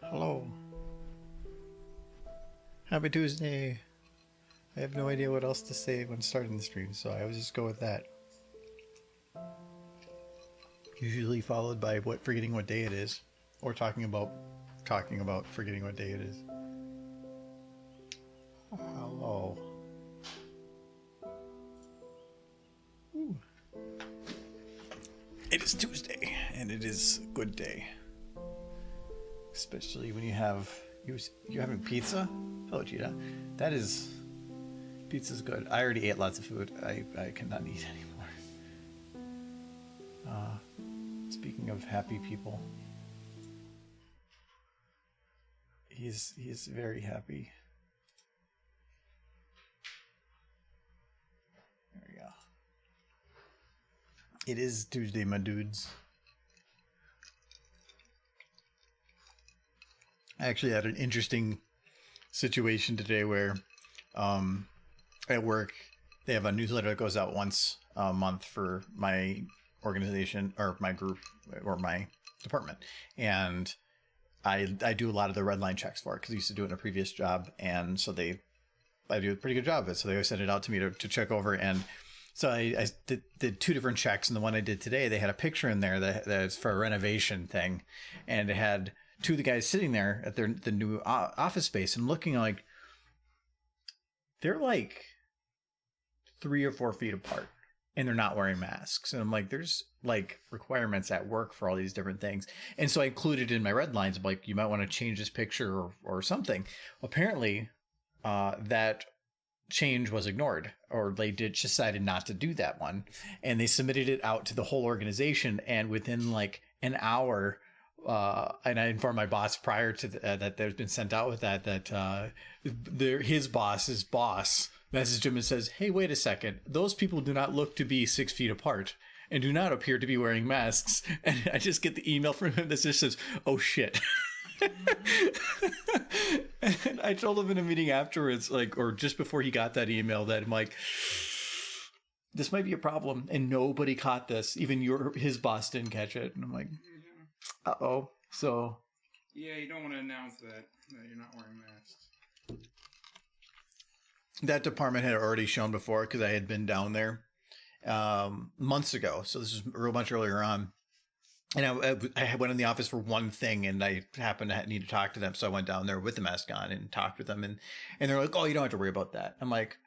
Hello. Happy Tuesday. I have no idea what else to say when starting the stream, so I always just go with that. Usually followed by forgetting what day it is, or talking about forgetting what day it is. Hello. Ooh. It is Tuesday, and it is a good day. Especially when you having pizza? Hello, Cheetah. Pizza's good. I already ate lots of food. I cannot eat anymore. Speaking of happy people, he's very happy. There we go. It is Tuesday, my dudes. I actually had an interesting situation today where at work they have a newsletter that goes out once a month for my organization or my group or my department, and I do a lot of the red line checks for it because I used to do it in a previous job, and so I do a pretty good job of it, so they always send it out to me to check over. And so I did two different checks, and the one I did today, they had a picture in there that's for a renovation thing, and it had two of the guys sitting there at the new office space and looking like they're like 3 or 4 feet apart, and they're not wearing masks. And I'm like, there's like requirements at work for all these different things. And so I included in my red lines, I'm like, you might want to change this picture or something. Apparently, that change was ignored, or they decided not to do that one. And they submitted it out to the whole organization. And within like an hour, and I informed my boss prior to that there's been sent out with that his boss's boss messaged him and says, "Hey, wait a second. Those people do not look to be 6 feet apart and do not appear to be wearing masks." And I just get the email from him that just says, "Oh shit." And I told him in a meeting afterwards, like, or just before he got that email, that I'm like, this might be a problem, and nobody caught this. Even his boss didn't catch it. And I'm like, uh-oh. So yeah, you don't want to announce that you're not wearing masks. That department had already shown before because I had been down there months ago. So this is real much earlier on. And I went in the office for one thing, and I happened to need to talk to them. So I went down there with the mask on and talked with them. And they're like, "Oh, you don't have to worry about that." I'm like,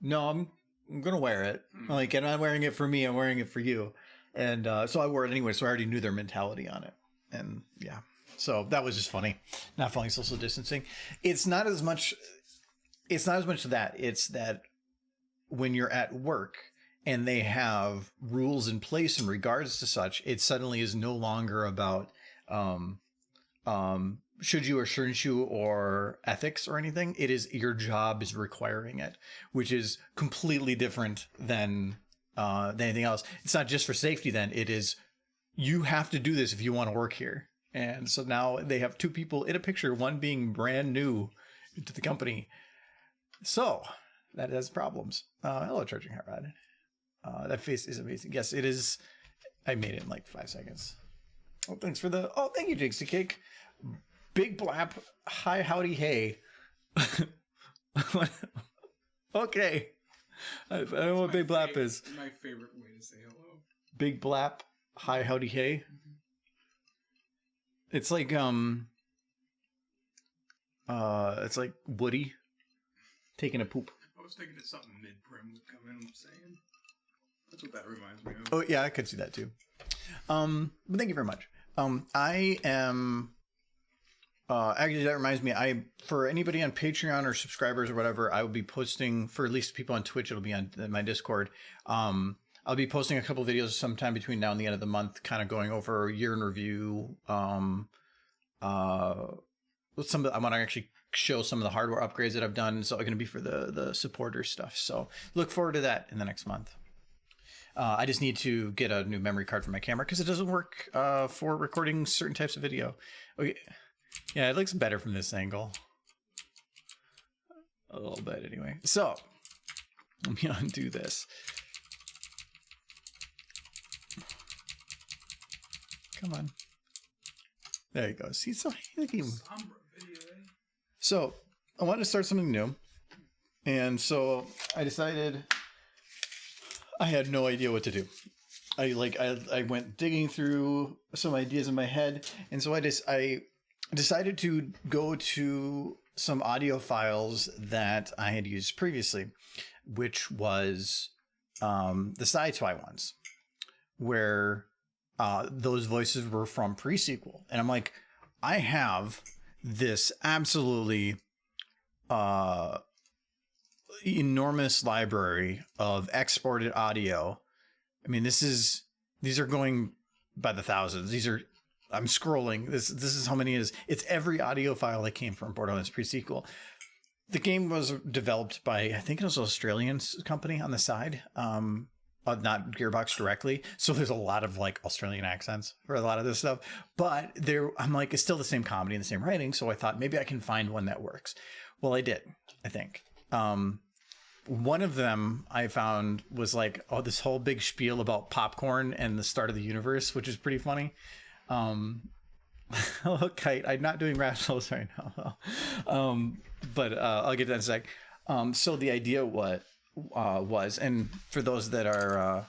"No, I'm going to wear it." I'm like, "I'm not wearing it for me. I'm wearing it for you." And so I wore it anyway. So I already knew their mentality on it. And yeah, so that was just funny. Not following social distancing. It's not as much that. It's that when you're at work and they have rules in place in regards to such, it suddenly is no longer about should you or shouldn't you or ethics or anything. It is your job is requiring it, which is completely different than anything else. It's not just for safety then. It is, you have to do this if you want to work here. And so now they have two people in a picture, one being brand new to the company. So that has problems. Hello, Charging Hot Rod. That face is amazing. Yes, it is. I made it in like 5 seconds. Oh, thanks for thank you, Jinxie Cake. Big Blap. Hi, howdy, hey. Okay. I don't know what Big Blap is. My favorite way to say hello. Big Blap. Hi, howdy, hey. Mm-hmm. It's like it's like Woody taking a poop. I was thinking that something mid-prim would come in. I'm saying that's what that reminds me of. Oh yeah, I could see that too. But thank you very much. I am actually, that reminds me, for anybody on Patreon or subscribers or whatever, I will be posting, for at least people on Twitch, it'll be on my Discord. I'll be posting a couple videos sometime between now and the end of the month, kind of going over year in review. I want to actually show some of the hardware upgrades that I've done. So it's going to be for the supporter stuff. So look forward to that in the next month. I just need to get a new memory card for my camera because it doesn't work for recording certain types of video. Okay. Yeah, it looks better from this angle. A little bit anyway. So let me undo this. Come on. There you go. See, so look at him. Sombra video, eh? So I wanted to start something new, and so I decided I had no idea what to do. I went digging through some ideas in my head, and so I decided to go to some audio files that I had used previously, which was the sci-fi ones, where those voices were from pre-sequel. And I'm like, I have this absolutely enormous library of exported audio. I mean, these are going by the thousands. I'm scrolling. This is how many it is. It's every audio file that came from Borderlands pre-sequel. The game was developed by, I think it was an Australian company on the side, not Gearbox directly. So there's a lot of like Australian accents for a lot of this stuff. But I'm like, it's still the same comedy and the same writing. So I thought maybe I can find one that works. Well, I did, I think. One of them I found was like, this whole big spiel about popcorn and the start of the universe, which is pretty funny. Hello, Kite. I'm not doing rap solos right now. But I'll get to that in a sec. So the idea was, and for those that are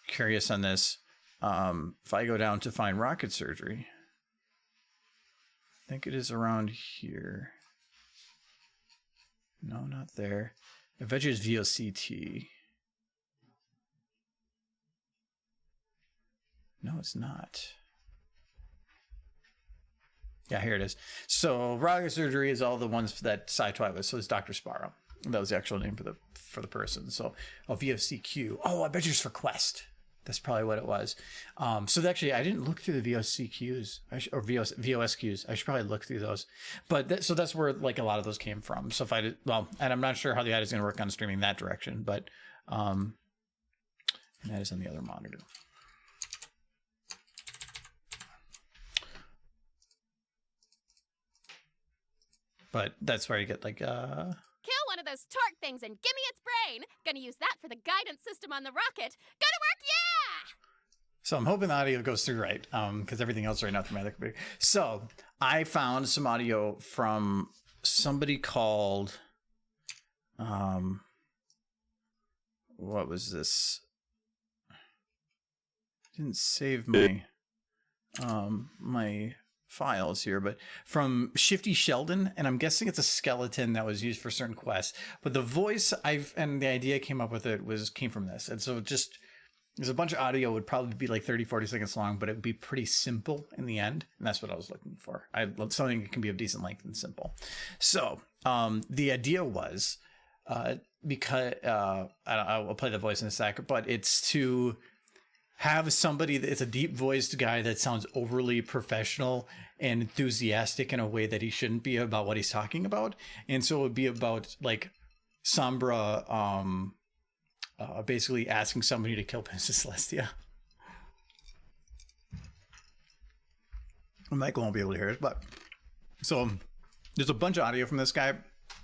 curious on this, if I go down to find rocket surgery, I think it is around here. No, not there. I bet you it's VOCT. No, it's not. Yeah, here it is. So rocket surgery is all the ones that sci-fi was. So it's Dr. Sparrow. That was the actual name for the person. So VOCQ. Oh, I bet you it's for Quest. That's probably what it was. So actually, I didn't look through the VOCQs or VOSQs. I should probably look through those. But so that's where like a lot of those came from. So if I did, well, and I'm not sure how the ad is going to work on streaming that direction, but and that is on the other monitor. But that's where you get like Kill one of those torque things and give me its brain. Gonna use that for the guidance system on the rocket. Gonna work, yeah! So I'm hoping the audio goes through right, because everything else right now through my other computer. So I found some audio from somebody called, what was this? Didn't save my my files here, but from Shifty Sheldon, and I'm guessing it's a skeleton that was used for certain quests. But the voice and the idea came up with it came from this, and so just there's a bunch of audio, would probably be like 30-40 seconds long, but it would be pretty simple in the end, and that's what I was looking for. I love something that can be of decent length and simple. So the idea was because I'll play the voice in a sec, but it's to have somebody it's a deep voiced guy that sounds overly professional and enthusiastic in a way that he shouldn't be about what he's talking about. And so it would be about like Sombra basically asking somebody to kill Princess Celestia. Michael won't be able to hear it, but so there's a bunch of audio from this guy,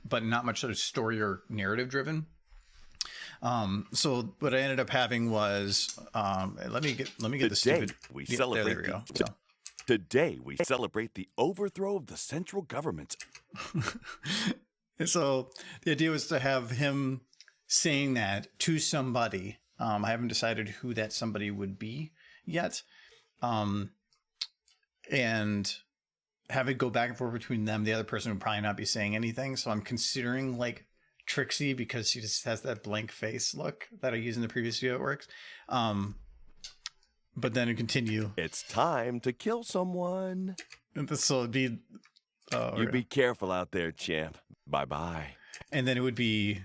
but not much sort of story or narrative driven. So what I ended up having was let me get the stupid. There we go. So. Today we celebrate the overthrow of the central government. So the idea was to have him saying that to somebody. I haven't decided who that somebody would be yet, and have it go back and forth between them. The other person would probably not be saying anything, so I'm considering like Trixie, because she just has that blank face look that I used in the previous video. It works. But then it continue. It's time to kill someone. So it'd be. You be careful out there, champ. Bye-bye. And then it would be.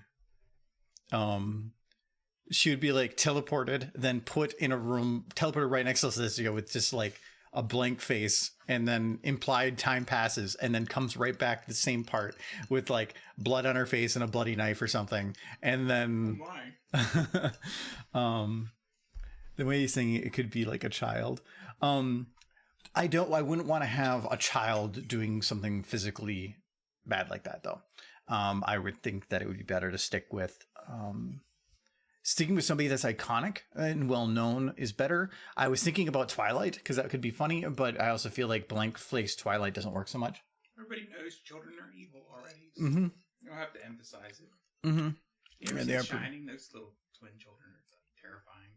She would be like teleported, then put in a room, teleported right next to Celestia with just like a blank face, and then implied time passes, and then comes right back to the same part with like blood on her face and a bloody knife or something. And then the way he's saying it could be like a child. I wouldn't want to have a child doing something physically bad like that though. I would think that it would be better to stick with sticking with somebody that's iconic and well known is better. I was thinking about Twilight because that could be funny, but I also feel like Blank Flake's Twilight doesn't work so much. Everybody knows children are evil already. So Mm-hmm. you don't have to emphasize it. Mm-hmm. You ever Yeah, seen they are Shining? Those little twin children are terrifying.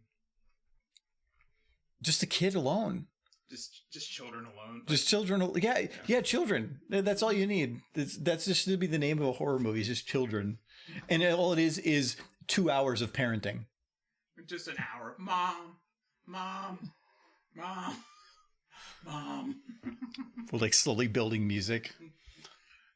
Just a kid alone. Just children alone. Just children. Yeah, children. That's all you need. That's just to be the name of a horror movie. It's just children. And all it is 2 hours of parenting. Just an hour. Mom. With like slowly building music.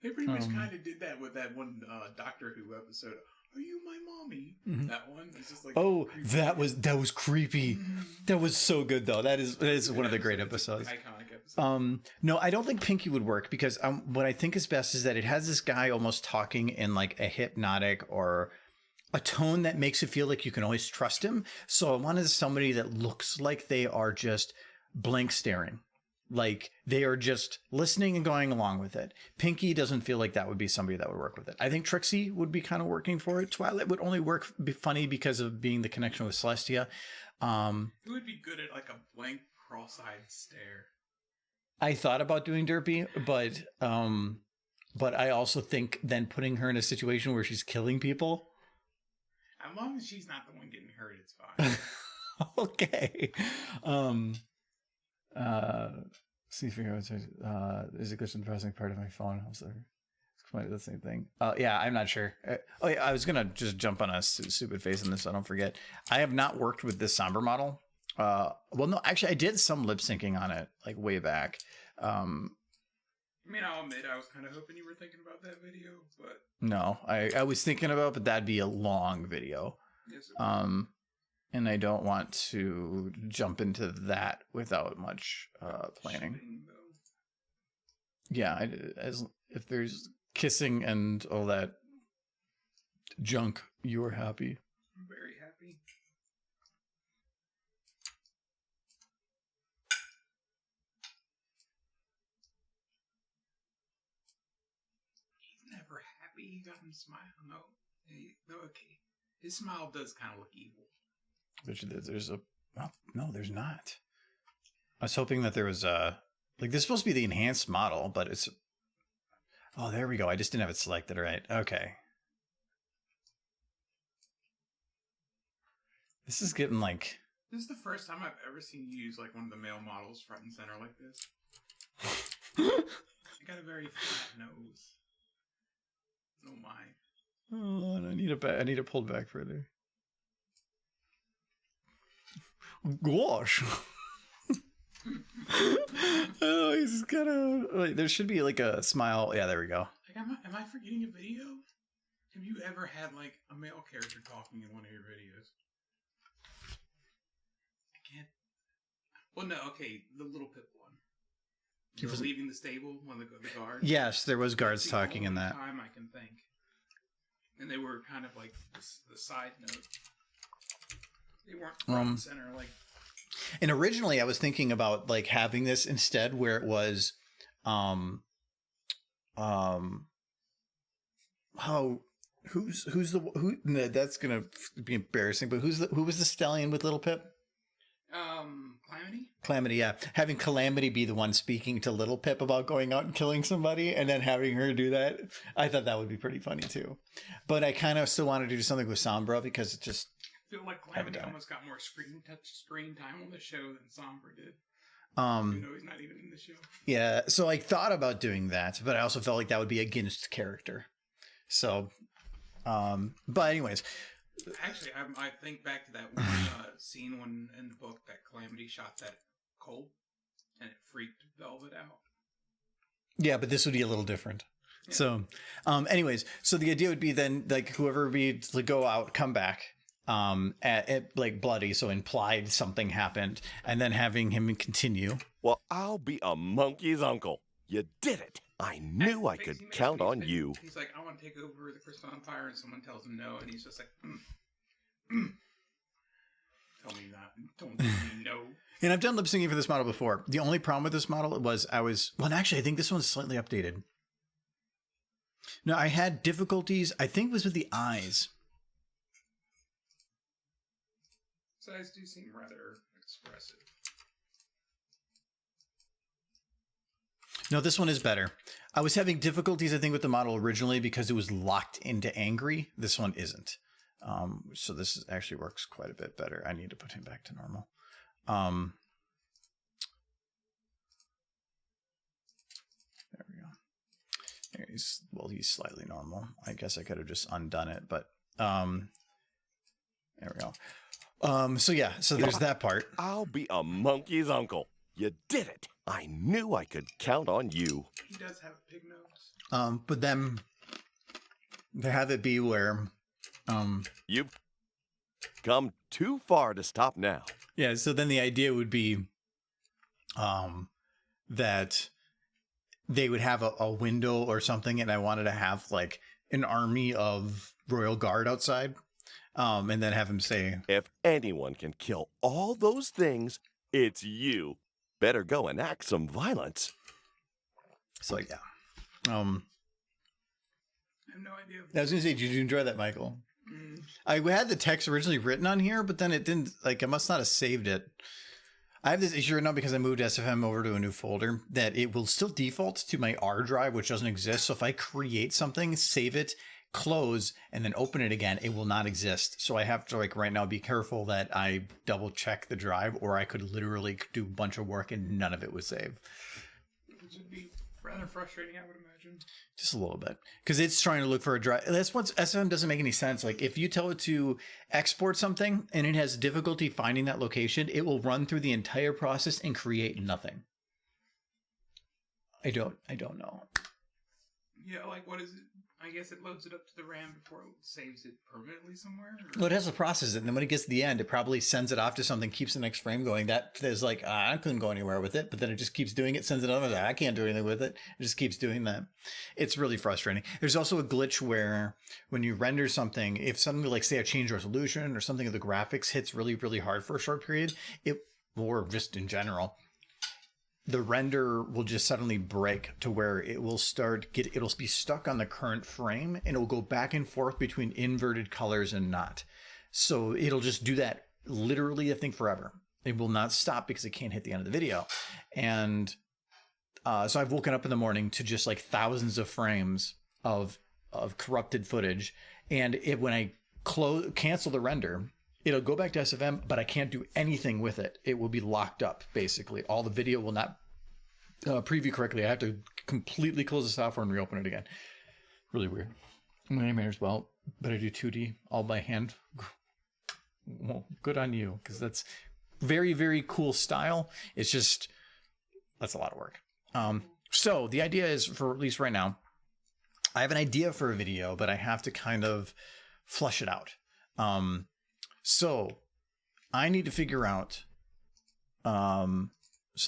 They pretty much kind of did that with that one Doctor Who episode. Are you my mommy? Mm-hmm. That one. It's just like that was creepy. That was so good though. That is one of the great episodes. Iconic episode. No, I don't think Pinky would work because what I think is best is that it has this guy almost talking in like a hypnotic or a tone that makes it feel like you can always trust him. So I wanted somebody that looks like they are just blank staring. Like they are just listening and going along with it. Pinky doesn't feel like that would be somebody that would work with it. I think Trixie would be kind of working for it. Twilight would only be funny because of being the connection with Celestia. Who would be good at like a blank cross-eyed stare? I thought about doing Derpy, but I also think then putting her in a situation where she's killing people. As long as she's not the one getting hurt, it's fine. Okay. See if you there's a glitch in the processing part of my phone. I'm sorry. It's quite the same thing. Yeah, I'm not sure. I was gonna just jump on a stupid face in this so I don't forget. I have not worked with this somber model. Well, no, actually, I did some lip syncing on it like way back. I mean, I'll admit I was kind of hoping you were thinking about that video, but no, I was thinking about, but that'd be a long video. Yes, And I don't want to jump into that without much planning. Yeah, if there's kissing and all that junk, you are happy. I'm very happy. He's never happy. You got him smiling. No, okay. His smile does kind of look evil. There's no, there's not. I was hoping that there was like this is supposed to be the enhanced model, but it's there we go. I just didn't have it selected right. Okay. This is getting like This is the first time I've ever seen you use like one of the male models front and center like this. I got a very flat nose. Oh my. oh, and I need it pulled back further. Gosh. Oh, he's kind of like, there should be like a smile. Yeah, there we go. Like, am I forgetting a video? Have you ever had like a male character talking in one of your videos? I can't. Well, no. Okay, the little Pip one. You were leaving the stable when the guards. Yes, there was guards That's talking in the only that. time I can think. And they were kind of like the side note. They weren't front and center like. And originally I was thinking about like having this instead where it was who's no, that's gonna be embarrassing, but who was the stallion with Little Pip? Calamity, yeah. Having Calamity be the one speaking to Little Pip about going out and killing somebody and then having her do that. I thought that would be pretty funny too. But I kind of still wanted to do something with Sombra because it just I feel like Calamity almost got more screen time on the show than Sombra did. You know he's not even in the show. Yeah, so I thought about doing that, but I also felt like that would be against character. So, but anyways. Actually, I think back to that one scene when in the book that Calamity shot that colt and it freaked Velvet out. Yeah, but this would be a little different. Yeah. So, anyways, so the idea would be then like whoever would be to go out, come back. At like bloody, so implied something happened, and then having him continue. Well, I'll be a monkey's uncle. You did it. I knew I could count on you. He's like, I want to take over the Crystal Empire, and someone tells him no, and he's just like, tell me not. Don't tell me no. And I've done lip syncing for this model before. The only problem with this model was and actually, I think this one's slightly updated. No, I had difficulties. I think it was with the eyes. Size do seem rather expressive. No, this one is better. I was having difficulties, I think, with the model originally because it was locked into angry. This one isn't. So this actually works quite a bit better. I need to put him back to normal. There we go. There he's slightly normal. I guess I could have just undone it, but there we go. So yeah, so there's that part. I'll be a monkey's uncle. You did it. I knew I could count on you. He does have a pig nose. But then to have it be where You've come too far to stop now. yeah, so then the idea would be that they would have a window or something, and I wanted to have like an army of Royal Guard outside, and then have him say, If anyone can kill all those things, it's you. Better go and act some violence. so yeah. I have no idea. I was gonna say, did you enjoy that, Michael? Mm. I had the text originally written on here, but then it didn't, like, I must not have saved it. I have this issue right now because I moved SFM over to a new folder that it will still default to my R drive, which doesn't exist. So if I create something, save it, close, and then open it again, it will not exist. So I have to, like, right now be careful that I double check the drive, or I could literally do a bunch of work and none of it would save. Which would be rather frustrating, I would imagine. Just a little bit, because it's trying to look for a drive. That's what SFM doesn't make any sense. Like, if you tell it to export something and it has difficulty finding that location, it will run through the entire process and create nothing. I don't know. Yeah, like what is it? I guess it loads it up to the RAM before it saves it permanently somewhere? Or? Well, it has to process it, and then when it gets to the end, it probably sends it off to something, keeps the next frame going. That is like, I couldn't go anywhere with it, but then it just keeps doing it, sends it over. I can't do anything with it. It just keeps doing that. It's really frustrating. There's also a glitch where when you render something, if something like, say, a change resolution or something of the graphics hits really, really hard for a short period, or just in general, the render will just suddenly break to where it will it'll be stuck on the current frame, and it'll go back and forth between inverted colors and not. So it'll just do that literally, I think, forever. It will not stop because it can't hit the end of the video. And so I've woken up in the morning to just like thousands of frames of corrupted footage. And when I cancel the render, it'll go back to SFM, but I can't do anything with it. It will be locked up, basically. All the video will not preview correctly. I have to completely close the software and reopen it again. Really weird. My name as well, but I do 2D all by hand. Well, good on you, because that's very, very cool style. It's just, that's a lot of work. So the idea is, for at least right now, I have an idea for a video, but I have to kind of flush it out. So I need to figure out, so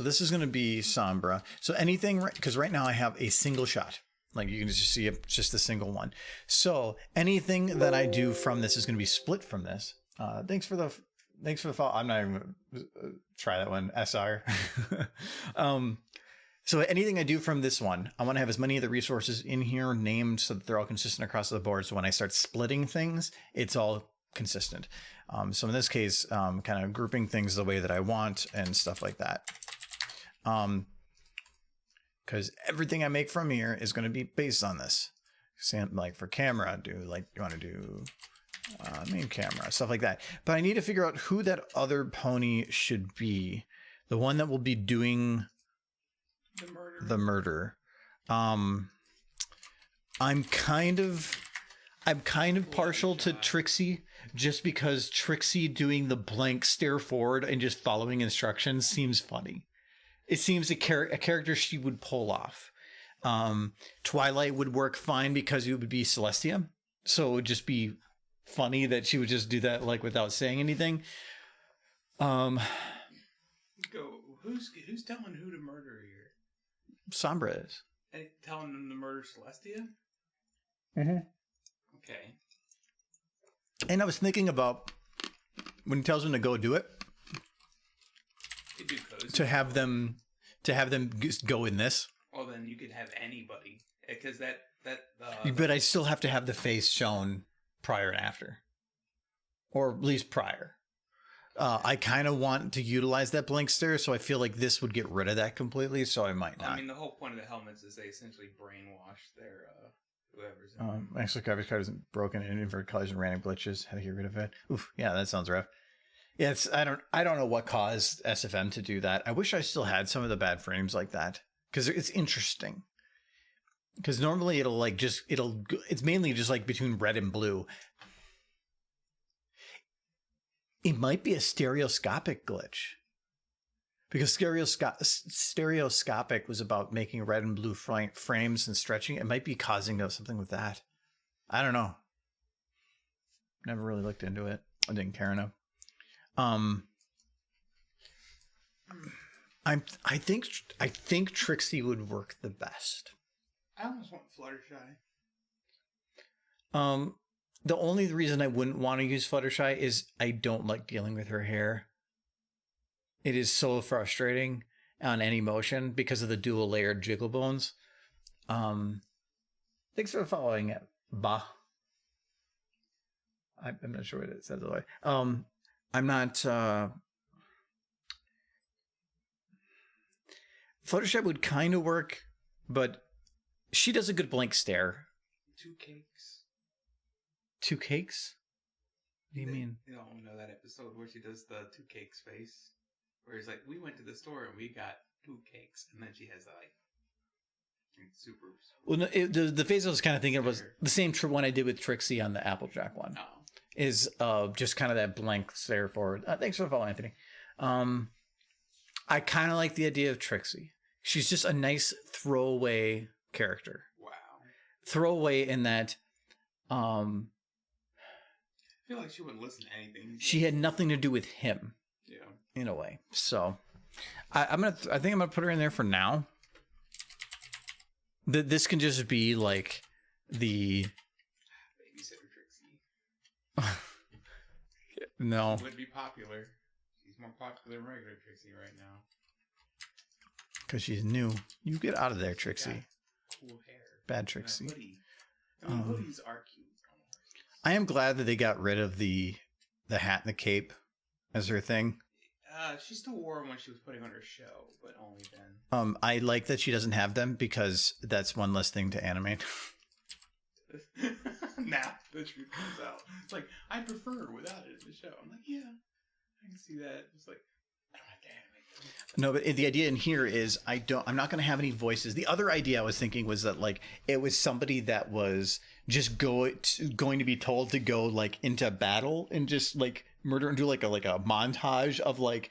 this is going to be Sombra. So anything, because right now I have a single shot, like you can just see it, just a single one. So anything that I do from this is going to be split from this. Thanks for the follow. I'm not even try that one. SR. So anything I do from this one, I want to have as many of the resources in here named so that they're all consistent across the board. So when I start splitting things, it's all consistent. So in this case, kind of grouping things the way that I want and stuff like that. Because everything I make from here is going to be based on this. Like for camera, you want to do main camera, stuff like that. But I need to figure out who that other pony should be. The one that will be doing the murder. I'm kind of partial to Trixie, just because Trixie doing the blank stare forward and just following instructions seems funny. It seems a character she would pull off. Twilight would work fine because it would be Celestia. So it would just be funny that she would just do that like without saying anything. Who's telling who to murder here? Sombra is. And telling them to murder Celestia? Mm-hmm. Okay. And I was thinking about when he tells them to go do it, to have them just go in this. Well, then you could have anybody, because that. But I still have to have the face shown prior and after, or at least prior. I kind of want to utilize that blink stare, so I feel like this would get rid of that completely, so I might not. I mean, the whole point of the helmets is they essentially brainwash their whoever's in them. Actually, coverage card isn't broken in inverted colors and random glitches. How to get rid of it? Oof, yeah, that sounds rough. Yeah, I don't know what caused SFM to do that. I wish I still had some of the bad frames like that because it's interesting. Because normally it's mainly just like between red and blue. It might be a stereoscopic glitch. Because stereoscopic was about making red and blue frames and stretching. It might be causing something with that. I don't know. Never really looked into it. I didn't care enough. I think Trixie would work the best. I almost want Fluttershy. The only reason I wouldn't want to use Fluttershy is I don't like dealing with her hair. It is so frustrating on any motion because of the dual layered jiggle bones. Thanks for following it, Bah. I'm not sure what it says the way. I'm not. Fluttershy would kind of work, but she does a good blank stare. 2 cakes. 2 cakes? What do you mean? You don't know that episode where she does the 2 cakes face? Where he's like, we went to the store and we got 2 cakes. And then she has that, like, super... Well, no, the face I was kind of thinking was the same one I did with Trixie on the Applejack one. Oh. Is just kind of that blank stare forward. Thanks for the follow, Anthony. I kind of like the idea of Trixie. She's just a nice throwaway character. Wow. Throwaway in that... I feel like she wouldn't listen to anything. She had nothing to do with him. Yeah. In a way. So I think I'm gonna put her in there for now. This can just be like the Babysitter Trixie. No. Would be popular. She's more popular than regular Trixie right now. Because she's new. You get out of there, Trixie. Cool hair. Bad Trixie. Hoodie. I mean, hoodies are cute. I am glad that they got rid of the hat and the cape as her thing. She still wore them when she was putting on her show, but only then. I like that she doesn't have them because that's one less thing to animate. Now the truth comes out. It's like, I prefer without it in the show. I'm like, yeah, I can see that. It's like, I don't have to animate them. No, but the idea in here is I'm not going to have any voices. The other idea I was thinking was that like it was somebody that was just going to be told to go like into battle and just like murder and do like a montage of like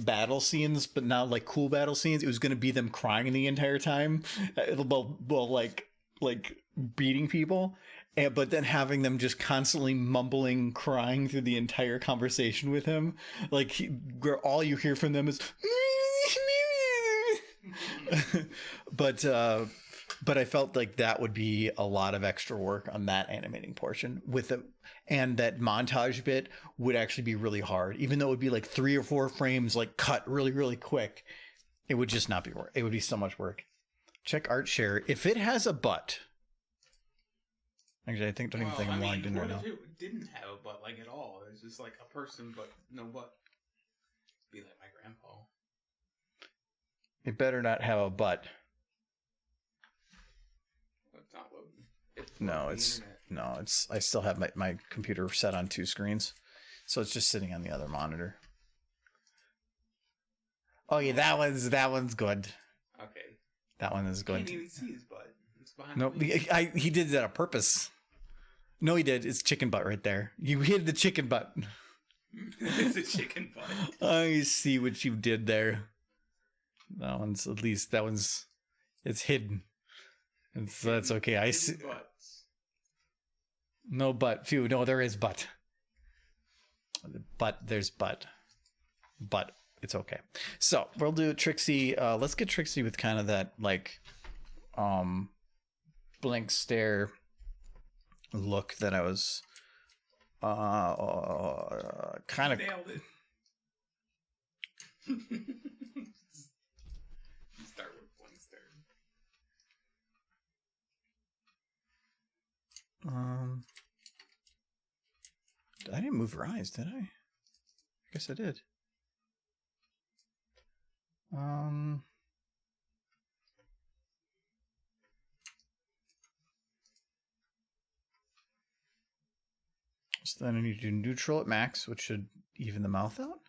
battle scenes, but not like cool battle scenes. It was going to be them crying the entire time, well like beating people, but then having them just constantly mumbling, crying through the entire conversation with him, like where all you hear from them is. But I felt like that would be a lot of extra work on that animating portion and that montage bit would actually be really hard, even though it would be like 3 or 4 frames, like cut really, really quick. It would just not be work. It would be so much work. Check art share. If it has a butt. Actually, don't even think I'm logged in right now. What if it didn't have a butt like at all? It's just like a person, but no butt. Be like my grandpa. It better not have a butt. It's not loading. I still have my computer set on 2 screens, so it's just sitting on the other monitor. Oh yeah, that one's good. Okay. That one is good. I can't even see his butt. It's behind. No, he did that on purpose. No, he did. It's chicken butt right there. You hid the chicken butt. It's a chicken butt. I see what you did there. It's hidden. So that's okay. I see. Butts. No butt. Phew. No, there is butt. But there's butt. But it's okay. So we'll do Trixie. Let's get Trixie with kind of that like, blank stare look that I was, kind of. Nailed it. Start with blank stare. I didn't move her eyes, did I? guess I did. So then I need to do neutral at max, which should even the mouth out.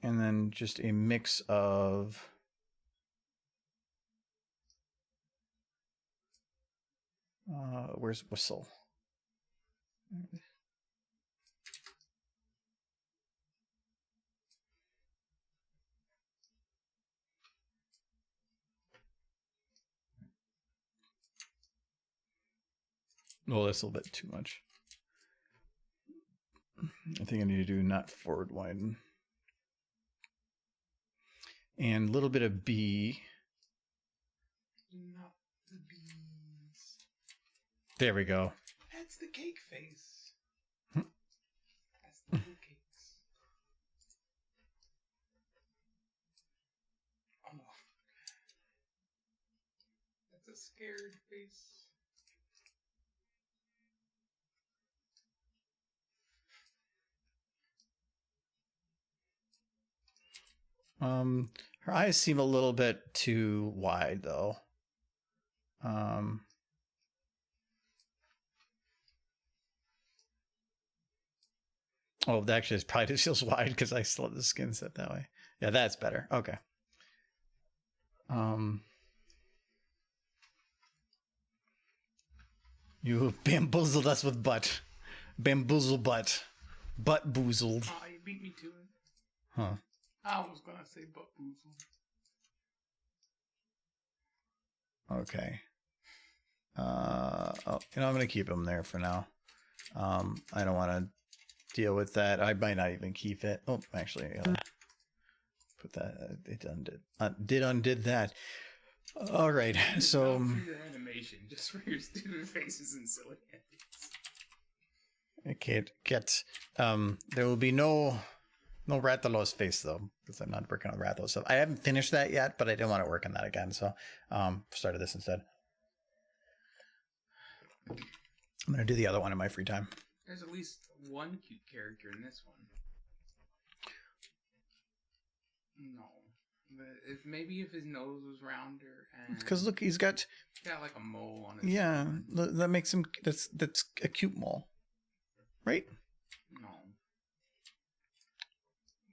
And then just a mix of where's whistle? Well, that's a little bit too much. I think I need to do not forward widen. And a little bit of B. Not the bees. There we go. That's the cake face. Hmm. That's the little cakes. Oh no. That's a scared face. Her eyes seem a little bit too wide, though. Oh, actually, it probably just feels wide because I still have the skin set that way. Yeah, that's better. Okay. You bamboozled us with butt. Bamboozle butt. Butt boozled. Oh, you beat me to it. Huh. I was gonna say butt boozled. Okay. Oh, I'm gonna keep him there for now. I don't want to deal with that. I might not even keep it. Oh, actually, I gotta put that. It undid that. All right. So Not for your animation, just for your stupid faces and silly antics. I can't get. There will be no Rathalos face though, because I'm not working on Rathalos stuff. I haven't finished that yet, but I didn't want to work on that again, so started this instead. I'm gonna do the other one in my free time. There's at least one cute character in this one. No, but if his nose was rounder and Because look, he's got like a mole on his yeah, forehead. that makes him that's a cute mole, right? No,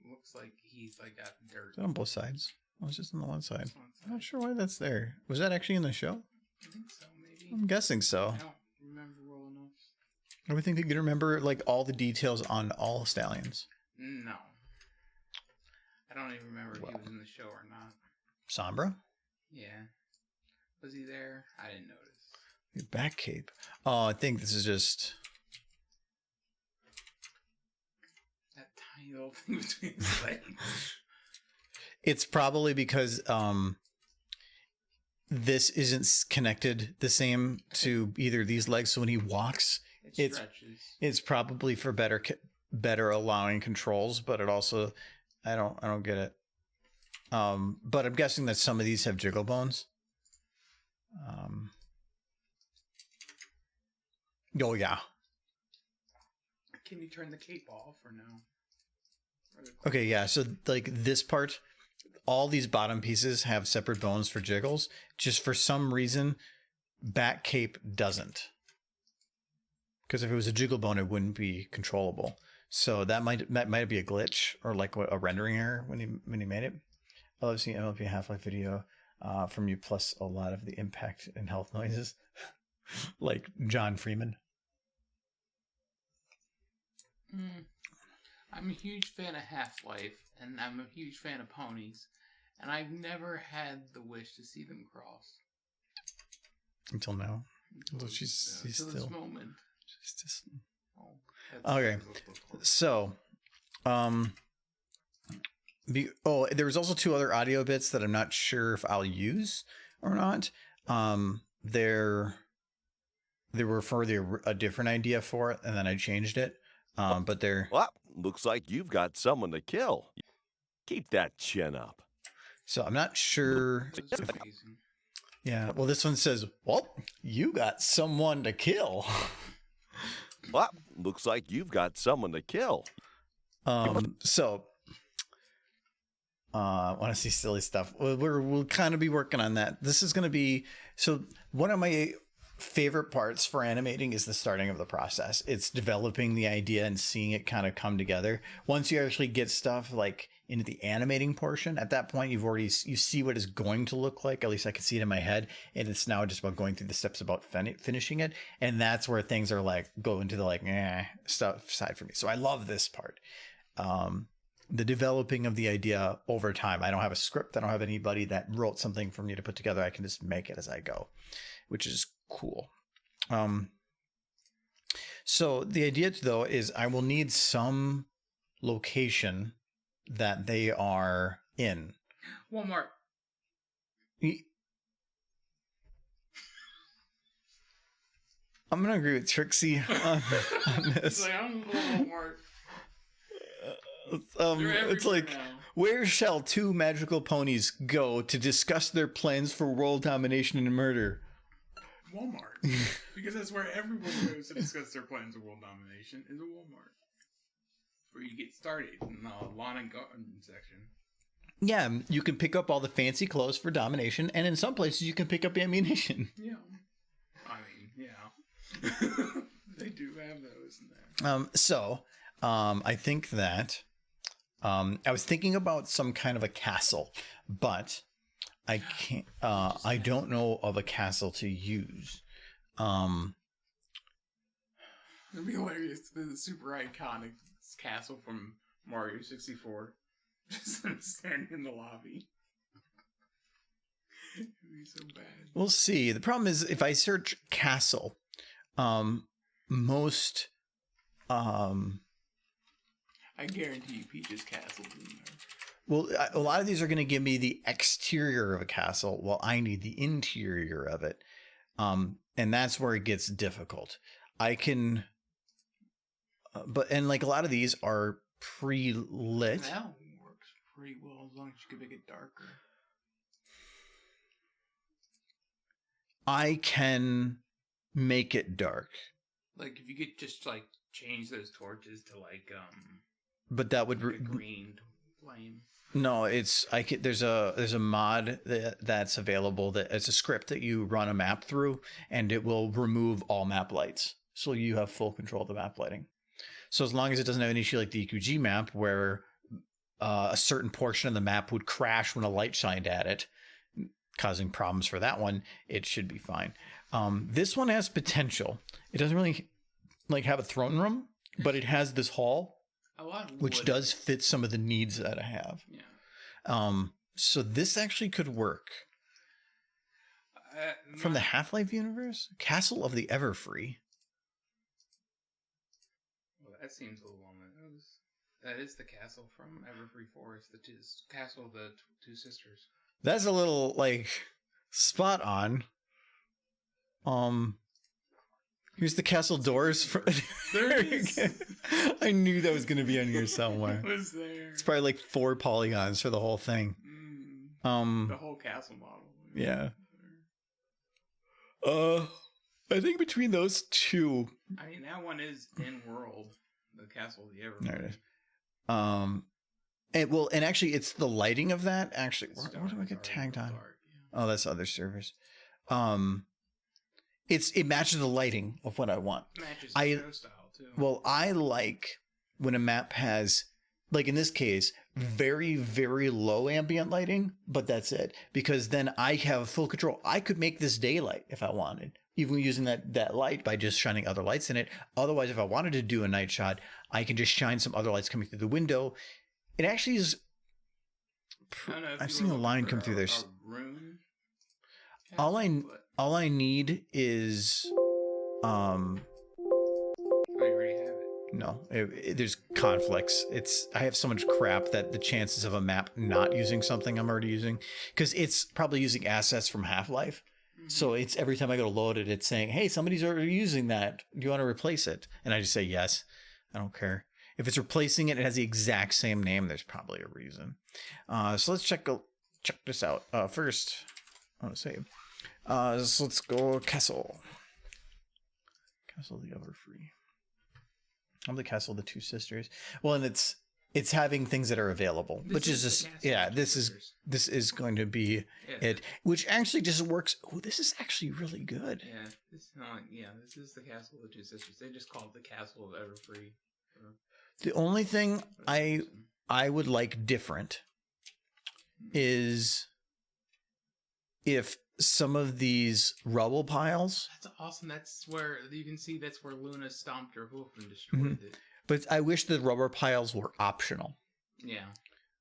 looks like he's like got dirt Is that on both sides? Oh, it's just on the one side. on one I'm side. not sure why that's there. Was that actually in the show? I think so, maybe. I'm guessing so. I don't remember well enough. I would think that you'd remember like all the details on all stallions. No, I don't even remember if he was in the show or not. Sombra? Yeah, was he there? I didn't notice. Your back cape. Oh, I think this is just. That tiny little thing between his legs. It's probably because this isn't connected the same to either these legs. So when he walks, It stretches. it's probably for better allowing controls. But it also, I don't get it. But I'm guessing that some of these have jiggle bones. Oh yeah. Can you turn the cape off or no? Or the- Okay, yeah. So like this part, all these bottom pieces have separate bones for jiggles. Just for some reason, back cape doesn't. Because if it was a jiggle bone, it wouldn't be controllable. So that might be a glitch or like a rendering error when he made it. I love seeing MLP Half-Life video from you, plus a lot of the impact and health noises, like John Freeman. I'm a huge fan of Half-Life, and I'm a huge fan of ponies, and I've never had the wish to see them cross. Until now. Until She's till still. this moment. She's just. Oh, that's- Okay. So, there was also 2 other audio bits that I'm not sure if I'll use or not. There were further a different idea for it, and then I changed it. But they're Well, looks like you've got someone to kill. Keep that chin up. so I'm not sure. It was amazing. Yeah, well, this one says, "Well, you got someone to kill." Well, looks like you've got someone to kill. So want to see silly stuff. We'll kind of be working on that. This is going to be, so one of my favorite parts for animating is the starting of the process. It's developing the idea and seeing it kind of come together. Once you actually get stuff like into the animating portion, at that point you see what it's going to look like. At least I can see it in my head, and it's now just about going through the steps about finishing it. And that's where things are like go into the like stuff side for me. So I love this part. The developing of the idea over time. I don't have a script. I don't have anybody that wrote something for me to put together. I can just make it as I go, which is cool. So the idea though is I will need some location that they are in. Walmart. I'm gonna agree with Trixie on this. It's like, I'm going to Walmart. It's like, where shall two magical ponies go to discuss their plans for world domination and murder? Walmart. Because that's where everyone goes to discuss their plans of world domination, is a Walmart. Where you get started in the lawn and garden section. Yeah, you can pick up all the fancy clothes for domination, and in some places you can pick up ammunition. Yeah. I mean, yeah. They do have those in there. I think that I was thinking about some kind of a castle, but I can't. I don't know of a castle to use. It'd be hilarious. The super iconic castle from Mario 64, just standing in the lobby. It'd be so bad. We'll see. The problem is if I search castle, most. I guarantee you Peach's Castle's in there. Well, a lot of these are going to give me the exterior of a castle, while I need the interior of it. And that's where it gets difficult. I can, and like a lot of these are pre-lit. That works pretty well as long as you can make it darker. I can make it dark. Like if you could just like change those torches to like but that would like a green flame. No, there's a mod that's available that it's a script that you run a map through, and it will remove all map lights, so you have full control of the map lighting. So as long as it doesn't have an issue like the EQG map where a certain portion of the map would crash when a light shined at it, causing problems for that one, it should be fine. This one has potential. It doesn't really like have a throne room, but it has this hall, which does fit some of the needs that I have. Yeah. So this actually could work. From the Half-Life universe, Castle of the Everfree. Well, that seems a little on the nose. That is the castle from Everfree Forest, the castle of the two sisters. That's a little like spot on. Here's the castle doors. There it is. I knew that was going to be on here somewhere. It was there. It's probably like 4 polygons for the whole thing. The whole castle model. Yeah. I think between those two. I mean, that one is in world. The castle of the Everfree. There it is. And actually, it's the lighting of that. Actually, where do I get tagged on? Dark, yeah. Oh, that's other servers. It matches the lighting of what I want. Matches the show style too. Well, I like when a map has, like in this case, very, very low ambient lighting, but that's it. Because then I have full control. I could make this daylight if I wanted, even using that light by just shining other lights in it. Otherwise, if I wanted to do a night shot, I can just shine some other lights coming through the window. It actually is. I've seen a line come through there. All I need is, Oh, you already have it. No, there's conflicts. I have so much crap that the chances of a map not using something I'm already using, because it's probably using assets from Half-Life. Mm-hmm. So it's every time I go to load it, it's saying, hey, somebody's already using that. Do you want to replace it? And I just say yes. I don't care. If it's replacing it, it has the exact same name. There's probably a reason. So let's check this out. First, I want to save. So let's go Castle of the Everfree. I'm the Castle of the Two Sisters. Well, and it's it's having things that are available, This which is the just castle triggers. this is going to be Yeah, it, which actually just works. Oh, this is actually really good. Yeah, this is the Castle of the Two Sisters. They just call it the Castle of Everfree. The only thing I would like different is if some of these rubble piles. That's awesome. That's where you can see. That's where Luna stomped her hoof and destroyed it. But I wish the rubber piles were optional. Yeah.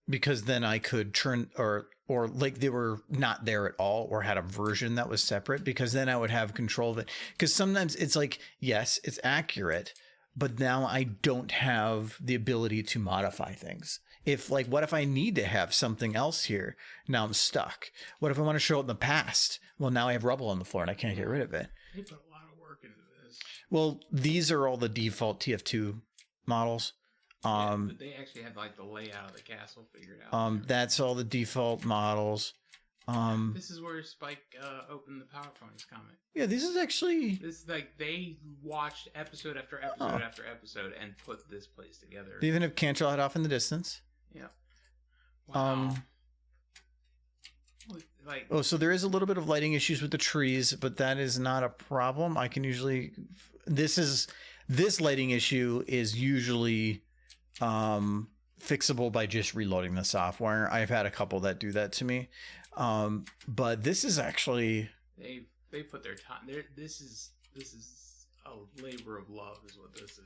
Because then I could turn or like they were not there at all or had a version that was separate, because then I would have control of it. Because sometimes it's like, yes, it's accurate, but now I don't have the ability to modify things. If like, what if I need to have something else here? Now I'm stuck. What if I want to show it in the past? Well, now I have rubble on the floor and I can't get rid of it. They put a lot of work into this. Well, these are all the default TF2 models. But they actually have like the layout of the castle figured out. That's all the default models. This is where Spike opened the PowerPoints comic. Yeah, this is actually. This is like they watched episode after episode after episode and put this place together. They even have Cantrell head off in the distance. Yeah. Wow. Oh, so there is a little bit of lighting issues with the trees, but that is not a problem. I can usually. This lighting issue is usually fixable by just reloading the software. I've had a couple that do that to me. But this is actually they put their time there. This is a labor of love is what this is.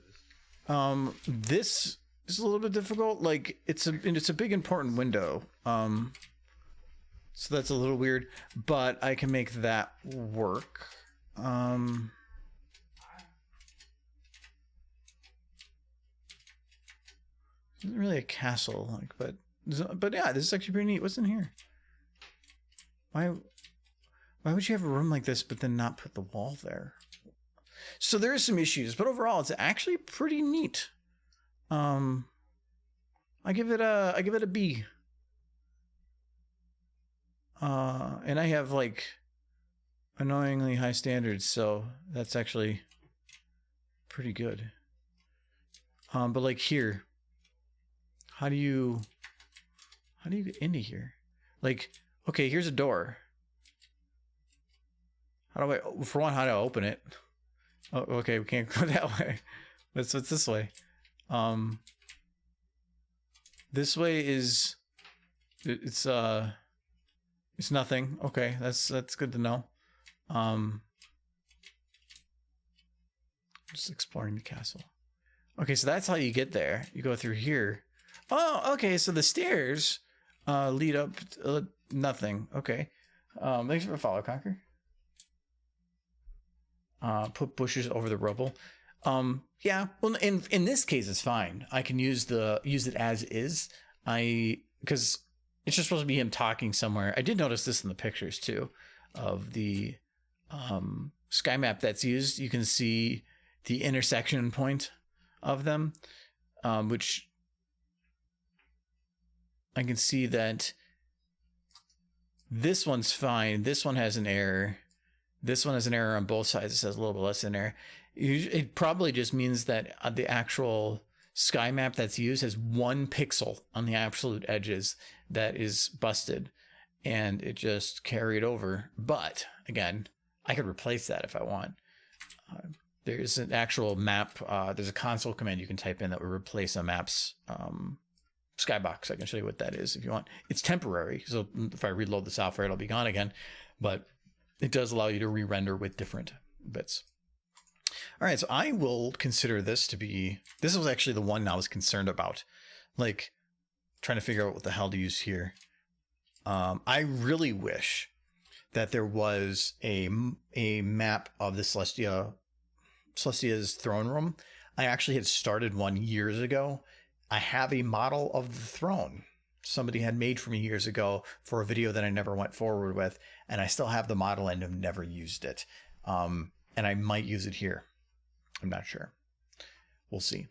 This is a little bit difficult. Like it's a big important window. So that's a little weird, but I can make that work. Isn't really a castle, like, but yeah, this is actually pretty neat. What's in here? Why would you have a room like this, but then not put the wall there? So there is some issues, but overall, it's actually pretty neat. I give it a B. And I have like annoyingly high standards, so that's actually pretty good. But like here. How do you get into here? Like, okay, here's a door. How do I open it? Oh, okay, we can't go that way. What's this way? This way is it's nothing. Okay, that's good to know. Just exploring the castle. Okay, so that's how you get there. You go through here. Oh, okay. So the stairs lead up to nothing. Okay. Thanks for the follow, Conquer. Put bushes over the rubble. Yeah. Well, in this case, it's fine. I can use it as is. Because it's just supposed to be him talking somewhere. I did notice this in the pictures too, of the sky map that's used. You can see the intersection point of them, which. I can see that this one's fine. This one has an error. This one has an error on both sides. It says a little bit less than error. It probably just means that the actual sky map that's used has 1 pixel on the absolute edges that is busted, and it just carried over. But again, I could replace that if I want. There's an actual map. There's a console command you can type in that would replace a map's skybox. I can show you what that is if you want. It's temporary, so if I reload the software, it'll be gone again, but it does allow you to re-render with different bits. All right, so I will consider this to be, this was actually the one I was concerned about, like trying to figure out what the hell to use here. I really wish that there was a map of the Celestia's throne room. I actually had started one years ago. I have a model of the throne somebody had made for me years ago for a video that I never went forward with, and I still have the model and have never used it. And I might use it here. I'm not sure. We'll see.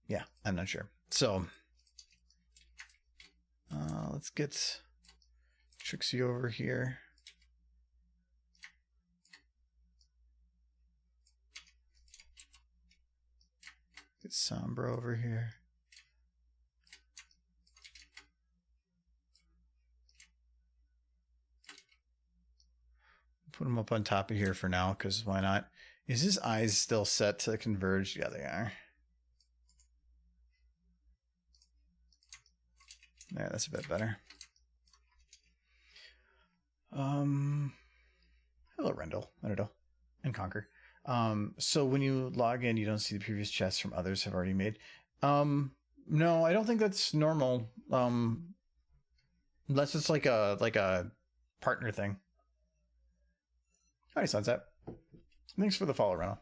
Yeah, I'm not sure. So let's get Trixie over here. Get Sombra over here. Put him up on top of here for now, because why not? Is his eyes still set to converge? Yeah, they are. Yeah, that's a bit better. Hello, Rendell. I don't know. And Conquer. So when you log in, you don't see the previous chests from others have already made. No, I don't think that's normal. Unless it's like a partner thing. Hi, Sunset. Thanks for the follow, Renal.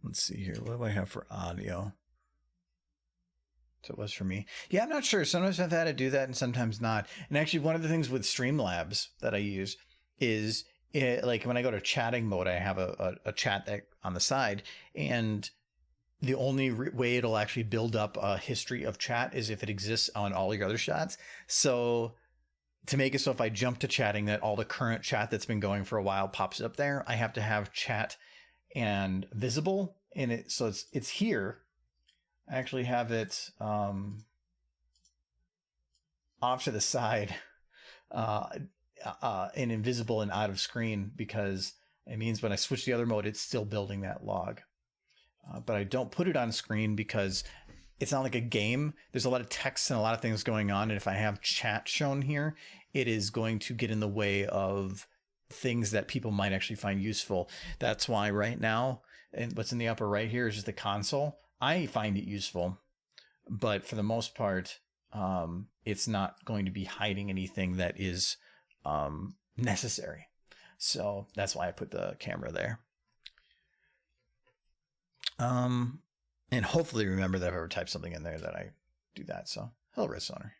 Let's see here. What do I have for audio? So it was for me. Yeah, I'm not sure. Sometimes I've had to do that and sometimes not. And actually, one of the things with Streamlabs that I use is like when I go to chatting mode, I have a chat that on the side, and the only way it'll actually build up a history of chat is if it exists on all your other chats. So to make it so if I jump to chatting, that all the current chat that's been going for a while pops up there, I have to have chat and visible in it. So it's here. I actually have it off to the side and invisible and out of screen, because it means when I switch the other mode, it's still building that log. But I don't put it on screen because it's not like a game. There's a lot of text and a lot of things going on. And if I have chat shown here, it is going to get in the way of things that people might actually find useful. That's why right now, and what's in the upper right here is just the console. I find it useful, but for the most part, it's not going to be hiding anything that is necessary. So that's why I put the camera there. And hopefully remember that if I ever type something in there that I do that. So hello, Red Stoner.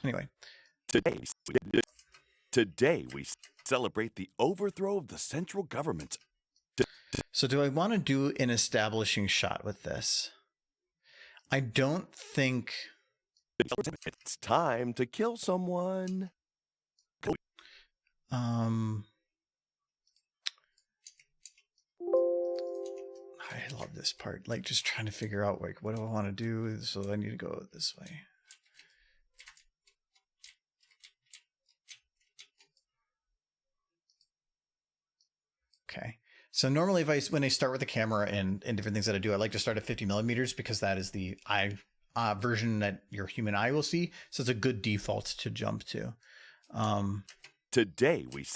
Anyway. Today we celebrate the overthrow of the central government. So do I want to do an establishing shot with this? I don't think... It's time to kill someone. I love this part. Like, just trying to figure out, like, what do I want to do? So I need to go this way. Okay. So normally when I start with the camera and different things that I do, I like to start at 50 millimeters because that is the eye version that your human eye will see. So it's a good default to jump to. Today we...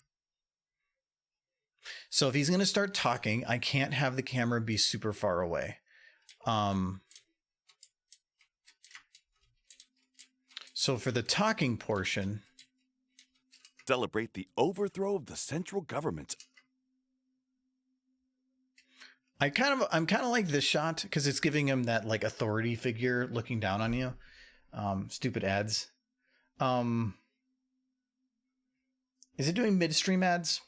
So if he's going to start talking, I can't have the camera be super far away. So for the talking portion... Celebrate the overthrow of the central government. I'm kind of like this shot because it's giving him that like authority figure looking down on you. Stupid ads. Is it doing midstream ads?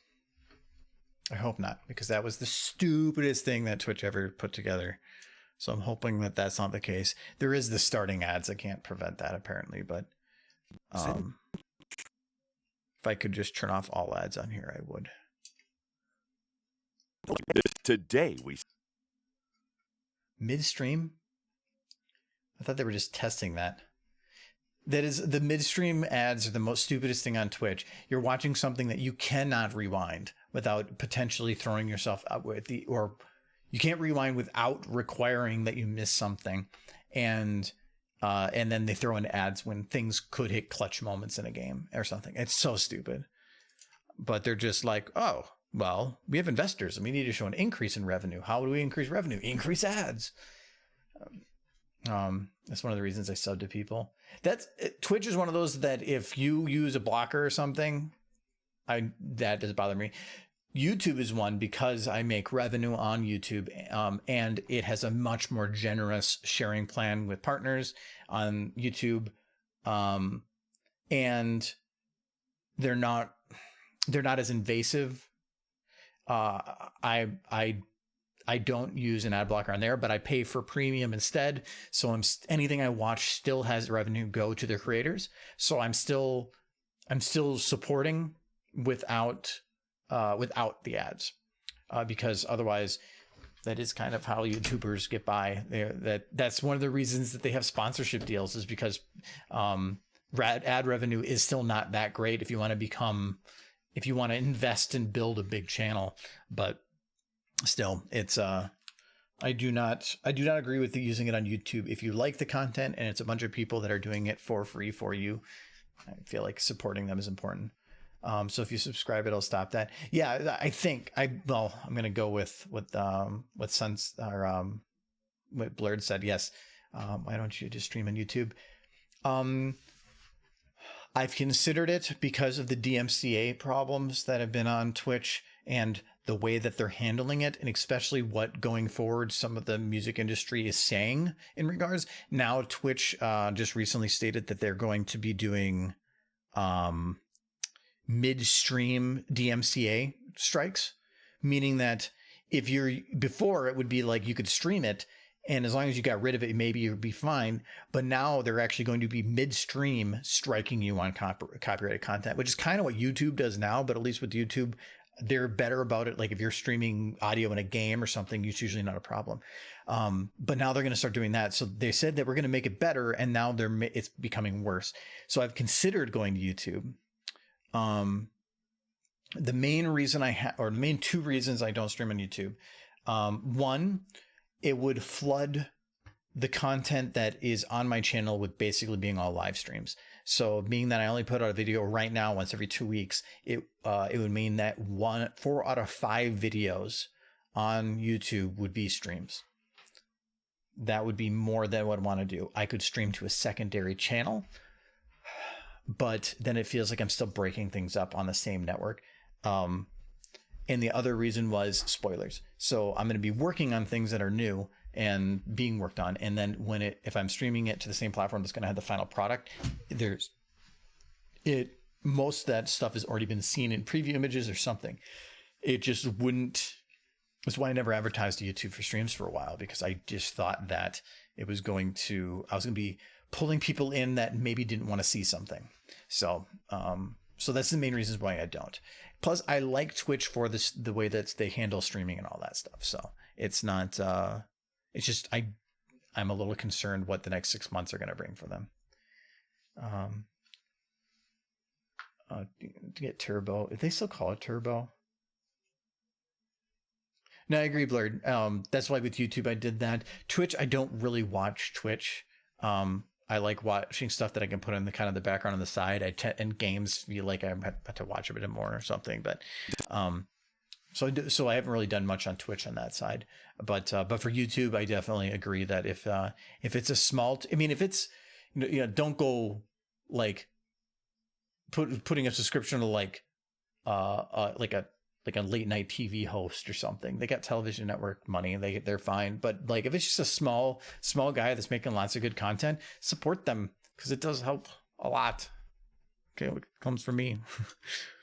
I hope not, because that was the stupidest thing that Twitch ever put together. So I'm hoping that that's not the case. There is the starting ads. I can't prevent that apparently, but if I could just turn off all ads on here, I would. Today we... Midstream? I thought they were just testing that. That is, the midstream ads are the most stupidest thing on Twitch. You're watching something that you cannot rewind without potentially throwing yourself out with the, or you can't rewind without requiring that you miss something. And then they throw in ads when things could hit clutch moments in a game or something. It's so stupid. But they're just like, oh, well, we have investors and we need to show an increase in revenue. How do we increase revenue? Increase ads. That's one of the reasons I sub to people. Twitch is one of those that if you use a blocker or something, that does bother me. YouTube is one because I make revenue on YouTube, and it has a much more generous sharing plan with partners on YouTube, and they're not as invasive. I don't use an ad blocker on there, but I pay for premium instead. So anything I watch still has revenue go to the creators. So I'm still I'm still supporting without the ads, because otherwise that is kind of how YouTubers get by. That's one of the reasons that they have sponsorship deals, is because ad revenue is still not that great if you want to invest and build a big channel. But still, it's I do not agree with using it on YouTube. If you like the content and it's a bunch of people that are doing it for free for you, I feel like supporting them is important. So if you subscribe, it'll stop that. Yeah, I think I'm going to go with what Suns or what Blurred said. Yes. Why don't you just stream on YouTube? I've considered it because of the DMCA problems that have been on Twitch and the way that they're handling it, and especially what going forward some of the music industry is saying in regards. Now Twitch just recently stated that they're going to be doing midstream DMCA strikes, meaning that before it would be like you could stream it, and as long as you got rid of it, maybe it would be fine. But now they're actually going to be midstream striking you on copyrighted content, which is kind of what YouTube does now. But at least with YouTube, they're better about it. Like if you're streaming audio in a game or something, it's usually not a problem. But now they're going to start doing that. So they said that we're going to make it better, and now it's becoming worse. So I've considered going to YouTube. The main reason the main two reasons I don't stream on YouTube. One, it would flood the content that is on my channel with basically being all live streams. So being that I only put out a video right now once every 2 weeks, it would mean that 4 out of 5 videos on YouTube would be streams. That would be more than what I want to do. I could stream to a secondary channel, but then it feels like I'm still breaking things up on the same network. And the other reason was spoilers. So I'm going to be working on things that are new and being worked on. And then if I'm streaming it to the same platform that's going to have the final product, most of that stuff has already been seen in preview images or something. It just wouldn't. That's why I never advertised to YouTube for streams for a while, because I just thought that I was going to be pulling people in that maybe didn't want to see something. So that's the main reasons why I don't. Plus, I like Twitch for the way that they handle streaming and all that stuff. So it's not. It's just I'm a little concerned what the next 6 months are going to bring for them. To get Turbo, if they still call it Turbo. No, I agree, Blurred. That's why with YouTube I did that. Twitch, I don't really watch Twitch. I like watching stuff that I can put in the background on the side. And games feel like I have to watch a bit more or something. But so I haven't really done much on Twitch on that side. But for YouTube, I definitely agree that if it's a small, if it's don't go like putting a subscription to like a late night TV host or something. They got television network money and they're fine. But like if it's just a small guy that's making lots of good content, support them, because it does help a lot. Okay, it comes from me.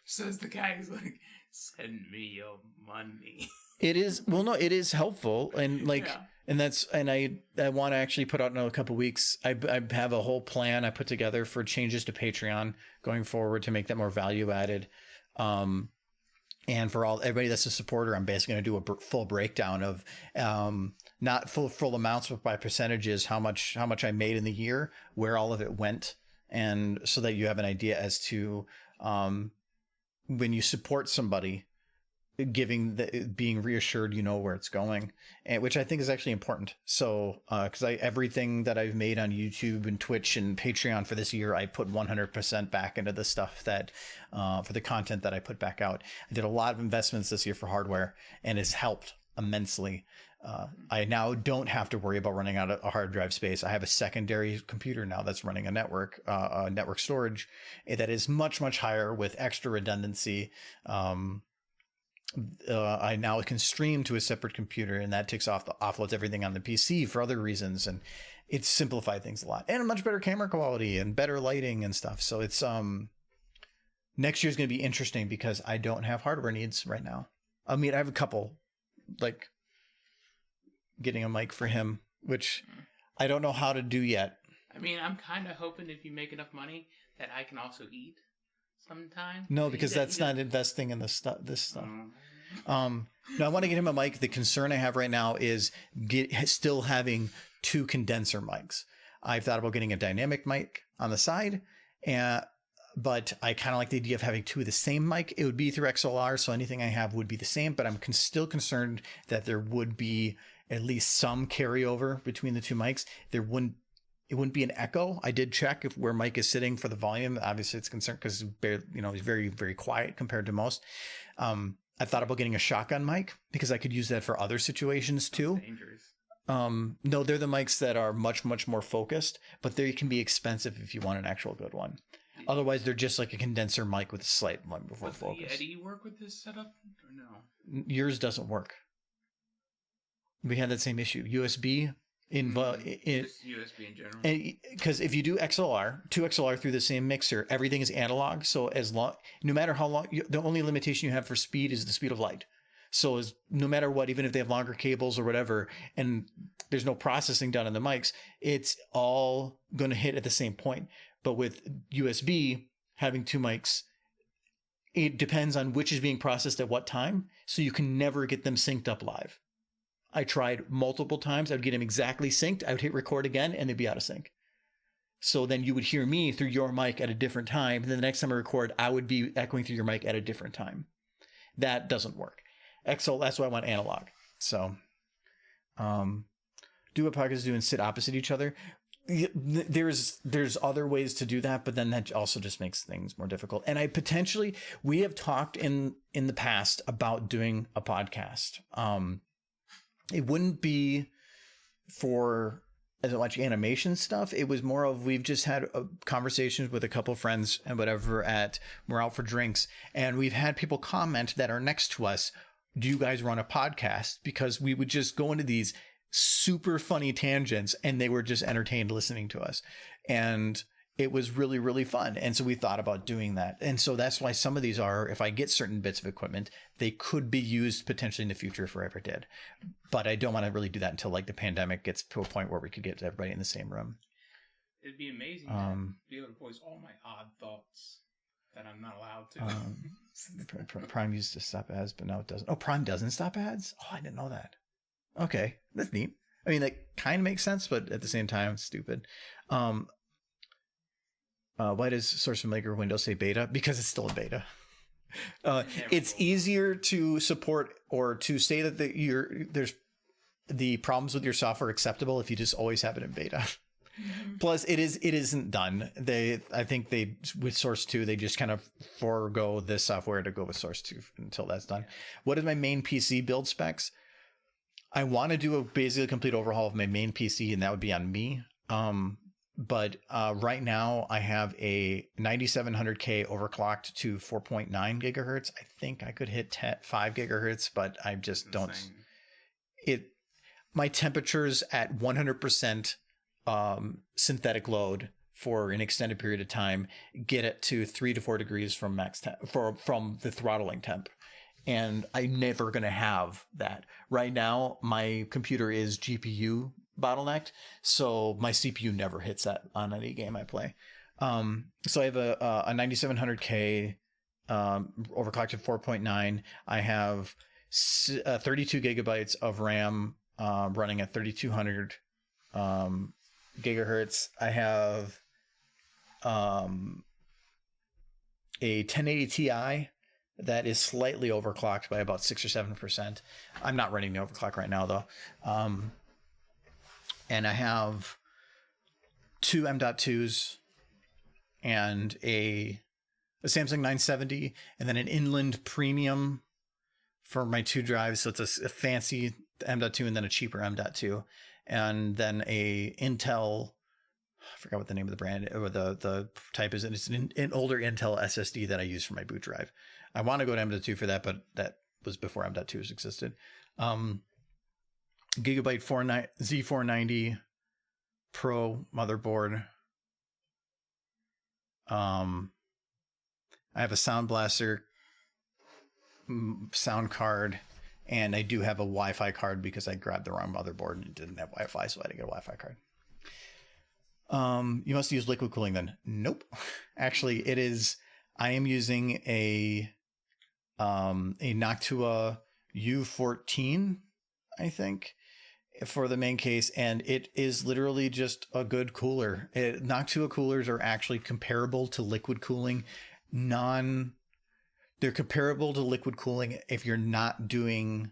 Says the guy who's like, send me your money. It is helpful, and and I want to actually put out in a couple of weeks. I have a whole plan I put together for changes to Patreon going forward to make that more value added. And for everybody that's a supporter, I'm basically going to do a full breakdown of not full amounts, but by percentages, how much I made in the year, where all of it went, and so that you have an idea as to when you support somebody, being reassured where it's going, and which I think is actually important. So because everything that I've made on YouTube and Twitch and Patreon for this year, I put 100% back into the stuff that for the content that I put back out. I did a lot of investments this year for hardware, and it's helped immensely. I now don't have to worry about running out of a hard drive space. I have a secondary computer now that's running a network storage that is much, much higher with extra redundancy. I now can stream to a separate computer, and that offloads everything on the PC for other reasons, and it's simplified things a lot, and a much better camera quality and better lighting and stuff. So it's next year's going to be interesting because I don't have hardware needs right now. I have a couple, like getting a mic for him, which I don't know how to do yet. I'm kind of hoping if you make enough money that I can also eat. sometime? No, because that's not investing in this stuff. No, I want to get him a mic. The concern I have right now is still having 2 condenser mics. I've thought about getting a dynamic mic on the side, but I kind of like the idea of having 2 of the same mic. It would be through XLR, so anything I have would be the same, but I'm still concerned that there would be at least some carryover between the 2 mics. It wouldn't be an echo. I did check where Mike is sitting for the volume. Obviously, it's concerned because he's very, very quiet compared to most. I thought about getting a shotgun mic because I could use that for other situations too. Dangerous. No, they're the mics that are much, much more focused, but they can be expensive if you want an actual good one. Otherwise, they're just like a condenser mic with a slight one before focus. Does the Eddie work with this setup or no? Yours doesn't work. We had that same issue. USB Just USB in general. Because if you do XLR, 2 XLR through the same mixer, everything is analog. So no matter how long, the only limitation you have for speed is the speed of light. So no matter what, even if they have longer cables or whatever, and there's no processing done on the mics, it's all going to hit at the same point. But with USB, having 2 mics, it depends on which is being processed at what time. So you can never get them synced up live. I tried multiple times. I would get them exactly synced. I would hit record again and they'd be out of sync. So then you would hear me through your mic at a different time. And then the next time I record, I would be echoing through your mic at a different time. That doesn't work. That's why I want analog. So do what podcasts do and sit opposite each other. There's other ways to do that, but then that also just makes things more difficult. And we have talked in the past about doing a podcast. It wouldn't be for as much animation stuff. It was more of, we've just had conversations with a couple of friends and whatever we're out for drinks. And we've had people comment that are next to us, do you guys run a podcast? Because we would just go into these super funny tangents and they were just entertained listening to us. And it was really, really fun. And so we thought about doing that. And so that's why some of these are, if I get certain bits of equipment, they could be used potentially in the future if I ever did. But I don't want to really do that until like the pandemic gets to a point where we could get everybody in the same room. It'd be amazing to be able to voice all my odd thoughts that I'm not allowed to. Prime used to stop ads, but now it doesn't. Oh, Prime doesn't stop ads? Oh, I didn't know that. Okay, that's neat. I mean, that kind of makes sense, but at the same time, it's stupid. Why does Source from Maker Windows say beta? Because it's still a beta. It's easier to support or to say that there's the problems with your software acceptable if you just always have it in beta. Mm-hmm. Plus, it isn't done. I think with Source 2, they just kind of forego this software to go with Source 2 until that's done. What is my main PC build specs? I want to do basically a complete overhaul of my main PC, and that would be on me. But right now I have a 9700K overclocked to 4.9 gigahertz. I think I could hit 5 gigahertz, but I just don't. My temperatures at 100% synthetic load for an extended period of time get it to 3 to 4 degrees from max from the throttling temp. And I'm never going to have that. Right now, my computer is GPU bottlenecked, so my CPU never hits that on any game I play. So I have a 9700K overclocked to 4.9. I have 32 gigabytes of RAM running at 3200 gigahertz. I have a 1080 Ti that is slightly overclocked by about 6 or 7%. I'm not running the overclock right now though. And I have 2 M.2s and a Samsung 970 and then an Inland Premium for my 2 drives. So it's a fancy M.2 and then a cheaper M.2. And then a Intel, I forgot what the name of the brand or the type is. And it's an older Intel SSD that I use for my boot drive. I want to go to M.2 for that, but that was before M.2s existed. Gigabyte Z490 Pro motherboard. I have a Sound Blaster sound card, and I do have a Wi-Fi card because I grabbed the wrong motherboard and it didn't have Wi-Fi, so I had to get a Wi-Fi card. You must use liquid cooling then. Nope. Actually, it is I am using a Noctua U14, I think, for the main case, and it is literally just a good cooler. Noctua coolers are actually comparable to liquid cooling. They're comparable to liquid cooling if you're not doing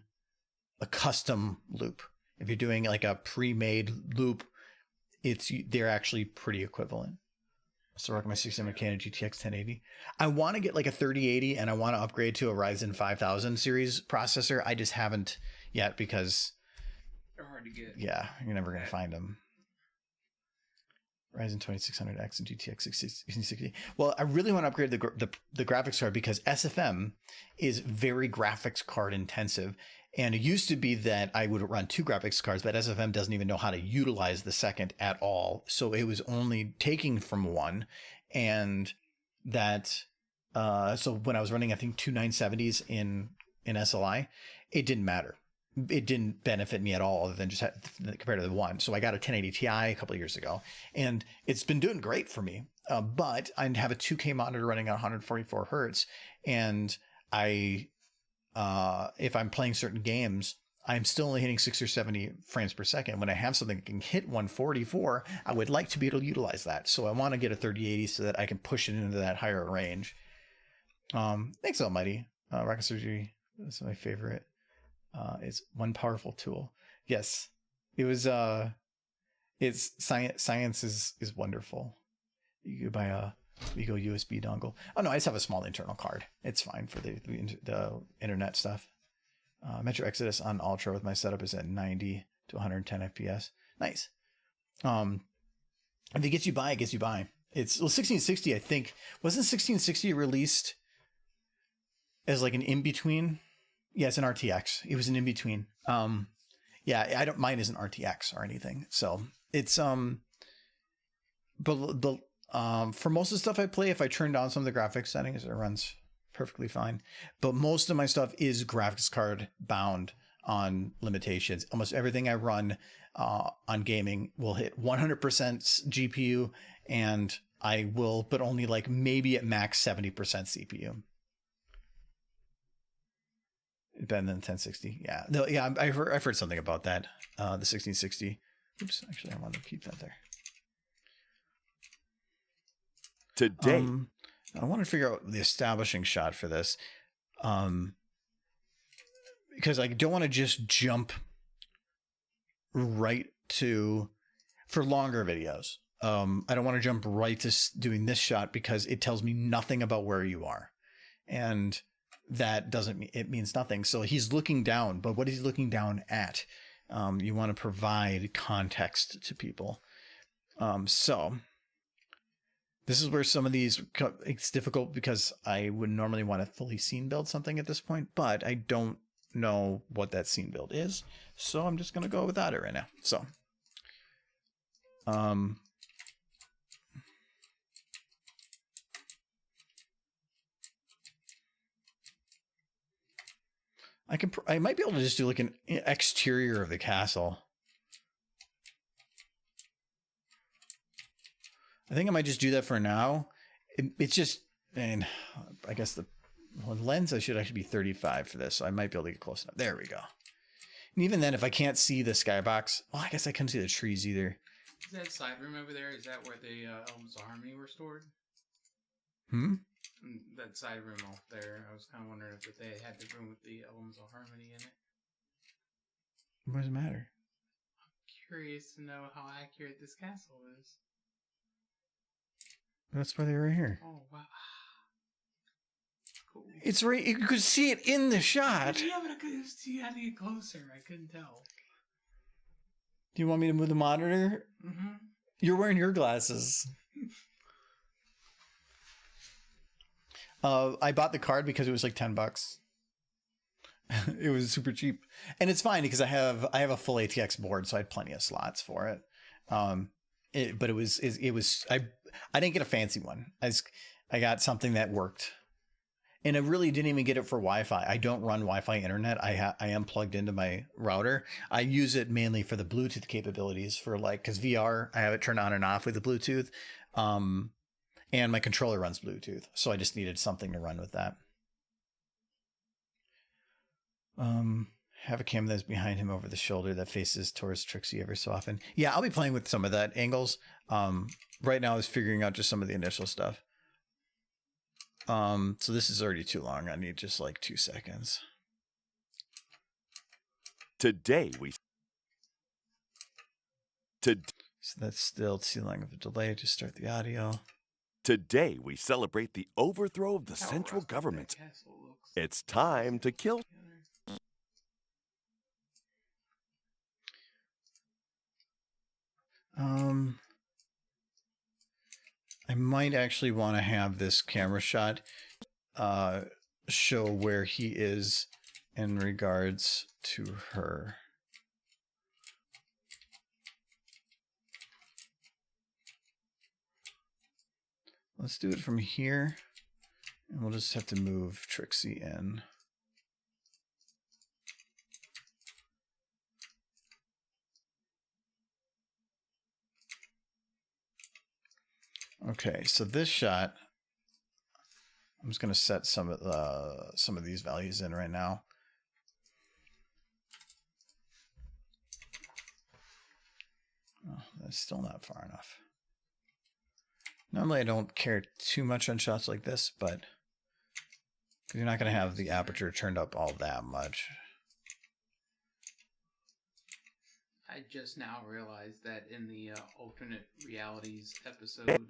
a custom loop. If you're doing like a pre-made loop, they're actually pretty equivalent. So I rock my 60 Canon GTX 1080. I want to get like a 3080 and I want to upgrade to a Ryzen 5000 series processor. I just haven't yet because they're hard to get. Yeah, you're never going to find them. Ryzen 2600X and GTX 1660. Well, I really want to upgrade the graphics card because SFM is very graphics card intensive. And it used to be that I would run 2 graphics cards, but SFM doesn't even know how to utilize the second at all. So it was only taking from one. And that, so when I was running, I think 2 970s in SLI, it didn't matter. It didn't benefit me at all other than just compared to the one. So I got a 1080 Ti a couple of years ago and it's been doing great for me. But I have a 2K monitor running at 144 Hertz. And if I'm playing certain games, I'm still only hitting 60 or 70 frames per second. When I have something that can hit 144, I would like to be able to utilize that. So I want to get a 3080 so that I can push it into that higher range. Thanks almighty. Rocket Surgery, that's my favorite. It's one powerful tool. Yes, it was. It's science is wonderful. You could buy a USB dongle. Oh no, I just have a small internal card. It's fine for the internet stuff. Metro Exodus on Ultra with my setup is at 90 to 110 FPS. Nice. If it gets you by, it gets you by. It's 1660. I think wasn't 1660 released as like an in between. Yeah, it's an RTX. It was an in between. Yeah, mine isn't RTX or anything. So it's but for most of the stuff I play, if I turn down some of the graphics settings, it runs perfectly fine. But most of my stuff is graphics card bound on limitations. Almost everything I run on gaming will hit 100% GPU, and I will, but only like maybe at max 70% CPU. Better than the 1060. Yeah. No, yeah, I've heard something about that. The 1660. Oops, actually I want to keep that there. Today. I want to figure out the establishing shot for this. Because I don't want to just jump right to for longer videos. I don't want to jump right to doing this shot because it tells me nothing about where you are. And that doesn't mean it means nothing. So he's looking down, but what is he looking down at? You want to provide context to people. So this is where some of these, it's difficult because I would normally want to fully scene build something at this point, but I don't know what that scene build is. So I'm just going to go without it right now. So, I might be able to just do like an exterior of the castle. I think I might just do that for now. It's just, and I guess the lens, I should actually be 35 for this. So I might be able to get close enough. There we go. And even then, if I can't see the skybox, well, I guess I couldn't see the trees either. Is that side room over there? Is that where the Elements of Harmony were stored? That side room off there. I was kind of wondering if they had the room with the Elements of Harmony in it. What does it matter? I'm curious to know how accurate this castle is. That's why they're right here. Oh, wow. Cool. It's right. You could see it in the shot. Yeah, but you had to get closer. I couldn't tell. Do you want me to move the monitor? Mm-hmm. You're wearing your glasses. I bought the card because it was like $10. It was super cheap, and it's fine because I have a full ATX board, so I had plenty of slots for it. But it was I didn't get a fancy one. I got something that worked, and I really didn't even get it for Wi-Fi. I don't run Wi-Fi internet. I am plugged into my router. I use it mainly for the Bluetooth capabilities for like, because VR, I have it turned on and off with the Bluetooth. And my controller runs Bluetooth, so I just needed something to run with that. Have a camera that's behind him over the shoulder that faces towards Trixie every so often. Yeah, I'll be playing with some of that angles. Right now I was figuring out just some of the initial stuff. So this is already too long. I need just like 2 seconds. Today we... So that's still too long of a delay to start the audio. Today we celebrate the overthrow of the central government. It's time to kill... I might actually want to have this camera shot show where he is in regards to her. Let's do it from here, and we'll just have to move Trixie in. Okay, so this shot, I'm just going to set some of these values in right now. Oh, that's still not far enough. Normally I don't care too much on shots like this, but because you're not going to have the aperture turned up all that much. I just now realized that in the alternate realities episode,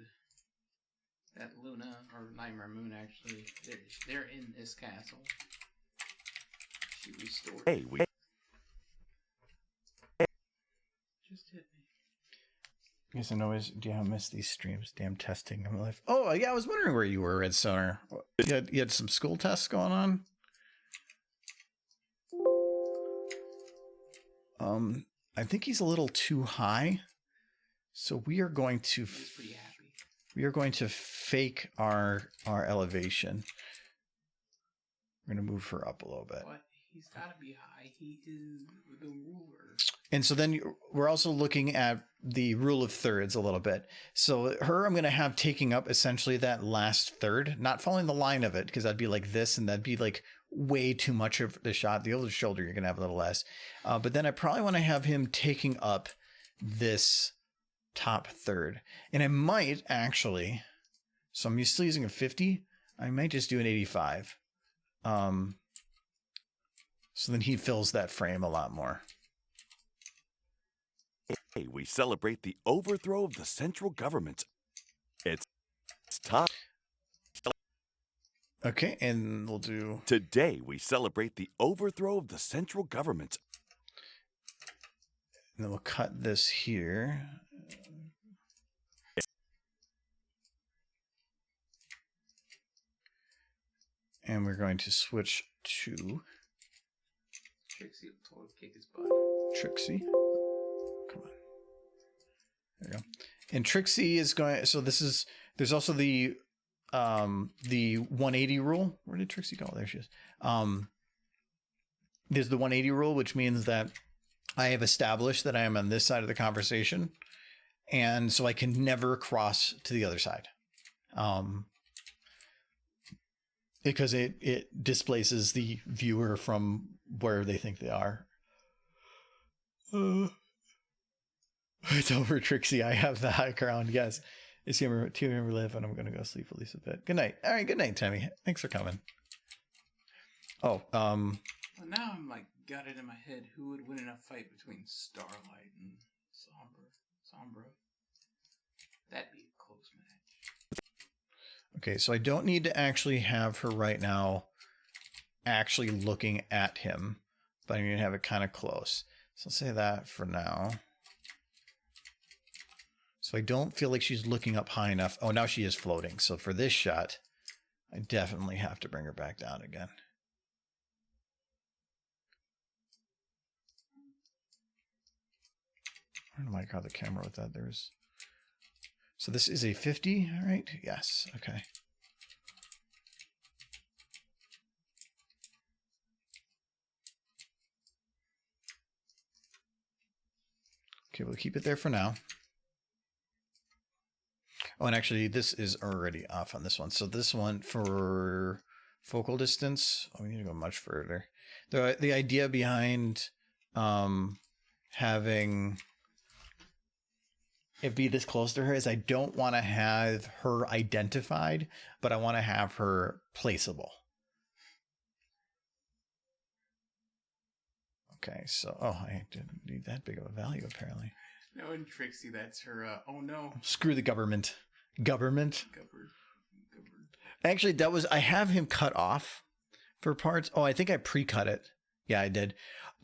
that Luna, or Nightmare Moon actually, they're in this castle. She restored Hey, we... Just hit me. Yes, I know. Do you miss these streams? Damn testing. I'm like, oh yeah, I was wondering where you were, Red Stoner. You had some school tests going on. I think he's a little too high, so we are going to Pretty happy. we are going to fake our elevation. We're going to move her up a little bit. But he's got to be high. He is the ruler. And so then we're also looking at the rule of thirds a little bit. So her, I'm going to have taking up essentially that last third, not following the line of it, because that'd be like this, and that'd be like way too much of the shot. The over shoulder, you're going to have a little less. But then I probably want to have him taking up this top third. And I might actually, so I'm still using a 50. I might just do an 85. So then he fills that frame a lot more. Hey, we celebrate the overthrow of the central government. It's time. Okay, and we'll do... Today, we celebrate the overthrow of the central government. And then we'll cut this here. And we're going to switch to... Trixie will totally kick his butt. Trixie. Come on. There you go. And Trixie is going... So this is... There's also the 180 rule. Where did Trixie go? There she is. There's the 180 rule, which means that I have established that I am on this side of the conversation, and so I can never cross to the other side, because it displaces the viewer from where they think they are. It's over, Trixie. I have the high ground. Yes. It's to remember live, and I'm going to go sleep at least a bit. Good night. All right. Good night, Tammy. Thanks for coming. Oh, Well, now I'm like got it in my head. Who would win in a fight between Starlight and Sombra? That'd be a close match. okay. So I don't need to actually have her right now actually looking at him, but I need to have it kind of close. So I'll say that for now. So I don't feel like she's looking up high enough. Oh, now she is floating. So for this shot, I definitely have to bring her back down again. I don't know why I caught the camera with that. So this is a 50, all right? Yes, okay. Okay, we'll keep it there for now. Oh, Oh, and actually, this is already off on this one. So this one for focal distance, we need to go much further. The idea behind having it be this close to her is I don't want to have her identified, but I want to have her placeable. Okay, so I didn't need that big of a value apparently. No, and Trixie, that's her. Oh no, screw the government. Government. Government. Actually, I have him cut off for parts. Oh, I think I pre-cut it. Yeah, I did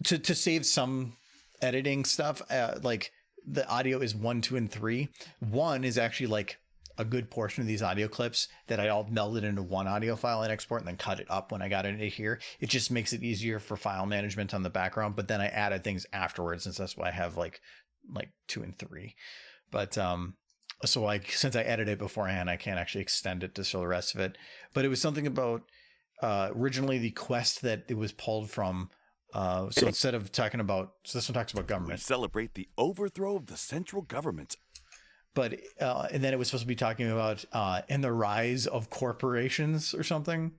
to save some editing stuff. Like the audio is 1, 2, and 3. 1 is actually like a good portion of these audio clips that I all melded into one audio file and export and then cut it up when I got it into here. It just makes it easier for file management on the background. But then I added things afterwards, and so that's why I have like 2 and 3. But so since I edited it beforehand, I can't actually extend it to show the rest of it. But it was something about originally the quest that it was pulled from. So instead of talking about, so this one talks about We government. celebrate the overthrow of the central government. But and then it was supposed to be talking about and the rise of corporations or something.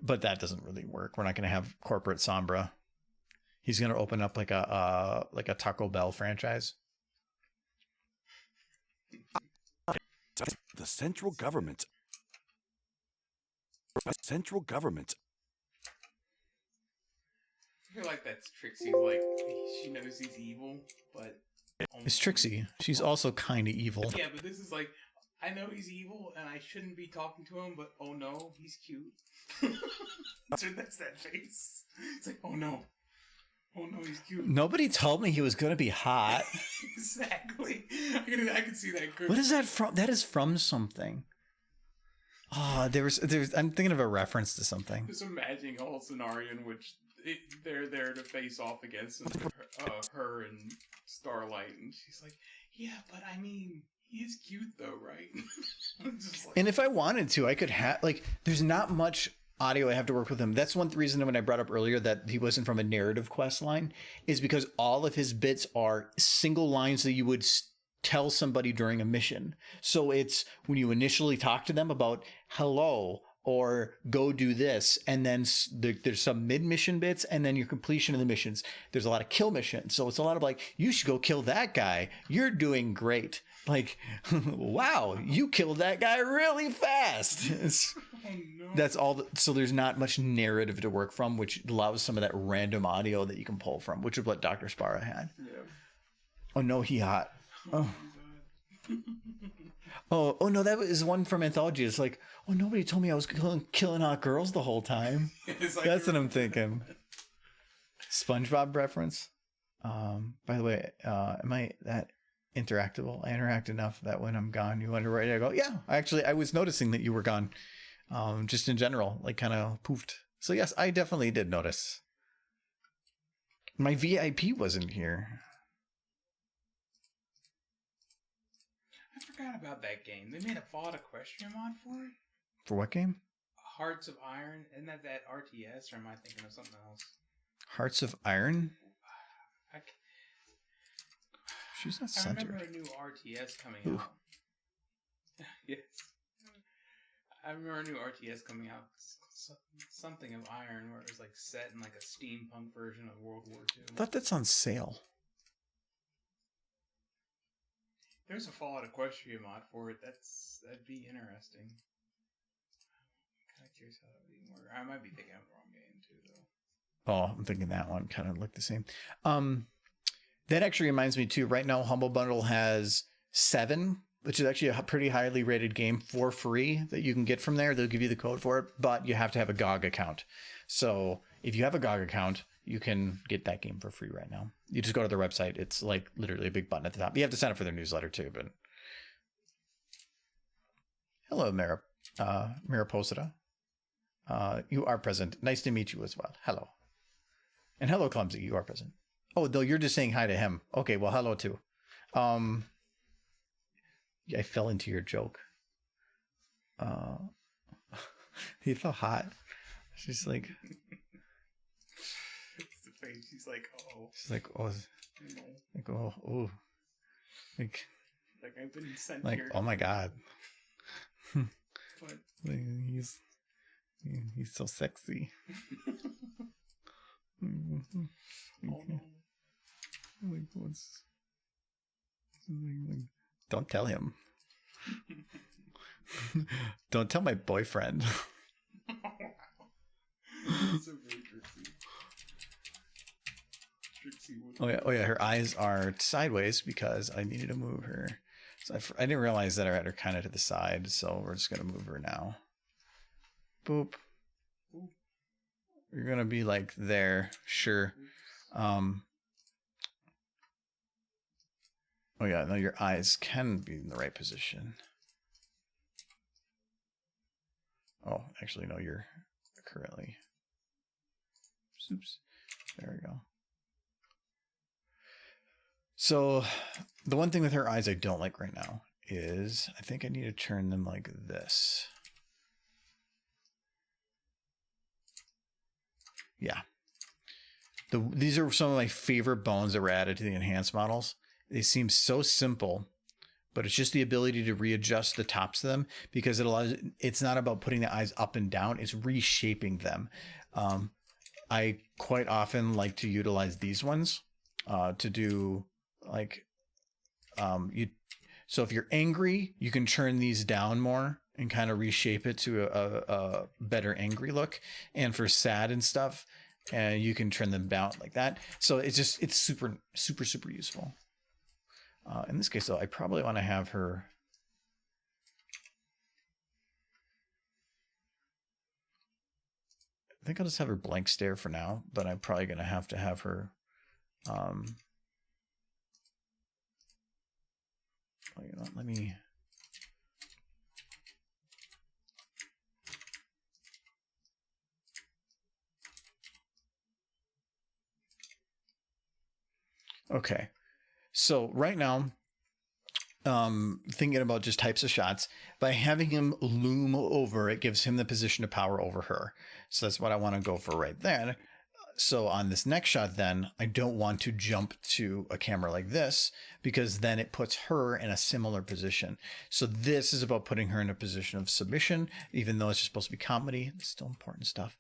But that doesn't really work. We're not going to have corporate Sombra. He's going to open up like a Taco Bell franchise. The central government. Central government. I feel like that's Trixie. Like she knows he's evil, but It's Trixie. She's also kind of evil. yeah. But this is like, I know he's evil, and I shouldn't be talking to him, but oh no, he's cute. So that's that face. It's like, oh no, he's cute. Nobody told me he was going to be hot. Exactly. I can see that. Good. What is that from? That is from something. Oh, there's. I'm thinking of a reference to something. Just imagining a whole scenario in which they're there to face off against her and Starlight, and she's like, "Yeah, but I mean, he is cute though, right?" Just like, And if I wanted to, I could have there's not much audio I have to work with him. That's one reason when I brought up earlier that he wasn't from a narrative quest line is because all of his bits are single lines that you would tell somebody during a mission. So it's when you initially talk to them about hello or go do this, and then there's some mid-mission bits, and then your completion of the missions. There's a lot of kill missions, so it's a lot of like, you should go kill that guy. You're doing great. Like, wow, you killed that guy really fast. oh no. That's all. So there's not much narrative to work from, which allows some of that random audio that you can pull from, which is what Dr. Spara had. Yeah. Oh no, he hot. Oh. Oh no, that was one from Anthology. It's like, oh, nobody told me I was killing hot girls the whole time. Like That's what I'm thinking. SpongeBob reference. By the way, am I that interactable? I interact enough that when I'm gone, you wonder where I go. Yeah, actually, I was noticing that you were gone. Just in general, like kind of poofed. So yes, I definitely did notice. My VIP wasn't here. I forgot about that game. They made a Fallout Equestria mod for it. For what game? Hearts of Iron. Isn't that RTS, or am I thinking of something else? Hearts of Iron? I She's not I centered. remember a new RTS coming Ooh. out. Yes. I remember a new RTS coming out. Something of Iron, where it was like set in like a steampunk version of World War II. I thought that's on sale. There's a Fallout Equestria mod for it. That'd be interesting. I'm kind of curious how that would even work. I might be thinking of the wrong game too, though. Oh, I'm thinking that one kind of looked the same. That actually reminds me too. Right now, Humble Bundle has 7, which is actually a pretty highly rated game for free that you can get from there. They'll give you the code for it, but you have to have a GOG account. So if you have a GOG account, you can get that game for free right now. You just go to their website. It's like literally a big button at the top. You have to sign up for their newsletter too, but hello, Mariposita. You are present. Nice to meet you as well. Hello. And hello, Clumsy. You are present. Oh, though you're just saying hi to him. Okay, well, hello too. I fell into your joke. He felt hot. She's like, It's the face. She's like, oh. she's like, oh, No. like, oh, like, Like I've been sent Like, here. oh my god. But He's so sexy. oh no. Like, what's like, don't tell him. Don't tell my boyfriend. That's so very Trixie. Trixie would. Oh yeah, her eyes are sideways because I needed to move her. So I didn't realize that I had her kind of to the side, so we're just gonna move her now. Boop. Ooh. You're gonna be like there, sure. Oh yeah, no, your eyes can be in the right position. Oh, actually, no, you're currently. Oops. There we go. So the one thing with her eyes I don't like right now is I think I need to turn them like this. Yeah. These are some of my favorite bones that were added to the enhanced models. They seem so simple, but it's just the ability to readjust the tops of them because it's not about putting the eyes up and down. It's reshaping them. I quite often like to utilize these ones to do like, so if you're angry, you can turn these down more and kind of reshape it to a better angry look. And for sad and stuff, you can turn them down like that. So it's super, super, super useful. In this case, though, I probably want to have her. I think I'll just have her blank stare for now, but I'm probably going to have her. Oh, you know, let me. Okay. So right now, thinking about just types of shots, by having him loom over, it gives him the position of power over her. So that's what I want to go for right there. So on this next shot, then I don't want to jump to a camera like this because then it puts her in a similar position. So this is about putting her in a position of submission, even though it's just supposed to be comedy. It's still important stuff.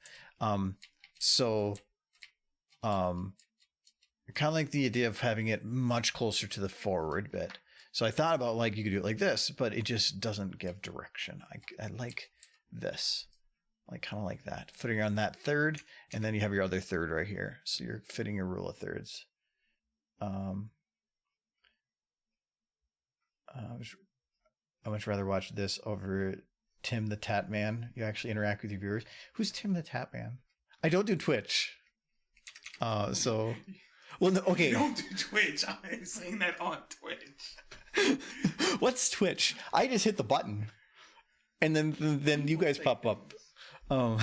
Kind of like the idea of having it much closer to the forward bit. So I thought about like you could do it like this, but it just doesn't give direction. I like this, like kind of like that. Putting on that third, and then you have your other third right here. So you're fitting your rule of thirds. I much rather watch this over Tim the Tat Man. You actually interact with your viewers. Who's Tim the Tat Man? I don't do Twitch. Well, no, okay. You don't do Twitch. I'm saying that on Twitch. What's Twitch? I just hit the button, and then you guys pop up. Call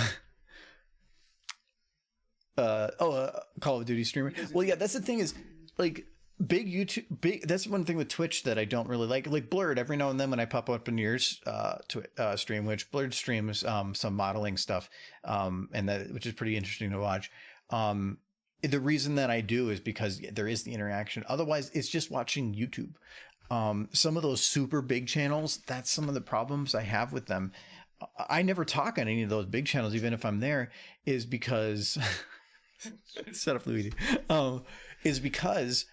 of Duty streamer. Well, yeah, that's the thing is, like, that's one thing with Twitch that I don't really like. Like Blurred, every now and then when I pop up in yours stream, which Blurred streams some modeling stuff, which is pretty interesting to watch. The reason that I do is because there is the interaction. Otherwise, it's just watching YouTube. Some of those super big channels, that's some of the problems I have with them. I never talk on any of those big channels, even if I'm there, is because set up Luigi. Is because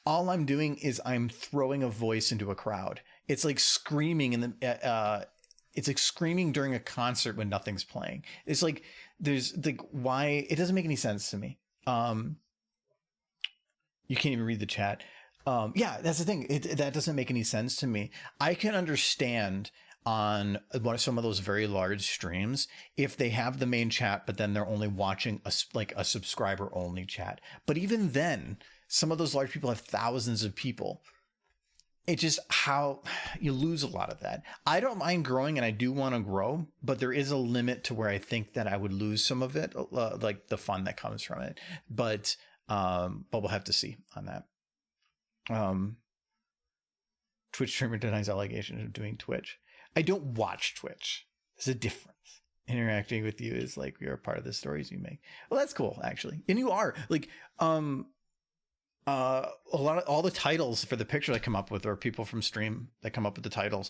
all I'm doing is I'm throwing a voice into a crowd. It's like screaming it's like screaming during a concert when nothing's playing. It's like there's like why it doesn't make any sense to me. You can't even read the chat. Yeah, that's the thing. That doesn't make any sense to me. I can understand on some of those very large streams if they have the main chat, but then they're only watching a subscriber only chat. But even then, some of those large people have thousands of people. It's just how you lose a lot of that. I don't mind growing, and I do want to grow, but there is a limit to where I think that I would lose some of it, like the fun that comes from it. But we'll have to see on that. Twitch streamer denies allegations of doing Twitch. I don't watch Twitch. There's a difference. Interacting with you is like you're a part of the stories you make. Well, that's cool, actually. And you are like, all the titles for the picture I come up with are people from stream that come up with the titles.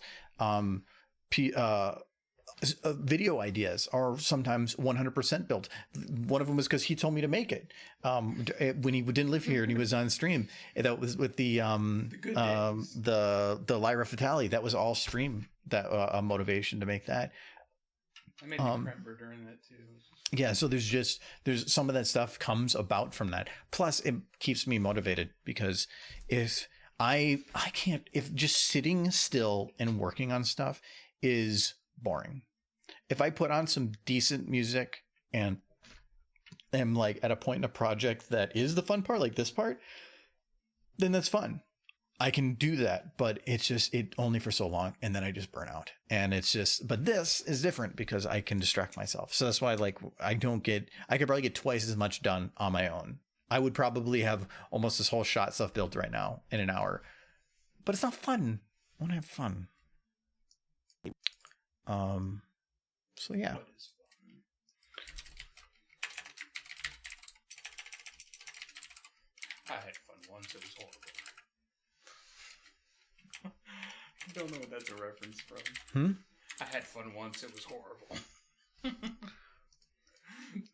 Video ideas are sometimes 100% built. One of them was because he told me to make it when he didn't live here and he was on stream. That was with the Lyra Fatale. That was all stream. That a motivation to make that. I made the Kremper during that too. Yeah, so there's some of that stuff comes about from that. Plus, it keeps me motivated because if I can't, if just sitting still and working on stuff is boring. If I put on some decent music and am like at a point in a project that is the fun part, like this part, then that's fun. I can do that, but it's just it only for so long, and then I just burn out. And it's just, but this is different because I can distract myself. So that's why like I could probably get twice as much done on my own. I would probably have almost this whole shot stuff built right now in an hour, but it's not fun. I want to have fun. So yeah. What is fun? I had fun once. It was horrible. I don't know what that's a reference from. I had fun once. It was horrible.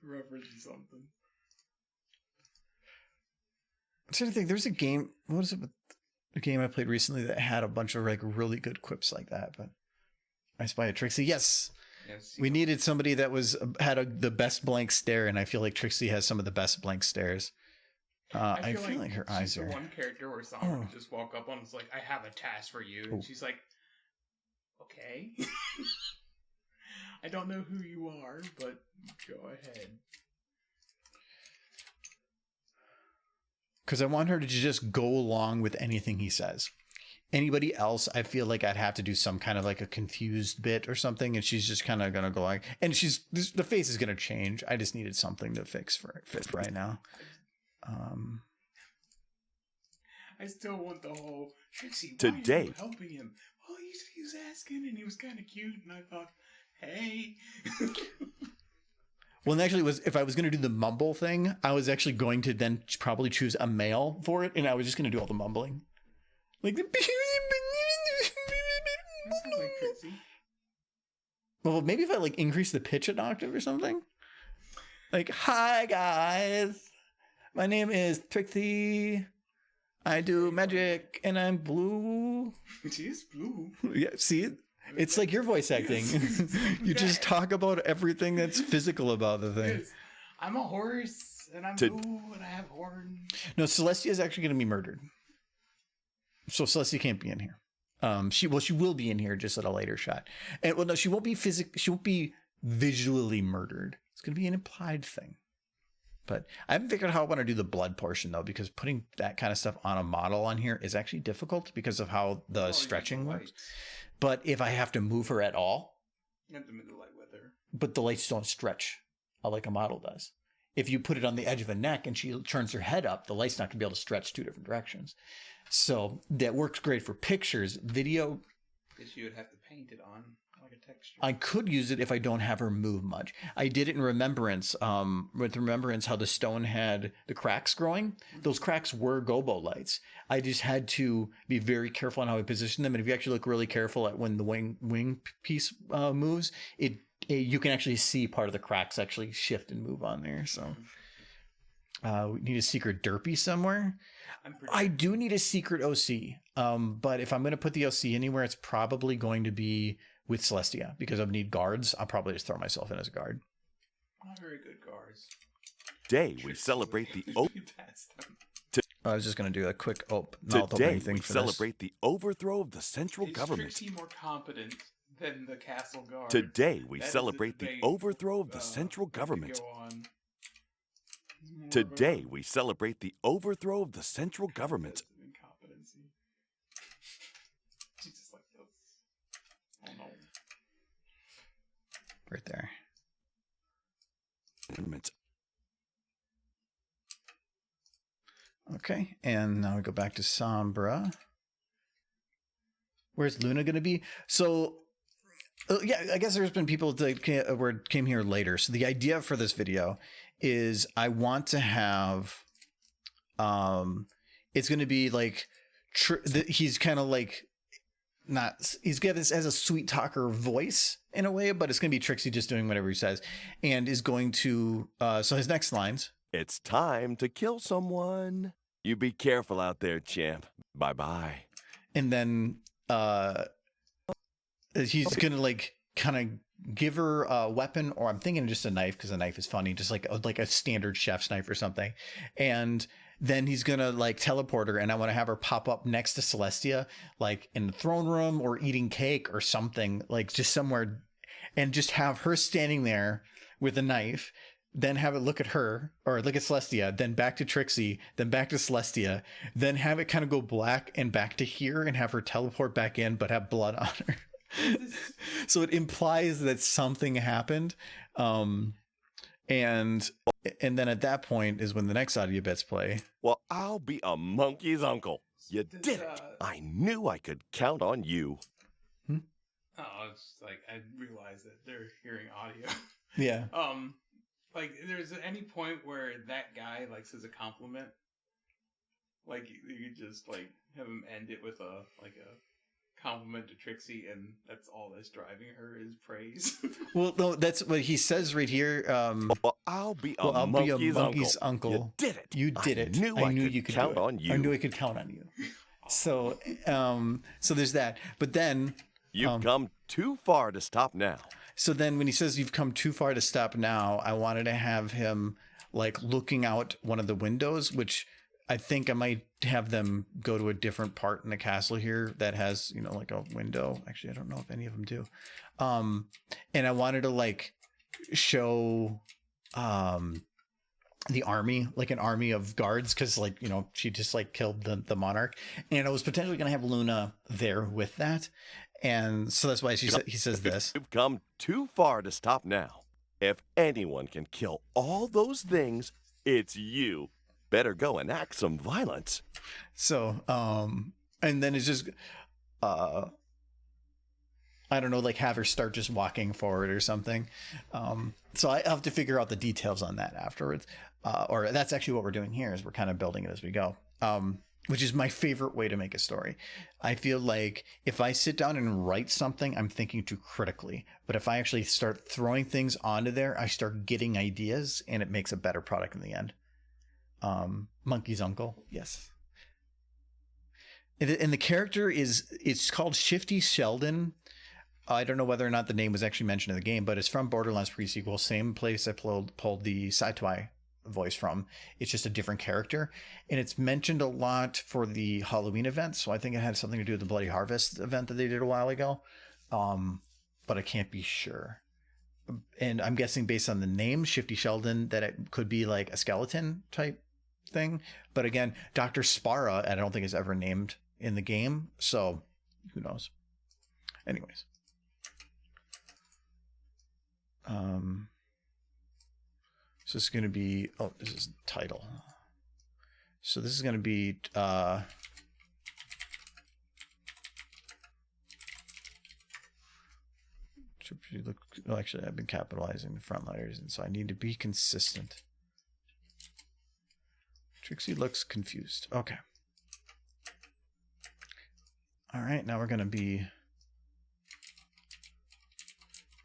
Referencing something. I'm trying to think. There's a game. What was it? A game I played recently that had a bunch of like really good quips like that. But I Spy a Trixie. Yes. We needed somebody that had the best blank stare, and I feel like Trixie has some of the best blank stares. I feel like her eyes are. The one character where someone would just walk up on and is like, "I have a task for you," and she's like, "Okay." I don't know who you are, but go ahead. Because I want her to just go along with anything he says. Anybody else, I feel like I'd have to do some kind of like a confused bit or something, and she's just kind of gonna go like, and the face is gonna change. I just needed something to fit right now. I still want the whole Trixie. Today. Why are you helping him? Well, he was asking, and he was kind of cute, and I thought, hey. Well, and actually, if I was going to do the mumble thing, I was actually going to then probably choose a male for it, and I was just going to do all the mumbling, like the. Like Trixie. Well, maybe if I like increase the pitch an octave or something, like, "Hi guys, my name is Trixie. I do magic, and I'm blue." She is blue. Yeah, see, it's like your voice acting. You just talk about everything that's physical about the thing. Yes. I'm a horse, and I'm blue, and I have horns. No, Celestia is actually going to be murdered. So Celestia can't be in here. She will be in here just at a later shot. And well, no, she won't be she won't be visually murdered. It's going to be an implied thing. But I haven't figured out how I want to do the blood portion though, because putting that kind of stuff on a model on here is actually difficult because of how the stretching works. But if I have to move her at all, you have to move the light with her. But the lights don't stretch like a model does. If you put it on the edge of a neck and she turns her head up, the light's not going to be able to stretch two different directions. So that works great for pictures. Video, because you would have to paint it on like a texture. I could use it if I don't have her move much. I did it in Remembrance, with Remembrance, how the stone had the cracks growing. Those cracks were gobo lights. I just had to be very careful on how I position them. And if you actually look really careful at when the wing piece moves, you can actually see part of the cracks actually shift and move on there. So we need a secret derpy somewhere. I do need a secret OC. But if I'm going to put the OC anywhere, it's probably going to be with Celestia, because I need guards. I'll probably just throw myself in as a guard. Not very good guards. Today we celebrate the I was just going to do a quick Today we celebrate the overthrow of the central government. Is Trixie more competent than the castle guard? Today we celebrate the overthrow of the central government. Today we celebrate the overthrow of the central government. Right there. Okay, and now we go back to Sombra. Where's Luna going to be? So, yeah, I guess there's been people that came here later. So the idea for this video is I want to have it's going to be like he's kind of like he's got this as a sweet talker voice in a way, but it's going to be Trixie just doing whatever he says, and is going to so his next lines. It's time to kill someone. You be careful out there, champ. Bye-bye. And then he's going to like kind of give her a weapon, or I'm thinking just a knife because a knife is funny, just like a standard chef's knife or something. And then he's going to like teleport her, and I want to have her pop up next to Celestia, like in the throne room or eating cake or something, like just somewhere, and just have her standing there with a knife. Then have it look at her, or look at Celestia, then back to Trixie, then back to Celestia, then have it kind of go black and back to here, and have her teleport back in, but have blood on her. So it implies that something happened. And then at that point is when the next audio bits play. Well, I'll be a monkey's uncle. You did it. I knew I could count on you. Oh, it's like I realized that they're hearing audio. Yeah. Like, there's any point where that guy like says a compliment, like you could just like have him end it with a compliment to Trixie, and that's all that's driving her is praise. Well, no, that's what he says right here. Well, I'll be a monkey's uncle. You did it. You did it. I knew you could count on you. I knew I could count on you. So, so there's that. But then you've come too far to stop now. So then when he says you've come too far to stop now, I wanted to have him like looking out one of the windows, which I think I might have them go to a different part in the castle here that has, you know, like a window. Actually, I don't know if any of them do. And I wanted to like show the army, like an army of guards, because like, you know, she just like killed the monarch, and I was potentially going to have Luna there with that. And so that's why he says this. You've come too far to stop now. If anyone can kill all those things, it's you. Better go and act some violence. So, and then it's just, I don't know, like have her start just walking forward or something. So I have to figure out the details on that afterwards. Or that's actually what we're doing here, is we're kind of building it as we go. Which is my favorite way to make a story. I feel like if I sit down and write something, I'm thinking too critically. But if I actually start throwing things onto there, I start getting ideas, and it makes a better product in the end. Monkey's uncle, yes. And the character it's called Shifty Sheldon. I don't know whether or not the name was actually mentioned in the game, but it's from Borderlands pre-sequel, same place I pulled the Saitwai voice from. It's just a different character, and it's mentioned a lot for the Halloween event, so I think it had something to do with the Bloody Harvest event that they did a while ago, but I can't be sure. And I'm guessing based on the name Shifty Sheldon that it could be like a skeleton type thing, but again, Dr. Spara I don't think is ever named in the game, so who knows. Anyways, so this is going to be, this is the title. So this is going to be, actually, I've been capitalizing the front letters, and so I need to be consistent. Trixie looks confused. Okay. All right, now we're going to be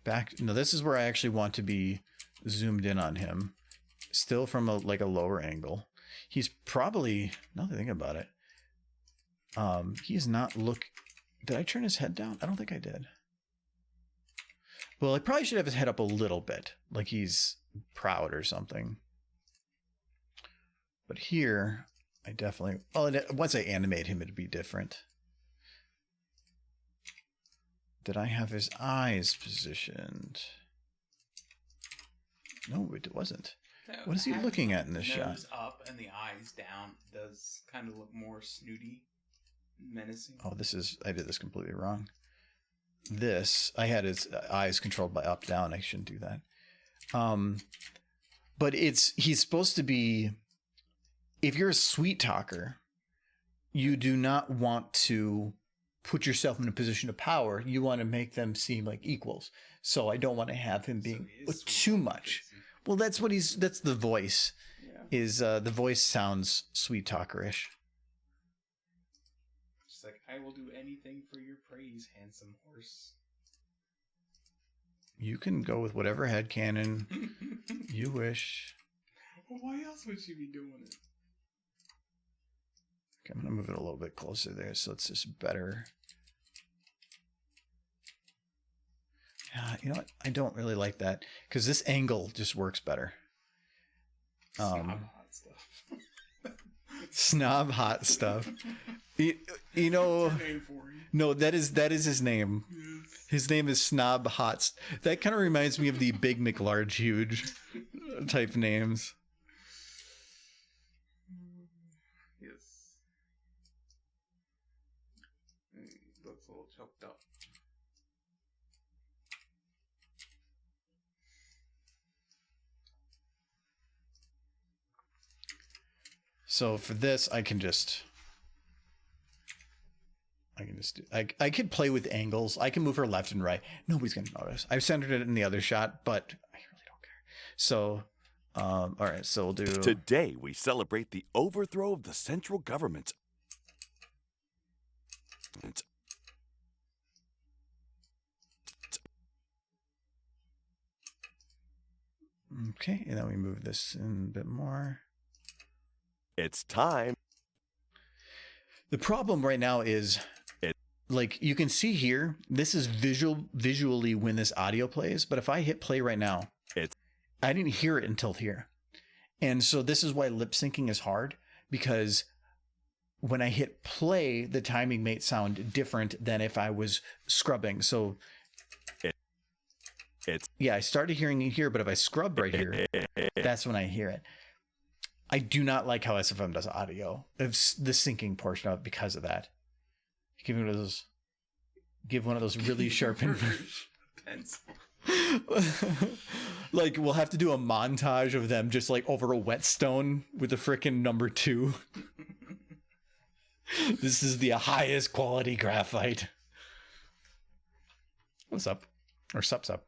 back. No, this is where I actually want to be zoomed in on him, still from a lower angle. He's probably, now that I think about it, he's not did I turn his head down? I don't think I did. Well, I probably should have his head up a little bit, like he's proud or something. But here, I definitely, once I animate him, it'd be different. Did I have his eyes positioned? No, it wasn't. What is he looking at in this shot? Nose up and the eyes down does kind of look more snooty, menacing. Oh, I did this completely wrong. I had his eyes controlled by up, down. I shouldn't do that. But he's supposed to be, if you're a sweet talker, you do not want to put yourself in a position of power. You want to make them seem like equals. So I don't want to have him being too much. Well, that's the voice. Yeah. The voice sounds sweet talker-ish. She's like, I will do anything for your praise, handsome horse. You can go with whatever headcanon you wish. Well, why else would she be doing it? Okay, I'm going to move it a little bit closer there so it's just better. Yeah, you know what? I don't really like that because this angle just works better. Snob hot stuff. Snob hot stuff. You know, no, that is his name. Yes. His name is Snob Hot. That kind of reminds me of the Big McLarge Huge type names. Yes. He looks a little choked up. So for this, I could play with angles. I can move her left and right. Nobody's going to notice. I've centered it in the other shot, but I really don't care. So, all right, so we'll do... Today, we celebrate the overthrow of the central government. Okay, and then we move this in a bit more. It's time. The problem right now is... Like you can see here, this is visually when this audio plays, but if I hit play right now, I didn't hear it until here. And so this is why lip syncing is hard, because when I hit play, the timing may sound different than if I was scrubbing. So yeah, I started hearing it here, but if I scrub right here, that's when I hear it. I do not like how SFM does audio. It's the syncing portion of it because of that. Give one of those really sharp pencil. Like we'll have to do a montage of them just like over a whetstone with the frickin' number 2. This is the highest quality graphite. What's up? Or sup's up.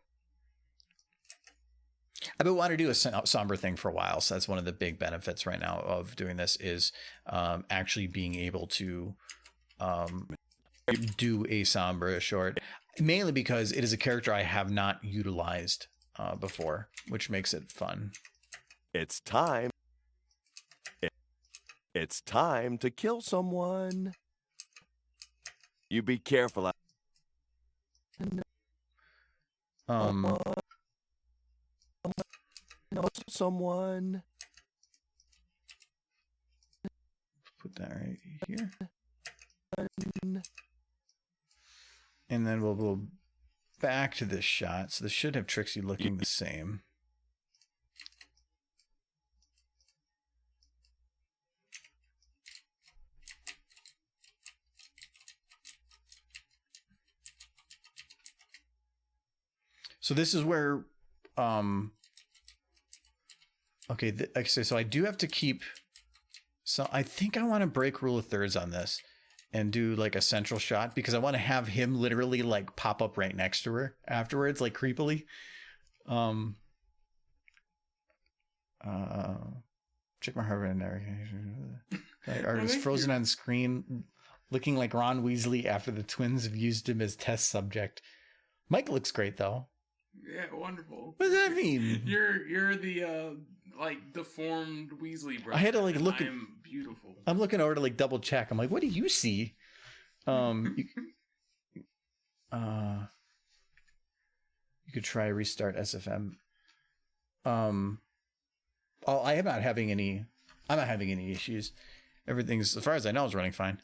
I've been wanting to do a somber thing for a while, so that's one of the big benefits right now of doing this is actually being able to do a somber short, mainly because it is a character I have not utilized before, which makes it fun. It's time. It's time to kill someone. You be careful. Someone. Put that right here. And then we'll go back to this shot. So this should have Trixie looking the same. So this is where, okay, so I do have to keep, so I think I want to break rule of thirds on this and do like a central shot because I want to have him literally like pop up right next to her afterwards, like creepily. Check my heart and everything. Artist frozen on screen, looking like Ron Weasley after the twins have used him as test subject. Mike looks great though. Yeah, wonderful. What does that mean? You're the like deformed Weasley brother. I had to like look. I'm beautiful. I'm looking over to like double check. I'm like, what do you see? You could try restart SFM. I'm not having any issues. Everything's, as far as I know, is running fine.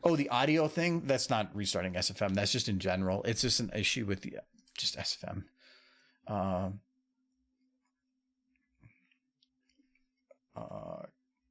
Oh, the audio thing, that's not restarting SFM. That's just in general. It's just an issue with the just SFM.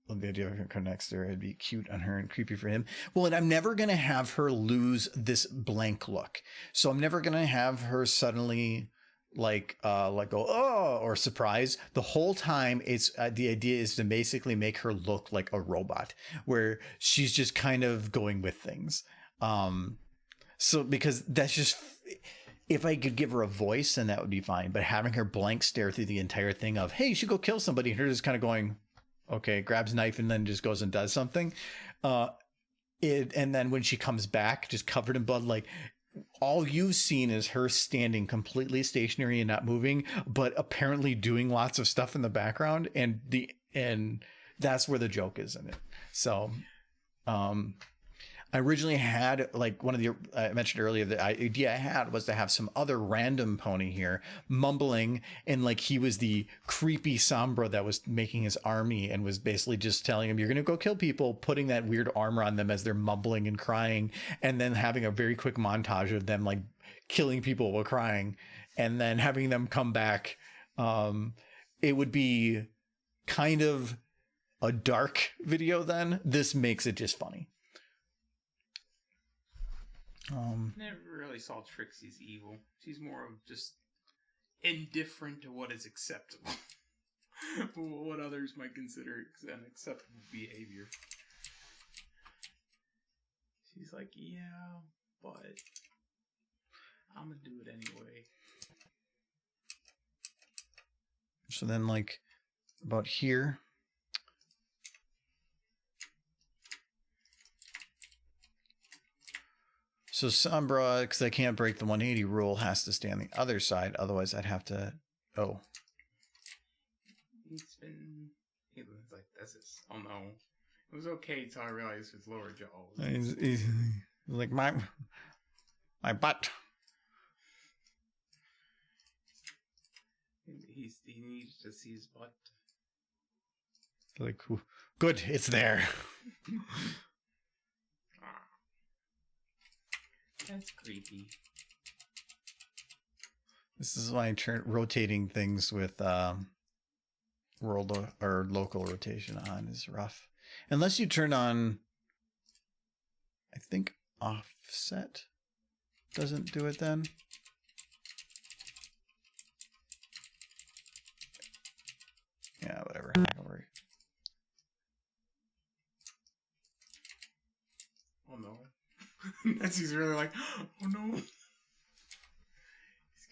Love the idea of her connects there. It'd be cute on her and creepy for him. Well, and I'm never going to have her lose this blank look. So I'm never going to have her suddenly like go, oh, or surprise. The whole time it's the idea is to basically make her look like a robot where she's just kind of going with things. So because that's just, if I could give her a voice, then that would be fine. But having her blank stare through the entire thing of, hey, you should go kill somebody, and her just kind of going, okay, grabs knife and then just goes and does something. and then when she comes back, just covered in blood, like all you've seen is her standing completely stationary and not moving, but apparently doing lots of stuff in the background, and that's where the joke is in it. So, I originally had like one of the I mentioned earlier, the idea I had was to have some other random pony here mumbling, and like he was the creepy Sombra that was making his army and was basically just telling him, you're going to go kill people, putting that weird armor on them as they're mumbling and crying, and then having a very quick montage of them like killing people while crying, and then having them come back. It would be kind of a dark video then. This makes it just funny. Never really saw Trixie's evil. She's more of just indifferent to what is acceptable. What others might consider an acceptable behavior. She's like, yeah, but I'm gonna do it anyway. So then, like, about here. So Sombra, because I can't break the 180 rule, has to stay on the other side. Otherwise, I'd have to... Oh. He's like, this is... Oh, no. It was okay until I realized his lower jaw was... He's like, my butt. He needs to see his butt. Like, good, it's there. That's creepy. This is why rotating things with world or local rotation on is rough. Unless you turn on, I think offset doesn't do it then. Yeah, whatever. Don't worry. Oh no. Nancy's really like, oh no. He's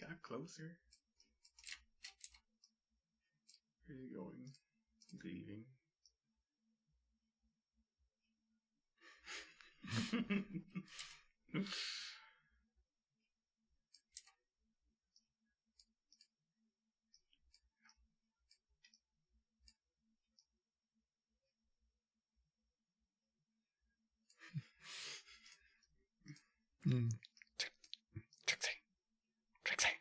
got closer. Where's he going? He's leaving. Trixie. Trixie.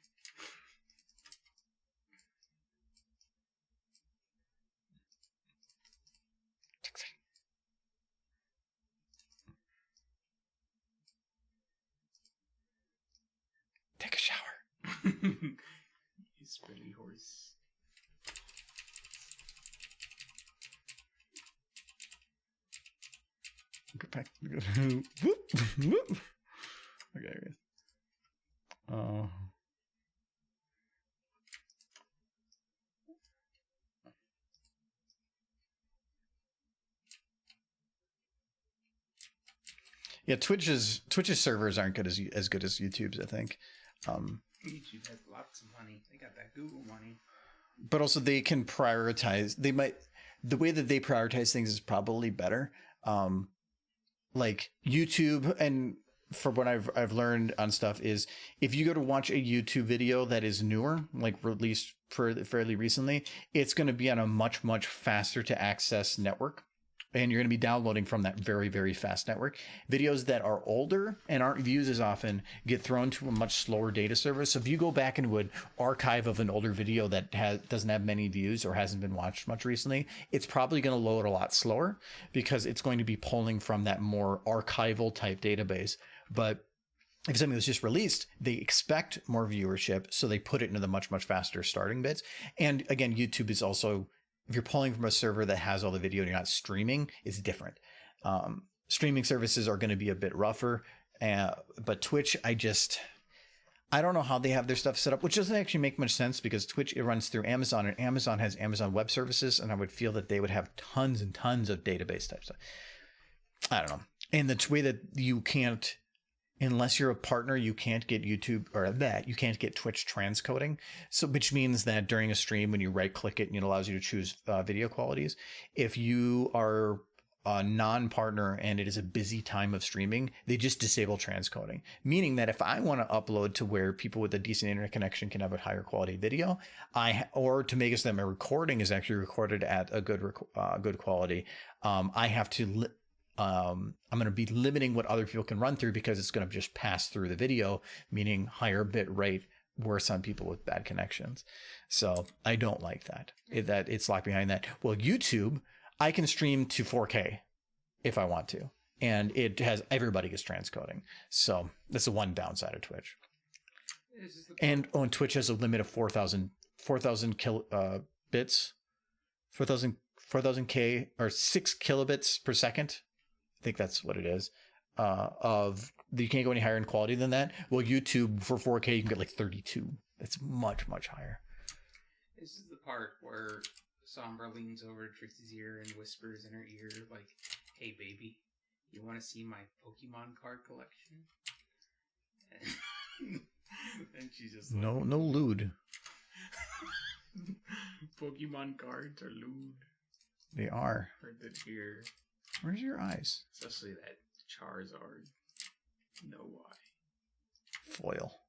Trixie. Take a shower. He's pretty horse. Go back. Whoop, whoop. Okay. Yeah, Twitch's servers aren't as good as YouTube's, I think. YouTube has lots of money. They got that Google money. But also they can prioritize. The way that they prioritize things is probably better. Like YouTube, and for what I've learned on stuff is, if you go to watch a YouTube video that is newer, like released fairly recently, it's going to be on a much faster to access network, and you're going to be downloading from that very, very fast network. Videos that are older and aren't viewed as often get thrown to a much slower data service. So if you go back into an archive of an older video that doesn't have many views or hasn't been watched much recently, it's probably going to load a lot slower because it's going to be pulling from that more archival type database. But if something was just released, they expect more viewership, so they put it into the much faster starting bits. And again, YouTube is also, if you're pulling from a server that has all the video and you're not streaming, it's different. Streaming services are going to be a bit rougher, but Twitch, I don't know how they have their stuff set up, which doesn't actually make much sense because Twitch, it runs through Amazon, and Amazon has Amazon Web Services, and I would feel that they would have tons and tons of database type stuff. I don't know. And the way that you can't, unless you're a partner, you can't get YouTube you can't get Twitch transcoding. So, which means that during a stream, when you right click it and it allows you to choose video qualities, if you are a non-partner and it is a busy time of streaming, they just disable transcoding, meaning that if I want to upload to where people with a decent internet connection can have a higher quality video, or to make it so that my recording is actually recorded at a good quality, I have to I'm going to be limiting what other people can run through, because it's going to just pass through the video, meaning higher bit rate, worse on people with bad connections. So I don't like that it's locked behind that. Well, YouTube, I can stream to 4K if I want to, and it has everybody gets transcoding. So that's the one downside of Twitch. And Twitch has a limit of 4,000 bits, 4,000 K or 6 kilobits per second. I think that's what it is. You can't go any higher in quality than that. Well, YouTube for 4K, you can get like 32. It's much, much higher. This is the part where Sombra leans over to Trixie's ear and whispers in her ear, like, "Hey, baby, you want to see my Pokemon card collection?" And she's just like, no lewd. Pokemon cards are lewd. They are. Heard that here. Where's your eyes? Especially that Charizard. No why. Foil.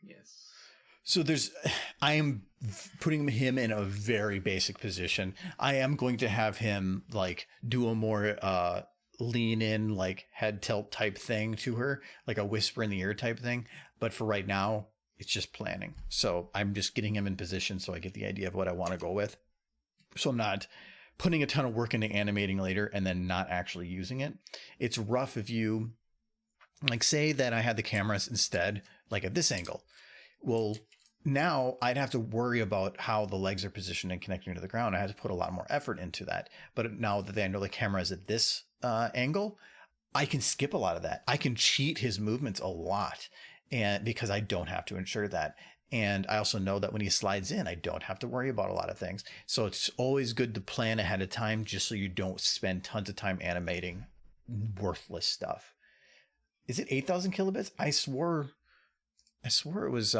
Yes. So I am putting him in a very basic position. I am going to have him like do a more lean in, like head tilt type thing to her, like a whisper in the ear type thing. But for right now, it's just planning. So I'm just getting him in position so I get the idea of what I want to go with. So I'm not putting a ton of work into animating later and then not actually using it. It's rough if you like say that I had the cameras instead, like at this angle. Well, now I'd have to worry about how the legs are positioned and connecting to the ground. I had to put a lot more effort into that. But now that I know the camera is at this angle, I can skip a lot of that. I can cheat his movements a lot, and because I don't have to ensure that. And I also know that when he slides in, I don't have to worry about a lot of things. So it's always good to plan ahead of time, just so you don't spend tons of time animating worthless stuff. Is it 8,000 kilobits? I swore it was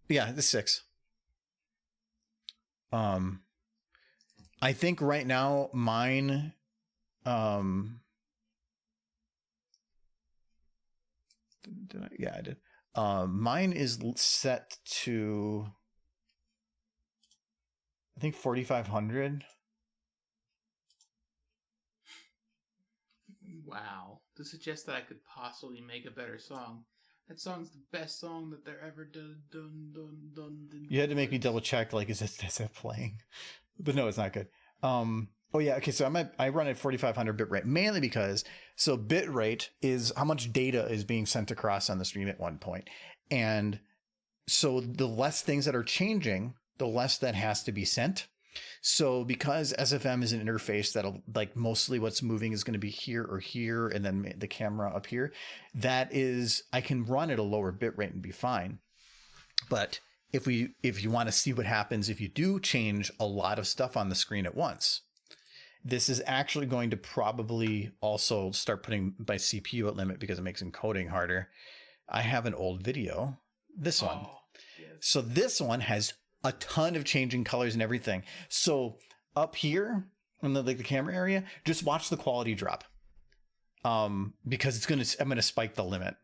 yeah, the 6. I think right now mine yeah, I did. Mine is set to, I think, 4,500. Wow. To suggest that I could possibly make a better song. That song's the best song that they're ever done. You had to make me double check, like, is that playing? But no, it's not good. Oh yeah, okay, so I run at 4,500 bit rate, mainly because, so bit rate is how much data is being sent across on the stream at one point. And so the less things that are changing, the less that has to be sent. So because SFM is an interface that'll, like, mostly what's moving is going to be here or here, and then the camera up here, that is, I can run at a lower bit rate and be fine. But if you want to see what happens if you do change a lot of stuff on the screen at once, this is actually going to probably also start putting my CPU at limit because it makes encoding harder. I have an old video, this one. Yes. So this one has a ton of changing colors and everything. So up here in the camera area, just watch the quality drop. Because I'm gonna spike the limit.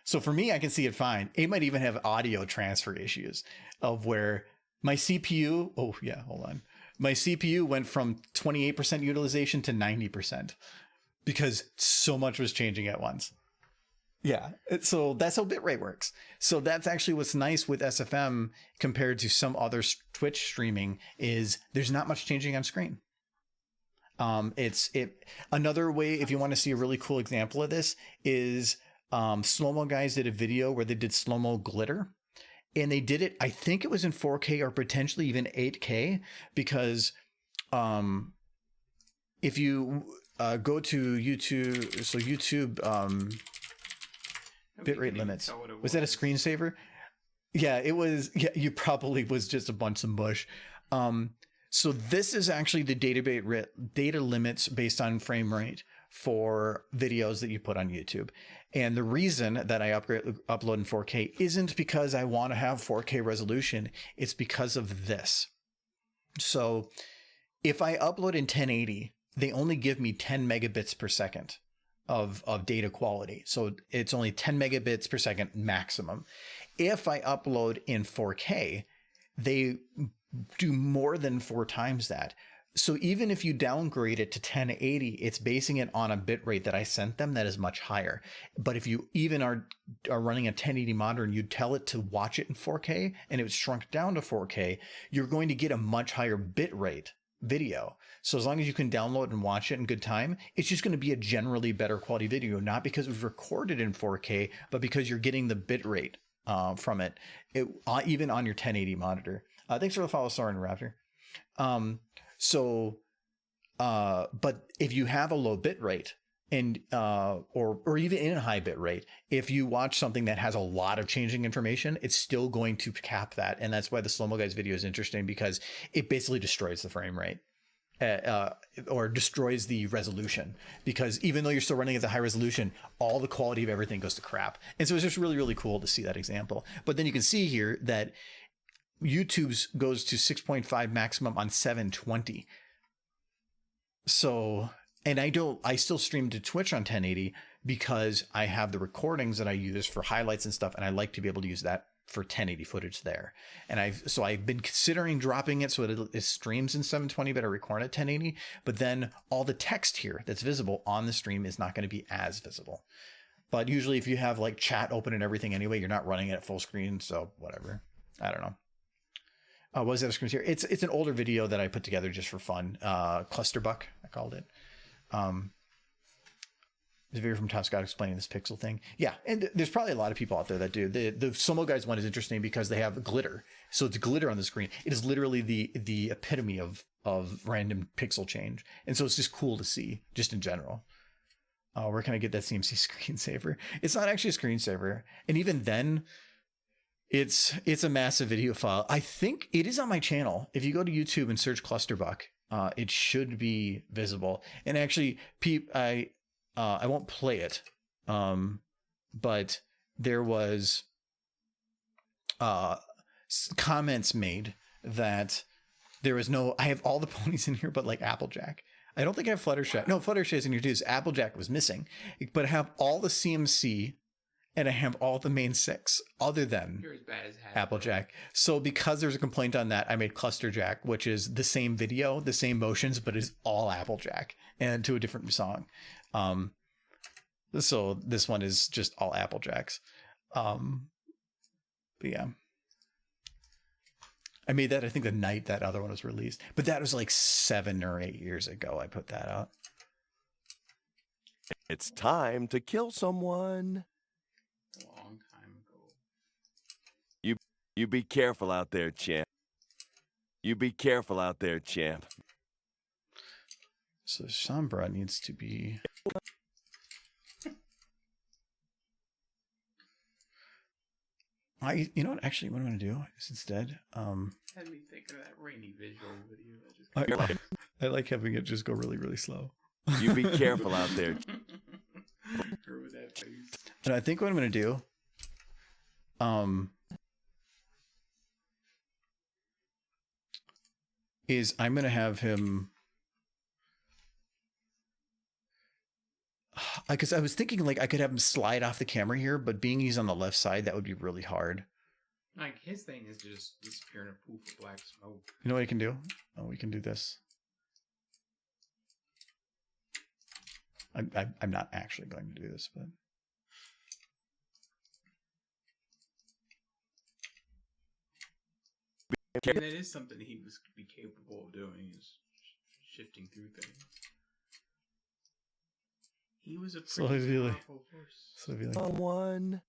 So for me, I can see it fine. It might even have audio transfer issues of where my CPU, oh yeah, hold on. My CPU went from 28% utilization to 90% because so much was changing at once. Yeah, so that's how bitrate works. So that's actually what's nice with SFM compared to some other Twitch streaming is there's not much changing on screen. Another way, if you want to see a really cool example of this, is Slow-Mo Guys did a video where they did slow-mo glitter. And they did it, I think it was in 4K or potentially even 8K, because if you go to YouTube, so YouTube bitrate limits. Was that a screensaver? Yeah, it was. Yeah, you probably was just a bunch of mush. So this is actually the data limits based on frame rate for videos that you put on YouTube. And the reason that I upload in 4K isn't because I want to have 4K resolution. It's because of this. So if I upload in 1080, they only give me 10 megabits per second of data quality. So it's only 10 megabits per second maximum. If I upload in 4K, they do more than 4 times that. So even if you downgrade it to 1080, it's basing it on a bit rate that I sent them that is much higher. But if you even are running a 1080 monitor and you tell it to watch it in 4K and it was shrunk down to 4K, you're going to get a much higher bit rate video. So as long as you can download and watch it in good time, it's just going to be a generally better quality video, not because it was recorded in 4K, but because you're getting the bit rate from it, even on your 1080 monitor. Thanks for the follow, Soren Raptor. But if you have a low bit rate and or even in a high bit rate, if you watch something that has a lot of changing information, it's still going to cap that. And that's why the Slow Mo Guys video is interesting, because it basically destroys the frame rate. Or destroys the resolution, because even though you're still running at the high resolution, all the quality of everything goes to crap. And so it's just really, really cool to see that example. But then you can see here that YouTube's goes to 6.5 maximum on 720. So, and I still stream to Twitch on 1080 because I have the recordings that I use for highlights and stuff, and I like to be able to use that for 1080 footage there. And I've been considering dropping it so it streams in 720, but I record at 1080. But then all the text here that's visible on the stream is not going to be as visible. But usually if you have like chat open and everything anyway, you're not running it at full screen. So whatever. I don't know. What was that screen here? It's an older video that I put together just for fun. Clusterbuck, I called it. There's a video from Tom Scott explaining this pixel thing. Yeah, and there's probably a lot of people out there that do. The Slow Mo Guys one is interesting because they have glitter. So it's glitter on the screen. It is literally the epitome of random pixel change. And so it's just cool to see, just in general. Where can I get that CMC screensaver? It's not actually a screensaver. And even then, it's a massive video file. I think it is on my channel. If you go to YouTube and search Clusterbuck, it should be visible. And actually, I won't play it, but there was comments made that there was no, I have all the ponies in here, but like Applejack. I don't think I have Fluttershy. No, Fluttershy's in here too. Applejack was missing, but I have all the CMC and I have all the main 6 other than You're as bad as Applejack. So because there's a complaint on that, I made Clusterjack, which is the same video, the same motions, but is all Applejack and to a different song. So this one is just all Applejacks. But yeah, I made that, I think, the night that other one was released, but that was like 7 or 8 years ago. I put that out. It's time to kill someone. A long time ago. You be careful out there, champ. You be careful out there, champ. So Sombra needs to be... you know what? Actually, what I'm going to do is instead... Had me thinking of that rainy visual video. I like having it just go really, really slow. You be careful out there. With that face. And I think what I'm going to do... is I'm going to have him... Because I was thinking like I could have him slide off the camera here, but being he's on the left side, that would be really hard. Like his thing is just disappear in a poof of black smoke. You know what I can do? Oh, we can do this. I'm not actually going to do this, but... I mean, that is something he was be capable of doing, is shifting through things. He was a pretty powerful horse. Someone.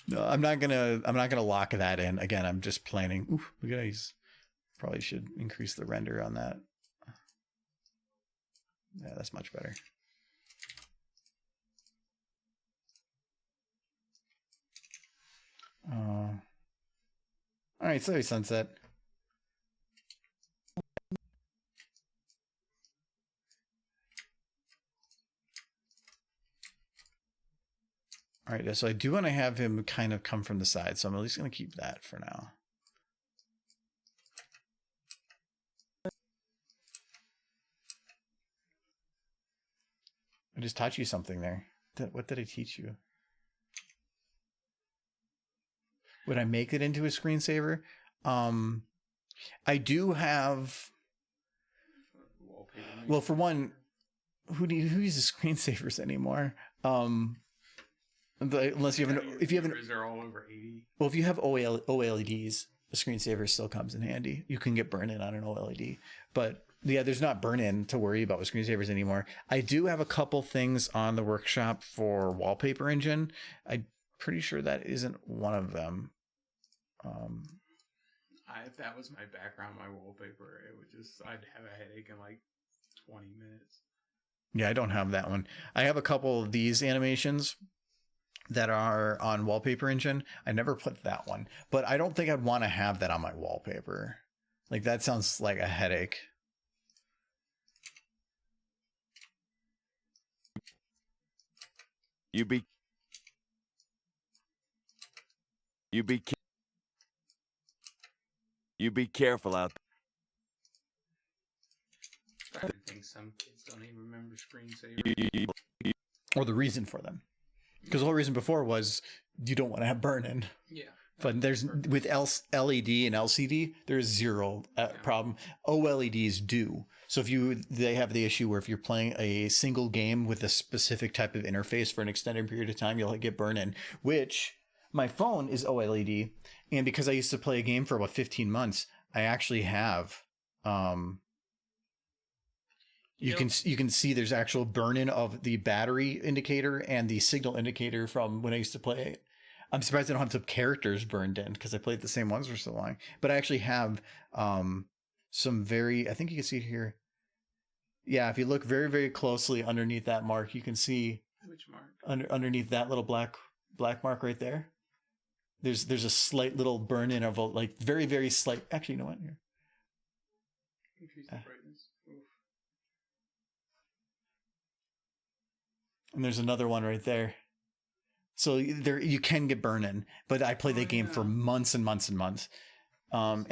No, I'm not gonna lock that in. Again, I'm just planning. Oof, look at these. Probably should increase the render on that. Yeah, that's much better. All right, sorry, Sunset. All right, so I do want to have him kind of come from the side, so I'm at least going to keep that for now. I just taught you something there. What did I teach you? Would I make it into a screensaver? I do have. Well, for one, who uses screensavers anymore? Unless you have if you have they're all over 80. Well, if you have OLEDs, a screensaver still comes in handy. You can get burn-in on an OLED, but yeah, there's not burn-in to worry about with screensavers anymore. I do have a couple things on the workshop for Wallpaper Engine. I'm pretty sure that isn't one of them. If that was my background, my wallpaper, I'd have a headache in like 20 minutes. Yeah, I don't have that one. I have a couple of these animations that are on Wallpaper Engine. I never put that one, but I don't think I'd want to have that on my wallpaper. Like, that sounds like a headache. You be careful out I think some kids don't even remember screensavers. Or the reason for them. Because the whole reason before was you don't want to have burn-in. Yeah. But there's with LED and LCD, there's zero problem. OLEDs do. So they have the issue where if you're playing a single game with a specific type of interface for an extended period of time, you'll get burn-in. Which my phone is OLED, and because I used to play a game for about 15 months, I actually have. You can see there's actual burn-in of the battery indicator and the signal indicator from when I used to play it. I'm surprised I don't have some characters burned in because I played the same ones for so long. But I actually have some I think you can see it here. Yeah, if you look very, very closely underneath that mark, you can see which mark? Underneath that little black mark right there. There's a slight little burn-in of a very, very slight. Actually, you know what? Here. Increase the brightness. Oof. And there's another one right there. So you can get burn-in, but I played that game for months and months and months. And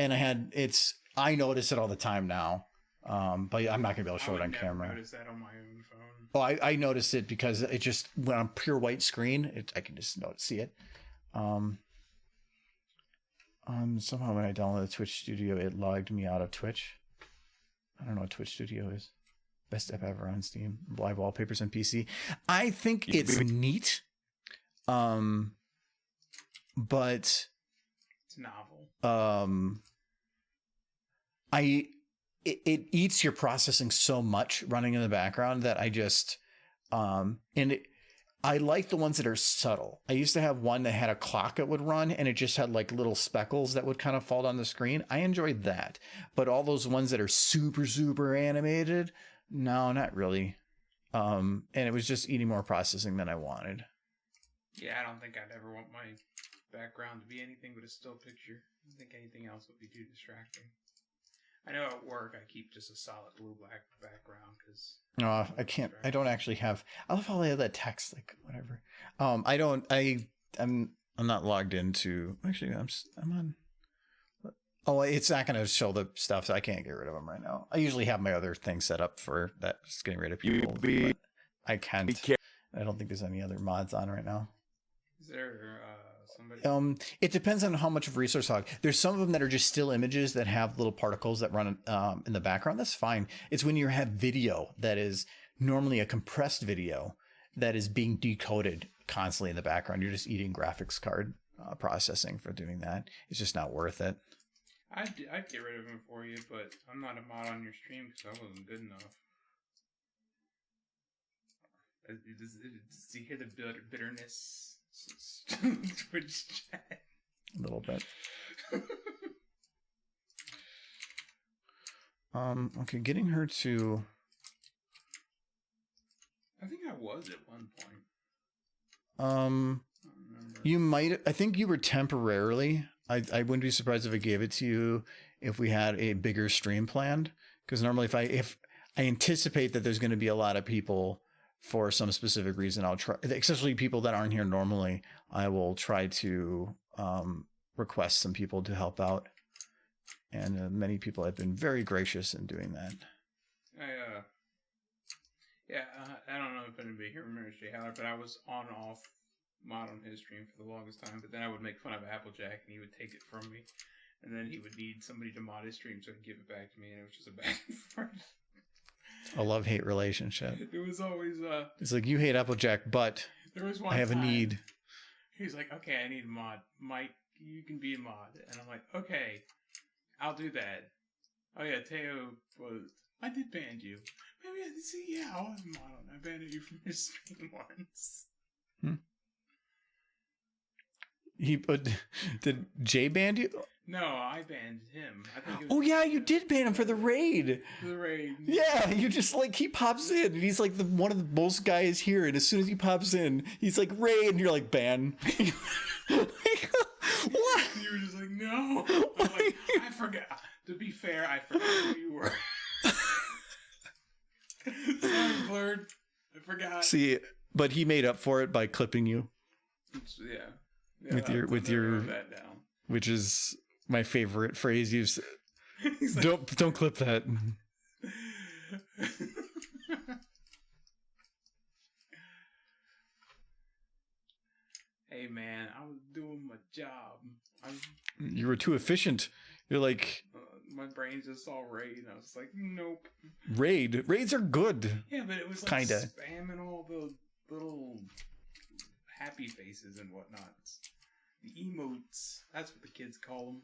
I notice it all the time now. But I'm not gonna be able to show it on camera. I noticed that on my own phone. Oh, I noticed it because it just when on pure white screen, I can just see it. Somehow when I downloaded Twitch Studio, it logged me out of Twitch. I don't know what Twitch Studio is. Best app ever on Steam. Live wallpapers on PC. I think it's neat. But it's novel. It eats your processing so much running in the background that I just I like the ones that are subtle. I used to have one that had a clock that would run and it just had like little speckles that would kind of fall down the screen. I enjoyed that. But all those ones that are super, super animated, no, not really. And it was just eating more processing than I wanted. Yeah, I don't think I'd ever want my background to be anything but a still picture. I think anything else would be too distracting. I know at work I keep just a solid blue-black background because. No, I can't. I don't actually have. I love how they have that text, like whatever. I'm not logged into. Actually, I'm on. Oh, it's not going to show the stuff, so I can't get rid of them right now. I usually have my other thing set up for that, just getting rid of people. But I can't. I don't think there's any other mods on right now. Is there somebody? It depends on how much of resource hog. There's some of them that are just still images that have little particles that run in the background. That's fine. It's when you have video that is normally a compressed video that is being decoded constantly in the background. You're just eating graphics card processing for doing that. It's just not worth it. I'd get rid of him for you, but I'm not a mod on your stream because I wasn't good enough. Does he hear the bitterness? Twitch chat. A little bit. Okay, getting her to. I think I was at one point. You might. I think you were temporarily. I wouldn't be surprised if I gave it to you if we had a bigger stream planned. Because normally, if I anticipate that there's going to be a lot of people for some specific reason, I'll try, especially people that aren't here normally, I will try to request some people to help out. And many people have been very gracious in doing that. I don't know if anybody here remembers Jay Haller, but I was on and off mod on his stream for the longest time, but then I would make fun of Applejack and he would take it from me. And then he would need somebody to mod his stream so he could give it back to me, and it was just a back and forth. A love-hate relationship. It was always it's like, you hate Applejack, but there was one I have time, a need. He's like, okay, I need a mod. Mike, you can be a mod. And I'm like, okay, I'll do that. Oh yeah, Teo was, I did ban you. Maybe I did see, yeah, I was a mod on. I banned you from your stream once. Did Jay ban you? No, I banned him. I think it was, Oh yeah, you did ban him for the raid. the raid. Yeah, you just like, he pops in and he's like one of the most guys here, and as soon as he pops in, he's like, raid, and you're like, ban. What? You were just like, no. I was like, I forgot. To be fair, I forgot who you were. Sorry, Blurred. I forgot. See, but he made up for it by clipping you. Yeah. With your wrote that down. which is my favorite phrase you've said. He's like, Don't clip that. hey man, I was doing my job. You were too efficient. You're like, my brain just saw raid, and I was like, nope. raids are good. Yeah, but it was like Kinda. spamming all the little happy faces and whatnot. The emotes. That's what the kids call them.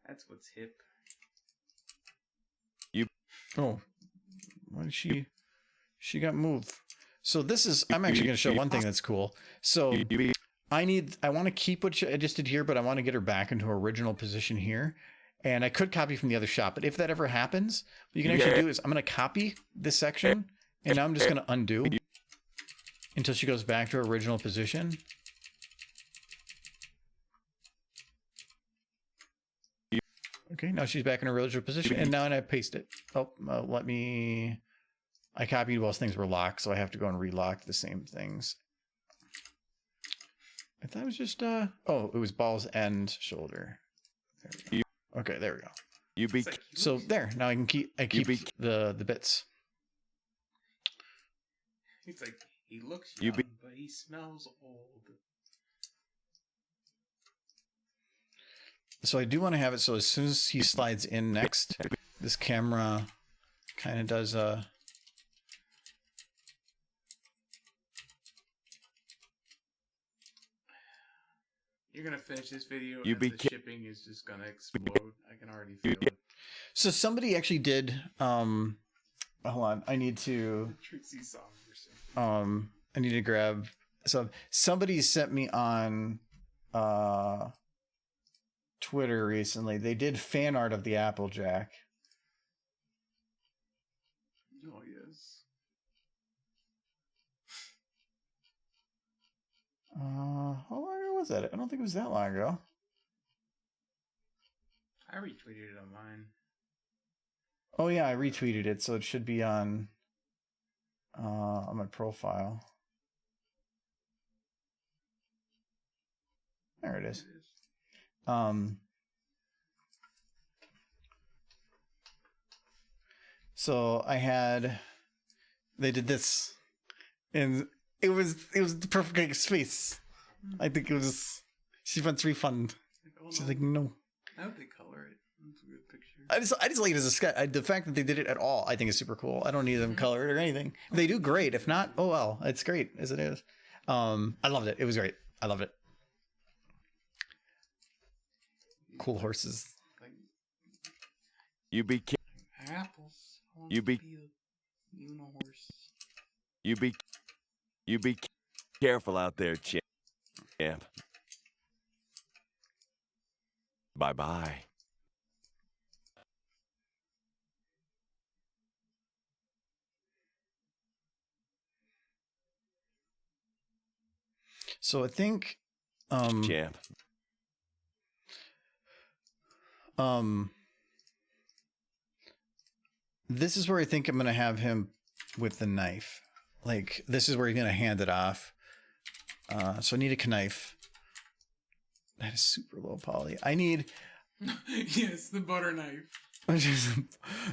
That's what's hip. Oh, why did she got moved? So this is, I'm actually going to show one thing that's cool. So I want to keep what I just did here, but I want to get her back into her original position here. And I could copy from the other shot, but if that ever happens, what you can actually do is I'm going to copy this section, and now I'm just going to undo until she goes back to her original position. Okay, now she's back in her original position, and now I paste it. Oh, I copied whilst things were locked, so I have to go and relock the same things. I thought it was just, it was balls and shoulder. There okay, there we go. So there, now I keep the bits. He's like, he looks young, but he smells old. So I do want to have it so as soon as he slides in next, this camera kind of does You're gonna finish this video and the shipping is just gonna explode. I can already feel it. So somebody actually did hold on, I need to Trixie song. I need to grab, so somebody sent me on Twitter recently. They did fan art of the Applejack. Oh yes. How long ago was that? I don't think it was that long ago. I retweeted it on mine. Oh yeah, I retweeted it, so it should be on my profile. There it is. So they did this, and it was the perfect space. I think it was, she wants refund. She's like, no. I hope they color it. That's a good picture. I just like it as a sketch. The fact that they did it at all, I think is super cool. I don't need them colored or anything. If they do, great. If not, oh well. It's great as it is. I loved it. It was great. I loved it. Cool horses. Apples. You be horse. You be careful out there, champ. Bye-bye. So I think Champ. this is where I think I'm going to have him with the knife. Like, this is where he's going to hand it off. So I need a knife. That is super low poly. I need... Yes, the butter knife.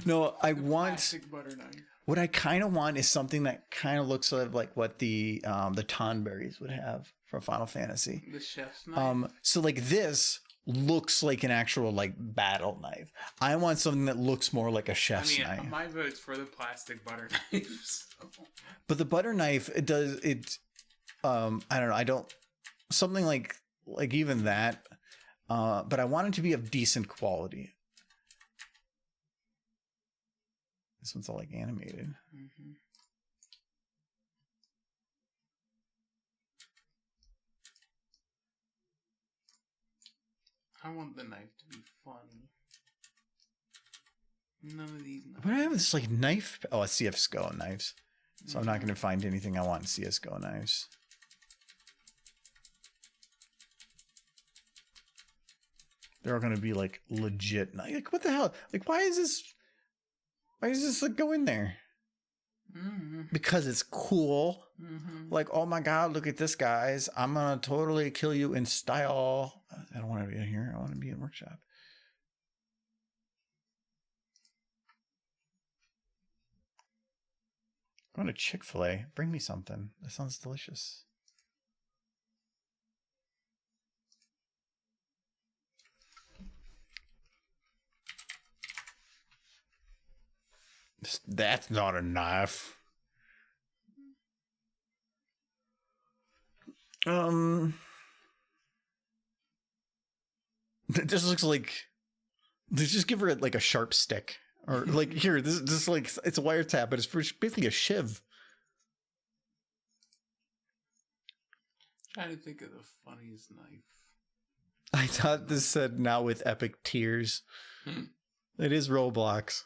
No, I The want... plastic butter knife. What I kind of want is something that kind of looks like what the Tonberries would have from Final Fantasy. The chef's knife. So like this looks like an actual like battle knife. I want something that looks more like a chef's knife. My vote's for the plastic butter knife. So. But the butter knife, it does it. I don't know. Something like even that. But I want it to be of decent quality. This one's all like animated. Mm-hmm. I want the knife to be funny. None of these knives. But I have this like knife. Oh, it's CSGO knives. So I'm not going to find anything I want in CSGO knives. They're all going to be like legit. Like what the hell? Like why is this? Why does this like go in there? Mm-hmm. Because it's cool. Mm-hmm. Like, oh my god, look at this, guys. I'm gonna totally kill you in style. I don't want to be in here. I want to be in workshop. Going to Chick-fil-A. Bring me something. That sounds delicious. That's not a knife. This looks like. Let's just give her like a sharp stick, or like here. This like it's a wiretap, but it's basically a shiv. Trying to think of the funniest knife. I thought this said now with epic tears. It is Roblox.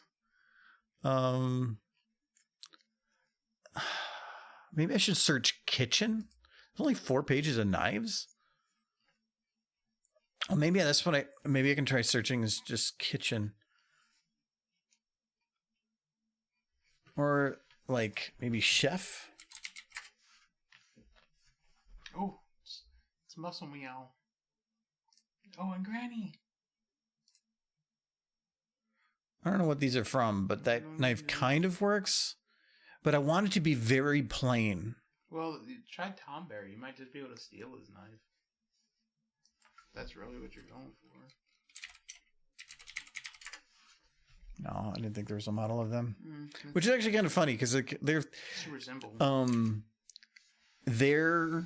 Maybe I should search kitchen. There's only 4 pages of knives. Oh, maybe that's what maybe I can try searching as just kitchen. Or like maybe chef. Oh, it's muscle meow. Oh, and Granny. I don't know what these are from, but that knife kind of works. But I want it to be very plain. Well, try Tomberry. You might just be able to steal his knife. That's really what you're going for. No, I didn't think there was a model of them. Mm-hmm. Which is actually kind of funny because they're To resemble. they're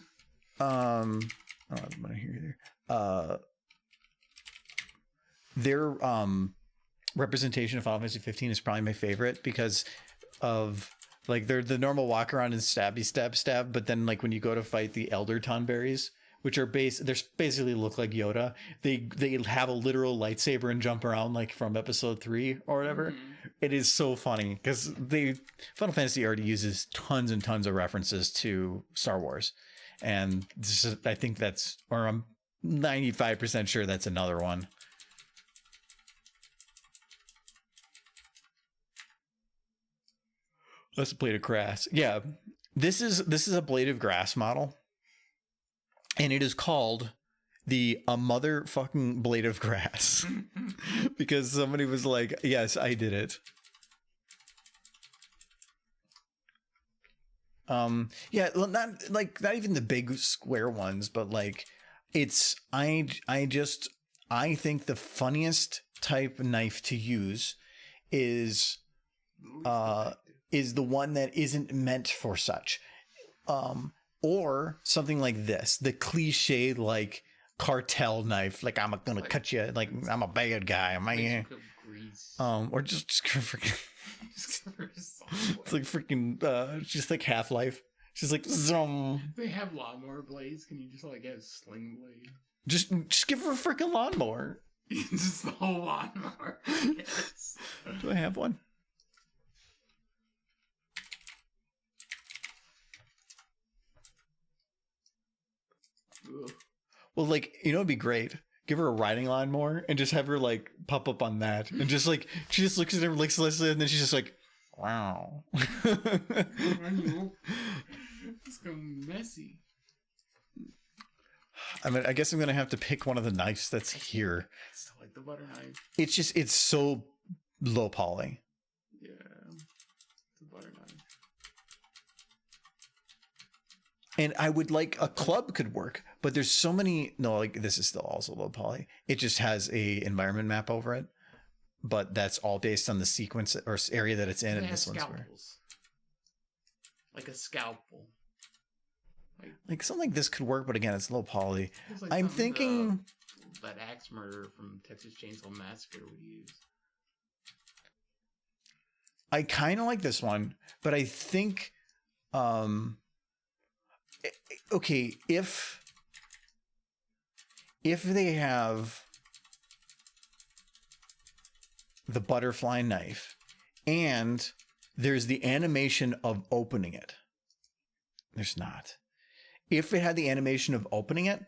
I don't want to hear either. Their representation of Final Fantasy 15 is probably my favorite because of like they're the normal walk around and stab, but then like when you go to fight the Elder Tonberries, which are basically look like Yoda, they have a literal lightsaber and jump around like from episode 3 or whatever. Mm-hmm. It is so funny because Final Fantasy already uses tons and tons of references to Star Wars, and I think that's, or I'm 95% sure that's another one. That's a blade of grass. Yeah, this is a blade of grass model, and it is called a motherfucking blade of grass because somebody was like, "Yes, I did it." Yeah, not even the big square ones, but like it's I think the funniest type of knife to use is the one that isn't meant for such, or something like this, the cliche like cartel knife, like I'm gonna cut you, like I'm a bad guy, man. Or just freaking, it's like freaking, just like Half-Life. She's like, zoom. They have lawnmower blades. Can you just like get a sling blade? Just give her a freaking lawnmower. Just the whole lawnmower. Yes. Do I have one? Well, like, it'd be great give her a riding lawnmower and just have her like pop up on that and just like she just looks at him, licks Leslie, and then she's just like, wow. It's going messy. I mean, I guess I'm gonna have to pick one of the knives that's here. I still like the butter knife. It's so low poly. Yeah, the butter knife. And I would like a club could work, but there's so many. No, like this is still also low poly. It just has a environment map over it, but that's all based on the sequence or area that it's in. And this one's where, scalpels. Like a scalpel. like something like this could work, but again, it's low poly. It's like I'm something thinking that axe murderer from Texas Chainsaw Massacre would use. I kind of like this one, but I think, okay, if they have the butterfly knife and there's the animation of opening it, there's not. If it had the animation of opening it,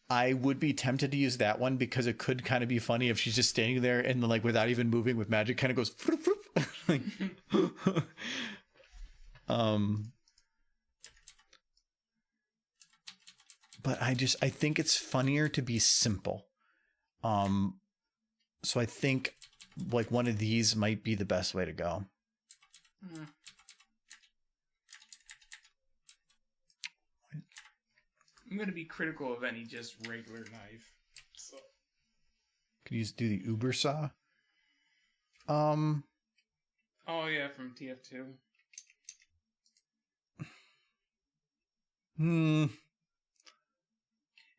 I would be tempted to use that one because it could kind of be funny if she's just standing there and then like without even moving with magic kind of goes floop, floop. Like, but I think it's funnier to be simple. So I think like one of these might be the best way to go. I'm going to be critical of any just regular knife. So. Could you do the Uber saw? Oh yeah, from TF2.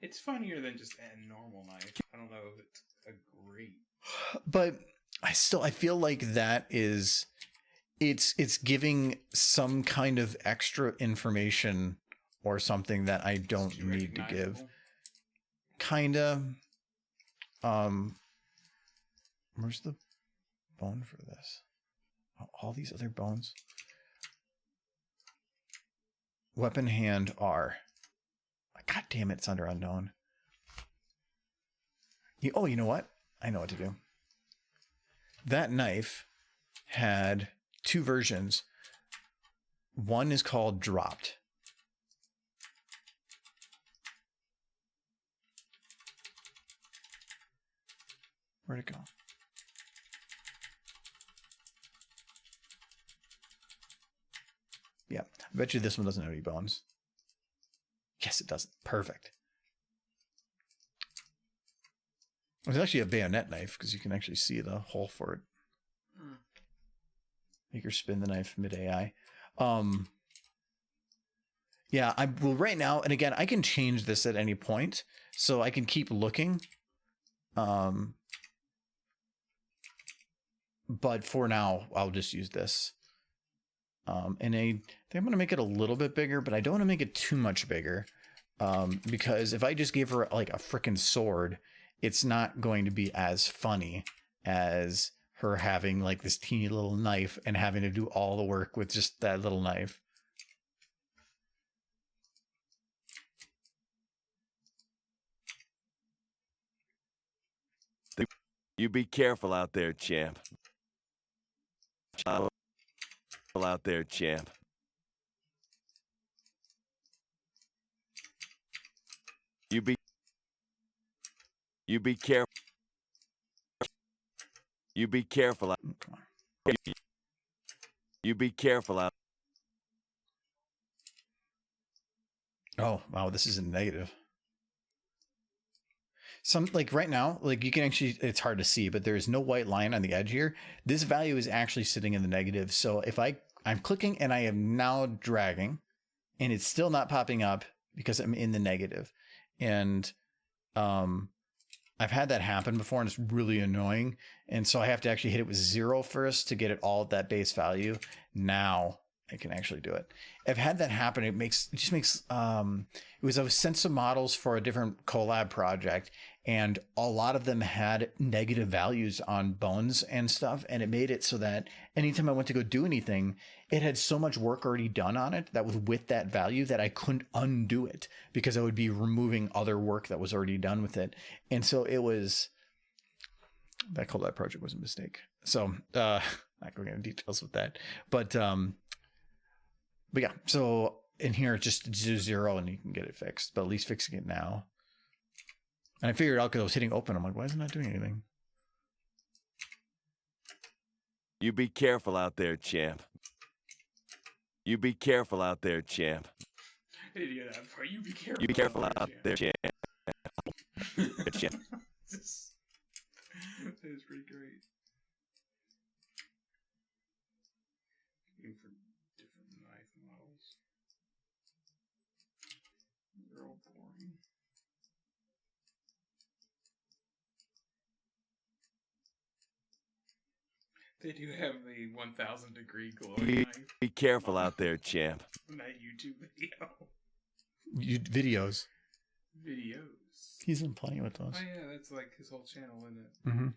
It's funnier than just a normal knife. I don't know if it's a great. But I feel like that is, it's giving some kind of extra information or something that I don't need to give. Kinda. Where's the bone for this? Oh, all these other bones. Weapon hand R. God damn it, it's under unknown. You know what? I know what to do. That knife had 2 versions. One is called dropped. Where'd it go? Yeah, I bet you this one doesn't have any bones. Yes, it doesn't. Perfect. It's actually a bayonet knife because you can actually see the hole for it. Make her spin the knife mid-AI. Yeah, well right now, and again, I can change this at any point, so I can keep looking. But for now, I'll just use this. And I think I'm going to make it a little bit bigger, but I don't want to make it too much bigger. Because if I just gave her like a freaking sword, it's not going to be as funny as her having like this teeny little knife and having to do all the work with just that little knife. You be careful out there, champ. Out there, champ. You be careful. You be careful out. You be careful out. Oh, wow, this is a negative. Some like right now, like you can actually, it's hard to see, but there is no white line on the edge here. This value is actually sitting in the negative. So if I'm clicking and I am now dragging and it's still not popping up because I'm in the negative. And I've had that happen before and it's really annoying. And so I have to actually hit it with 0 first to get it all at that base value. Now I can actually do it. I've had that happen. It just makes I was sent some models for a different collab project, and a lot of them had negative values on bones and stuff, and it made it so that anytime I went to go do anything, it had so much work already done on it that was with that value that I couldn't undo it because I would be removing other work that was already done with it. And so it was that collab project was a mistake. So not going into details with that, but yeah, so in here, just do 0 and you can get it fixed, but at least fixing it now. And I figured out because I was hitting open. I'm like, why is it not doing anything? You be careful out there, champ. You be careful out there, champ. I didn't hear that before. You be careful. You be careful out there, champ. Champ. That is pretty great. Looking for different knife models. They're all boring. They do have the 1,000 degree glowing knife. Be careful out there, champ. In that YouTube video. Videos. Videos. He's in plenty with those. Oh yeah, that's like his whole channel, isn't it? Mm-hmm.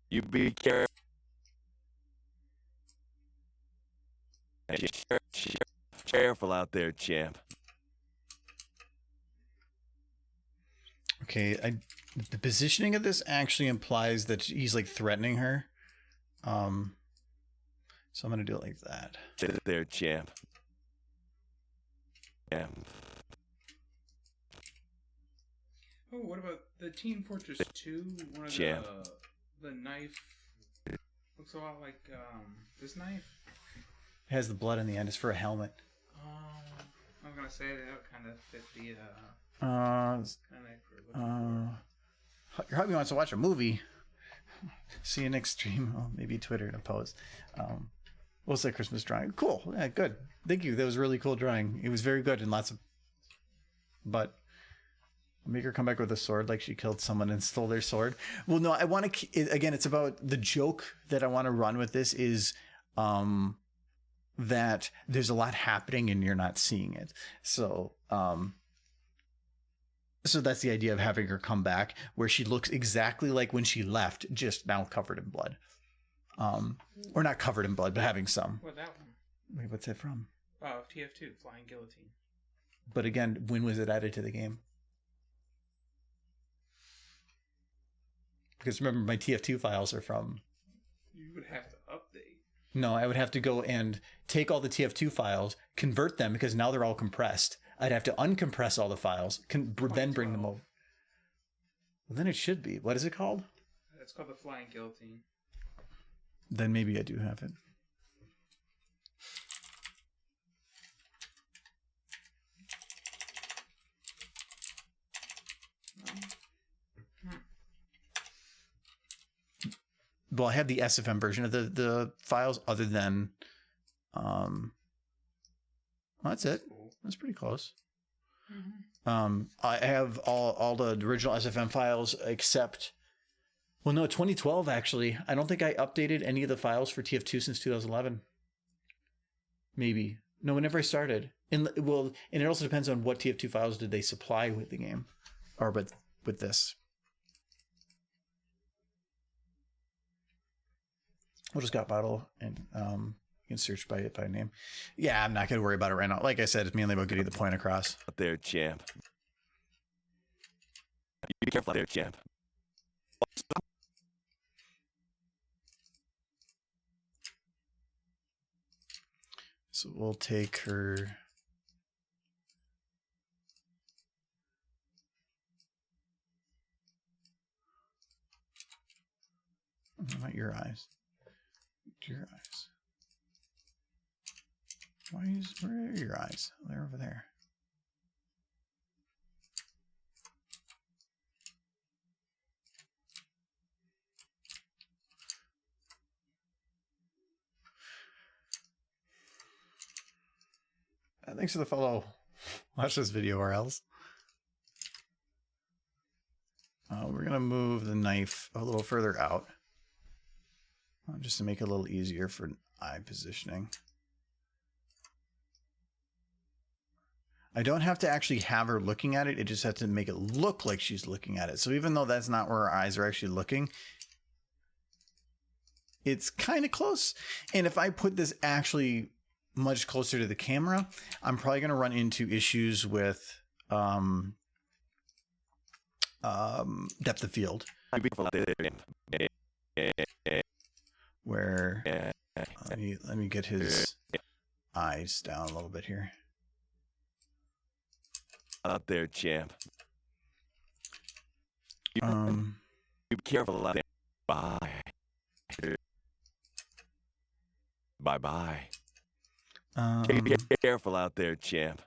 You be careful. Careful out there, champ. Okay, the positioning of this actually implies that he's like threatening her. So I'm gonna do it like that. Sit there, champ. Yeah. Oh, what about the Team Fortress 2? One of Champ. the knife looks a lot like this knife. It has the blood in the end. It's for a helmet. I was gonna say that kind of fit the Your hubby wants to watch a movie. See you next stream. Oh, maybe Twitter to post. What's that Christmas drawing? Cool. Yeah, good. Thank you. That was a really cool drawing. It was very good and lots of. But make her come back with a sword like she killed someone and stole their sword. Well, no, I want to. Again, it's about the joke that I want to run with this is that there's a lot happening and you're not seeing it. So that's the idea of having her come back where she looks exactly like when she left, just now covered in blood. Or not covered in blood, but having some. What, that one? Wait, what's it from? Oh, TF2, Flying Guillotine. But again, when was it added to the game? Because remember, my TF2 files are from... You would have to update. No, I would have to go and take all the TF2 files, convert them, because now they're all compressed. I'd have to uncompress all the files, then bring them over. Well, then it should be. What is it called? It's called the Flying Guillotine. Then maybe I do have it. Well, I have the SFM version of the files other than, well, that's it. That's pretty close. Mm-hmm. I have all the original SFM files except, well, no, 2012 actually. I don't think I updated any of the files for TF2 since 2011. Maybe. No, whenever I started. And it also depends on what TF2 files did they supply with the game, or with this. We'll just got bottle and you can search by name. Yeah, I'm not going to worry about it right now. Like I said, it's mainly about getting the point across. Out there, champ. Be careful out there, champ. So we'll take her. Not your eyes. Your eyes. Where are your eyes? They're over there. Thanks for the follow. Watch this video or else. We're going to move the knife a little further out. Just to make it a little easier for eye positioning. I don't have to actually have her looking at it. It just has to make it look like she's looking at it. So even though that's not where her eyes are actually looking, it's kind of close. And if I put this actually much closer to the camera, I'm probably going to run into issues with depth of field. Where let me get his eyes down a little bit here. Out there, champ. Be careful out there. Bye. Bye-bye. Be careful out there, champ.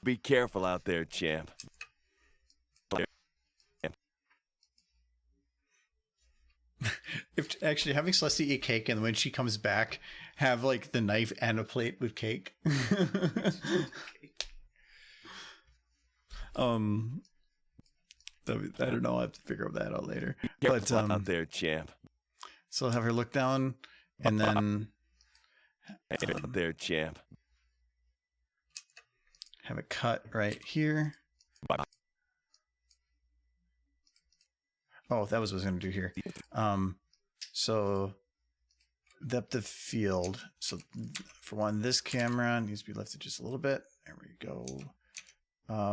Be careful out there, champ. If actually having Celeste eat cake and when she comes back, have like the knife and a plate with cake. I don't know. I have to figure that out later. But out there, champ. So I'll have her look down and then out there, champ. Have it cut right here. Oh, that was what I was going to do here. So depth of field. So for one, this camera needs to be lifted just a little bit. There we go.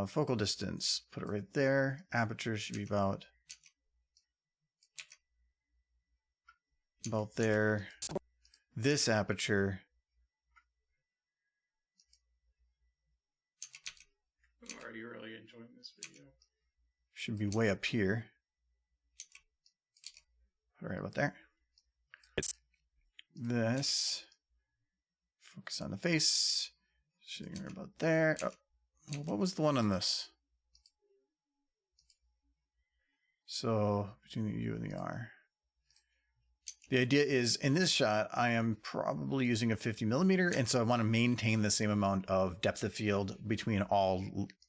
Focal distance. Put it right there. Aperture should be about there. This aperture. Are you really enjoying this video? Should be way up here. Right about there. This. Focus on the face. Shooting right about there. Oh, what was the one on this? So between the U and the R. The idea is in this shot, I am probably using a 50mm, and so I want to maintain the same amount of depth of field between all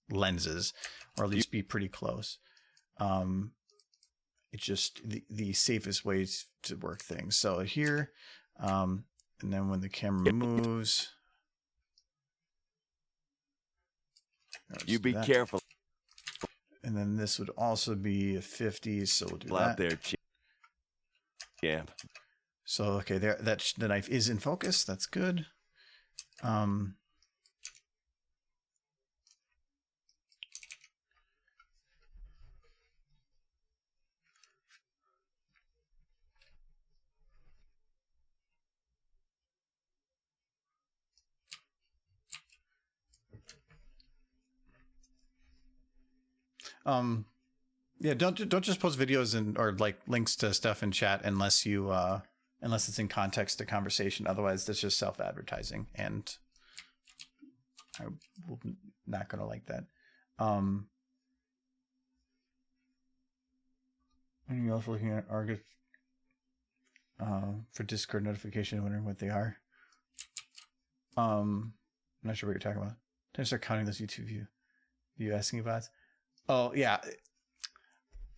lenses, or at least be pretty close. It's just the safest ways to work things. So here, and then when the camera moves, you be careful. And then this would also be a 50, so we'll do out that. There, champ. So okay, there. The knife is in focus. That's good. Yeah, don't just post videos or like links to stuff in chat unless you unless it's in context to conversation. Otherwise, that's just self-advertising, and I'm not gonna like that. And you're also looking at Argus for Discord notification, wondering what they are. I'm not sure what you're talking about. Did I start counting those YouTube view asking bots? Oh yeah.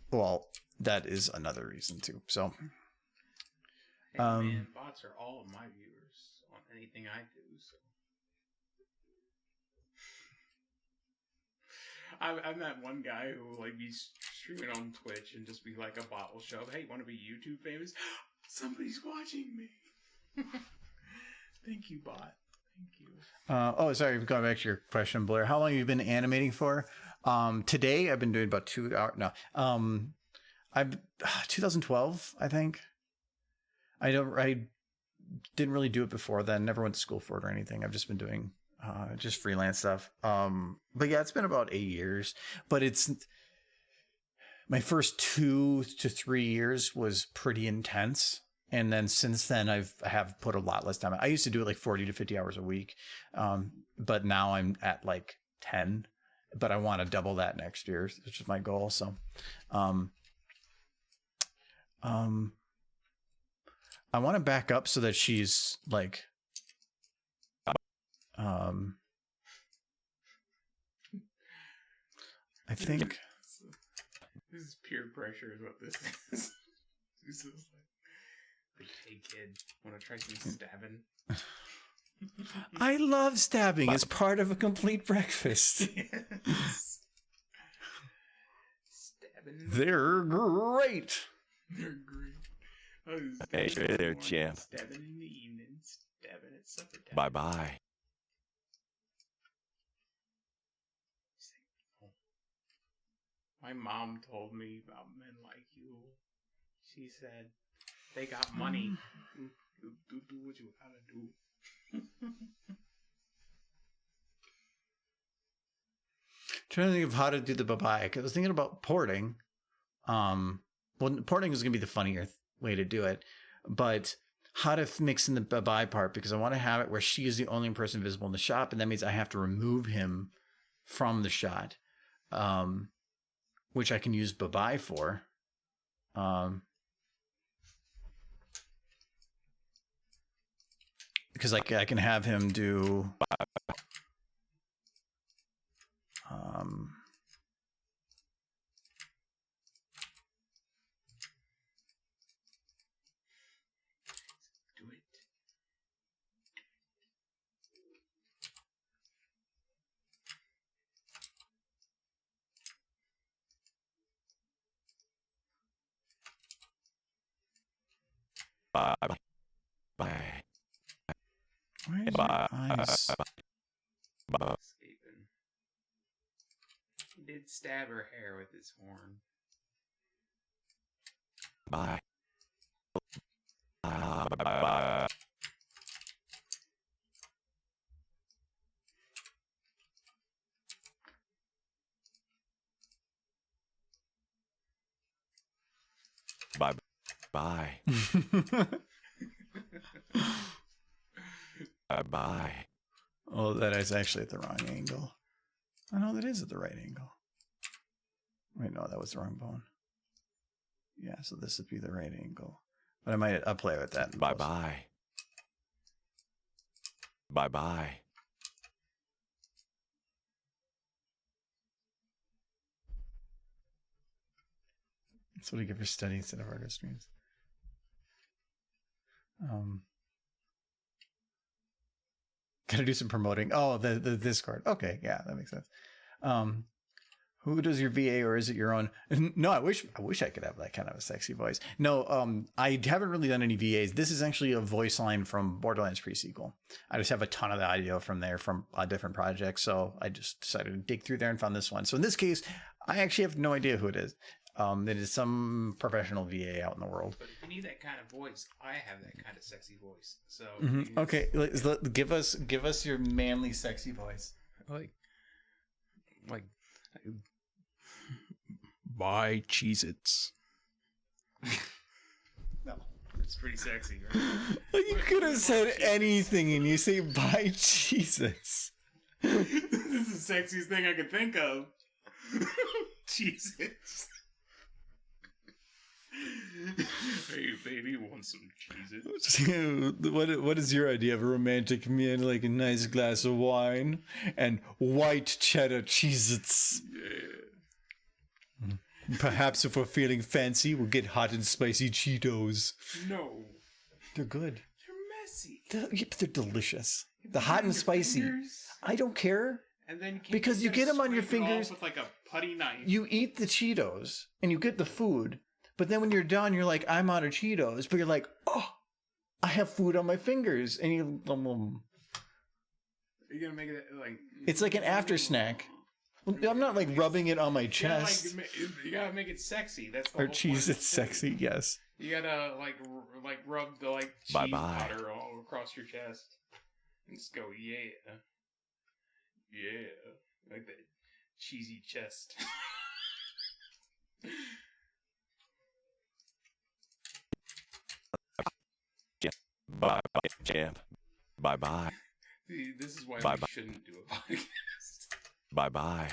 Well, that is another reason too. So, hey, man, bots are all of my viewers on anything I do. So, I've met one guy who will like be streaming on Twitch and just be like, a bot will show up. Hey, want to be YouTube famous? Somebody's watching me. Thank you, bot. Thank you. Oh, sorry. Going back to your question, Blair. How long have you been animating for? Today I've been doing about 2 hours. No, I've 2012, I think. I didn't really do it before then. Never went to school for it or anything. I've just been doing just freelance stuff. But yeah, it's been about 8 years. But it's my first 2 to 3 years was pretty intense. And then since then, I have put a lot less time. I used to do it like 40 to 50 hours a week. But now I'm at like 10. But I want to double that next year, which is my goal. So, I want to back up so that she's like, I think this is peer pressure is what this is. This is like, hey kid, want to try some stabbing? I love stabbing as part of a complete breakfast. Yes. Stabbing. They're great. They're great. Oh, Hey, stabbing in the there, morning, champ. Stabbing in the evening, stabbing at supper time. Bye-bye. My mom told me about men like you. She said, they got money. Do what you gotta do. Trying to think of how to do the bye-bye, because I was thinking about porting. Well, porting is going to be the funnier way to do it, but how to mix in the bye-bye part, because I want to have it where she is the only person visible in the shop, and that means I have to remove him from the shot, which I can use bye-bye for. Because I can have him do Do it. Bye-bye. Bye. where is Bye. your eyes? Bye. Escaping. He did stab her hair with his horn. Bye. Bye. Bye. Bye. Bye. Oh, that is actually at the wrong angle. I know that is at the right angle. Wait, no, that was the wrong bone. Yeah, so this would be the right angle. But I'll play with that. Bye bye. Bye bye. That's what I get for studying instead of artist streams. Gotta do some promoting. Oh, the Discord. Okay, yeah, that makes sense. Who does your VA, or is it your own? No, I wish I could have that kind of a sexy voice. No, I haven't really done any VAs. This is actually a voice line from Borderlands pre-sequel. I just have a ton of the audio from there from different projects, so I just decided to dig through there and found this one. So in this case, I actually have no idea who it is. It is some professional VA out in the world. But if you need that kind of voice, I have that kind of sexy voice. So Okay, give us your manly, sexy voice. like buy Cheez-Its. No. It's pretty sexy, right? You could have said anything and you say buy Cheez-Its. This is the sexiest thing I could think of. Cheez-Its. Hey, baby, want some Cheez-Its? What is your idea of a romantic meal? Like a nice glass of wine and white cheddar Cheez-Its. Yeah. Perhaps if we're feeling fancy, we'll get hot and spicy Cheetos. No. They're good. They're messy. They're delicious. The hot and spicy. Fingers, I don't care. and then Because you get them on your scrape it off fingers. with like a putty knife. You eat the Cheetos and you get the food, but then when you're done, you're like, I'm out of Cheetos. But you're like, oh, I have food on my fingers. And you, You're gonna make it like... it's like an after snack. I'm not like rubbing it on my You chest. gotta make it sexy. That's the Or whole cheese, point. it's sexy, yes. You gotta like rub the cheese Bye-bye. powder all across your chest and just go yeah, like that cheesy chest. Bye bye, champ. Bye bye. See, this is why Bye-bye. we shouldn't do a podcast. Bye bye.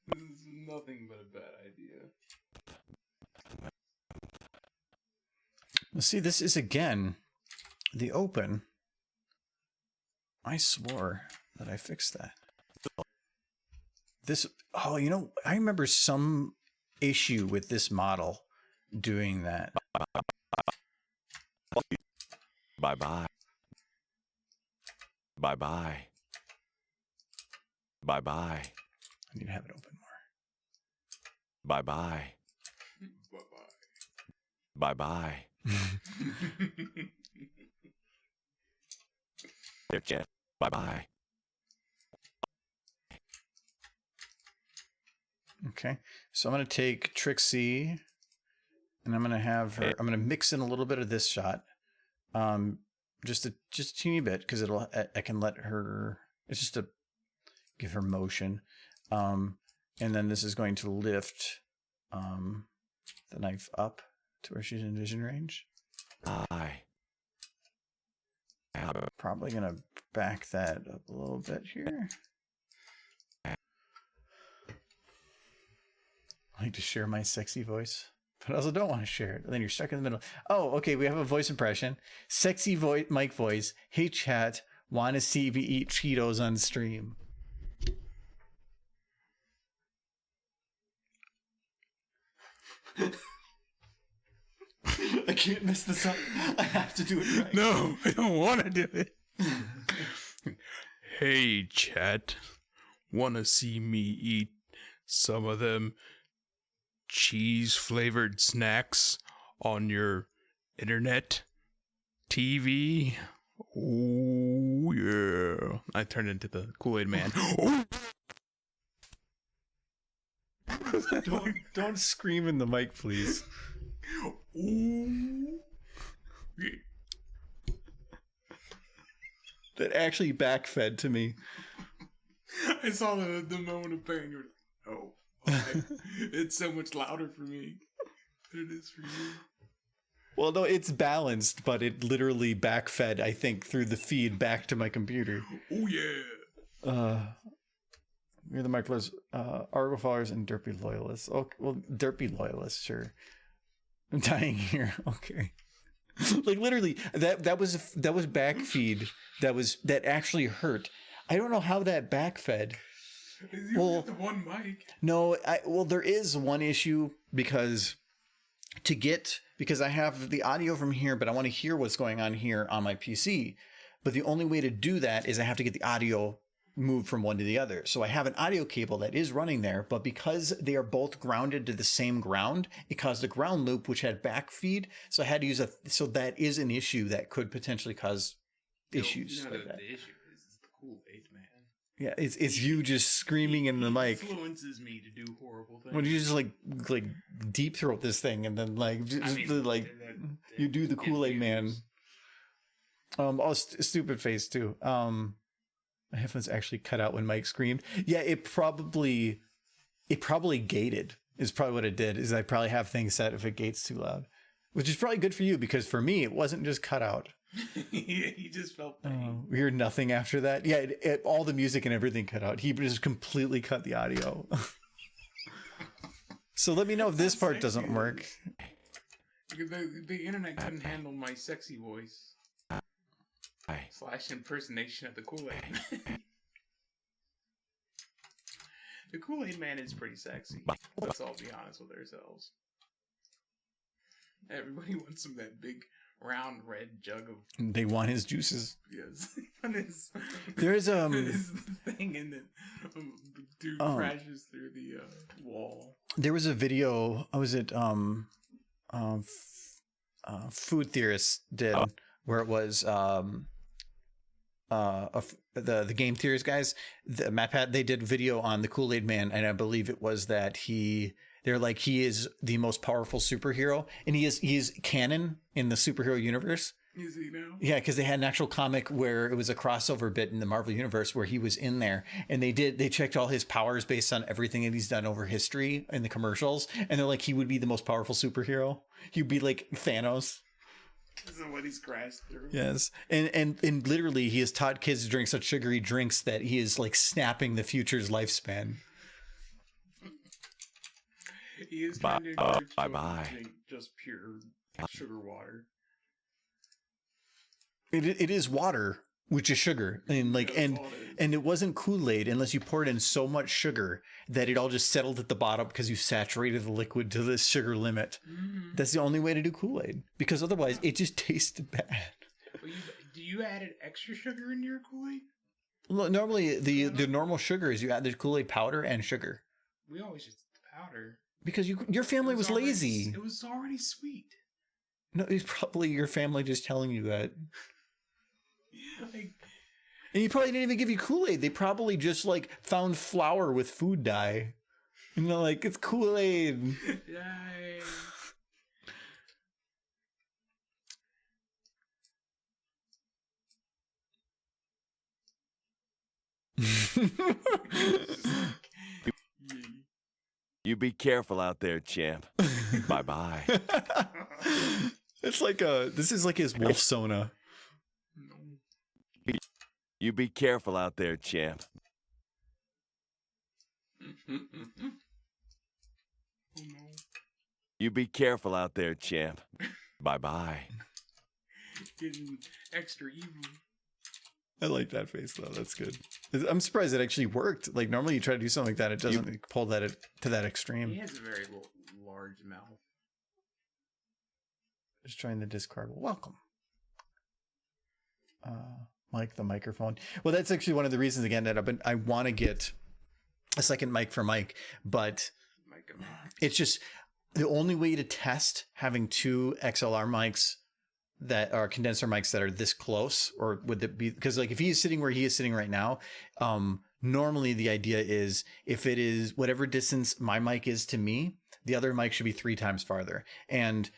This is nothing but a bad idea. Well, see, this is again the open. I swore that I fixed that. This, oh, you know, I remember some issue with this model doing that. Bye-bye. Bye-bye. Bye-bye. I need to have it open more. Bye-bye. Bye-bye. There, Jen. Bye-bye. Okay, so I'm going to take Trixie, and I'm going to have her. I'm going to mix in a little bit of this shot, just a teeny bit, because I can let her. It's just to give her motion, and then this is going to lift the knife up to where she's in vision range. Bye. Probably going to back that up a little bit here. I like to share my sexy voice, but I also don't want to share it. And then you're stuck in the middle. Oh, okay. We have a voice impression. Sexy voice, mic voice. Hey, chat. Want to see me eat Cheetos on stream? I can't mess this up. I have to do it right. No, I don't want to do it. Hey, chat. Want to see me eat some of them cheese-flavored snacks on your internet TV? Oh, yeah. I turned into the Kool-Aid man. Oh. Don't scream in the mic, please. Ooh. That actually backfed to me. I saw the moment of pain. You're like, oh, okay. It's so much louder for me than it is for you. Well, no, it's balanced, but it literally backfed, I think, through the feed back to my computer. Oh, yeah. We're the microphones, Argo followers and derpy loyalists. Okay, well, derpy loyalists, sure. I'm dying here. Okay. Like literally, that was back feed. That actually hurt. I don't know how that backfed. You Well, got the one mic. No, there is one issue because I have the audio from here, but I want to hear what's going on here on my PC. But the only way to do that is I have to get the audio moved from one to the other. So I have an audio cable that is running there, but because they are both grounded to the same ground, it caused a ground loop which had back feed. So I had to use so that is an issue that could potentially cause issues. You know, like that. the issue is the Kool-Aid man. Yeah, it's you just screaming in the mic. Influences me to do horrible things. When you just like deep throat this thing and then you do the Kool-Aid man. Stupid face too. My headphones actually cut out when Mike screamed. Yeah, it probably gated is probably what it did. Is I probably have things set if it gates too loud, which is probably good for you because for me it wasn't just cut out. Yeah, he just felt pain. We heard nothing after that. Yeah, all the music and everything cut out. He just completely cut the audio. So let me know if this part doesn't work. The internet couldn't handle my sexy voice. / impersonation of the Kool-Aid Man. The Kool-Aid Man is pretty sexy. Let's all be honest with ourselves. Everybody wants some of that big, round, red jug of... They want his juices. Yes. There's There's the thing and then dude crashes through the wall. There was a video. Was it Food Theorists did where it was the Game Theorists guys, the MatPat, they did video on the Kool-Aid Man, and I believe it was that they're like he is the most powerful superhero, and he is canon in the superhero universe. Is he now? Yeah, because they had an actual comic where it was a crossover bit in the Marvel universe where he was in there, and they checked all his powers based on everything that he's done over history in the commercials, and they're like he would be the most powerful superhero. He'd be like Thanos. This is what he's crashed through. Yes, and literally he has taught kids to drink such sugary drinks that he is like snapping the future's lifespan. He is trying to encourage children to drink just pure sugar water. It is water, which is sugar, and it wasn't Kool-Aid unless you poured in so much sugar that it all just settled at the bottom because you saturated the liquid to the sugar limit. Mm-hmm. That's the only way to do Kool-Aid, because otherwise it just tasted bad. Well, do you added extra sugar into your Kool-Aid? Well, normally the normal sugar is you add the Kool-Aid powder and sugar. We always just the powder. Because your family was lazy. It was already sweet. No, it's probably your family just telling you that. Like, and you probably didn't even give you Kool-Aid. They probably just like found flour with food dye. And they're like, it's Kool-Aid. yay. You be careful out there, champ. Bye-bye. It's like this is like his wolf sona. You be careful out there, champ. Oh, no. You be careful out there, champ. Bye-bye. Getting extra evil. I like that face though. That's good. I'm surprised it actually worked. Like normally you try to do something like that, it doesn't pull that to that extreme. He has a very large mouth. Just trying to discard. Welcome. Mike, the microphone. Well, that's actually one of the reasons again that I want to get a second mic for Mike, but it's just the only way to test having two XLR mics that are condenser mics that are this close, or would it be, because like if he's sitting where he is sitting right now, normally the idea is if it is whatever distance my mic is to me, the other mic should be 3 times farther, and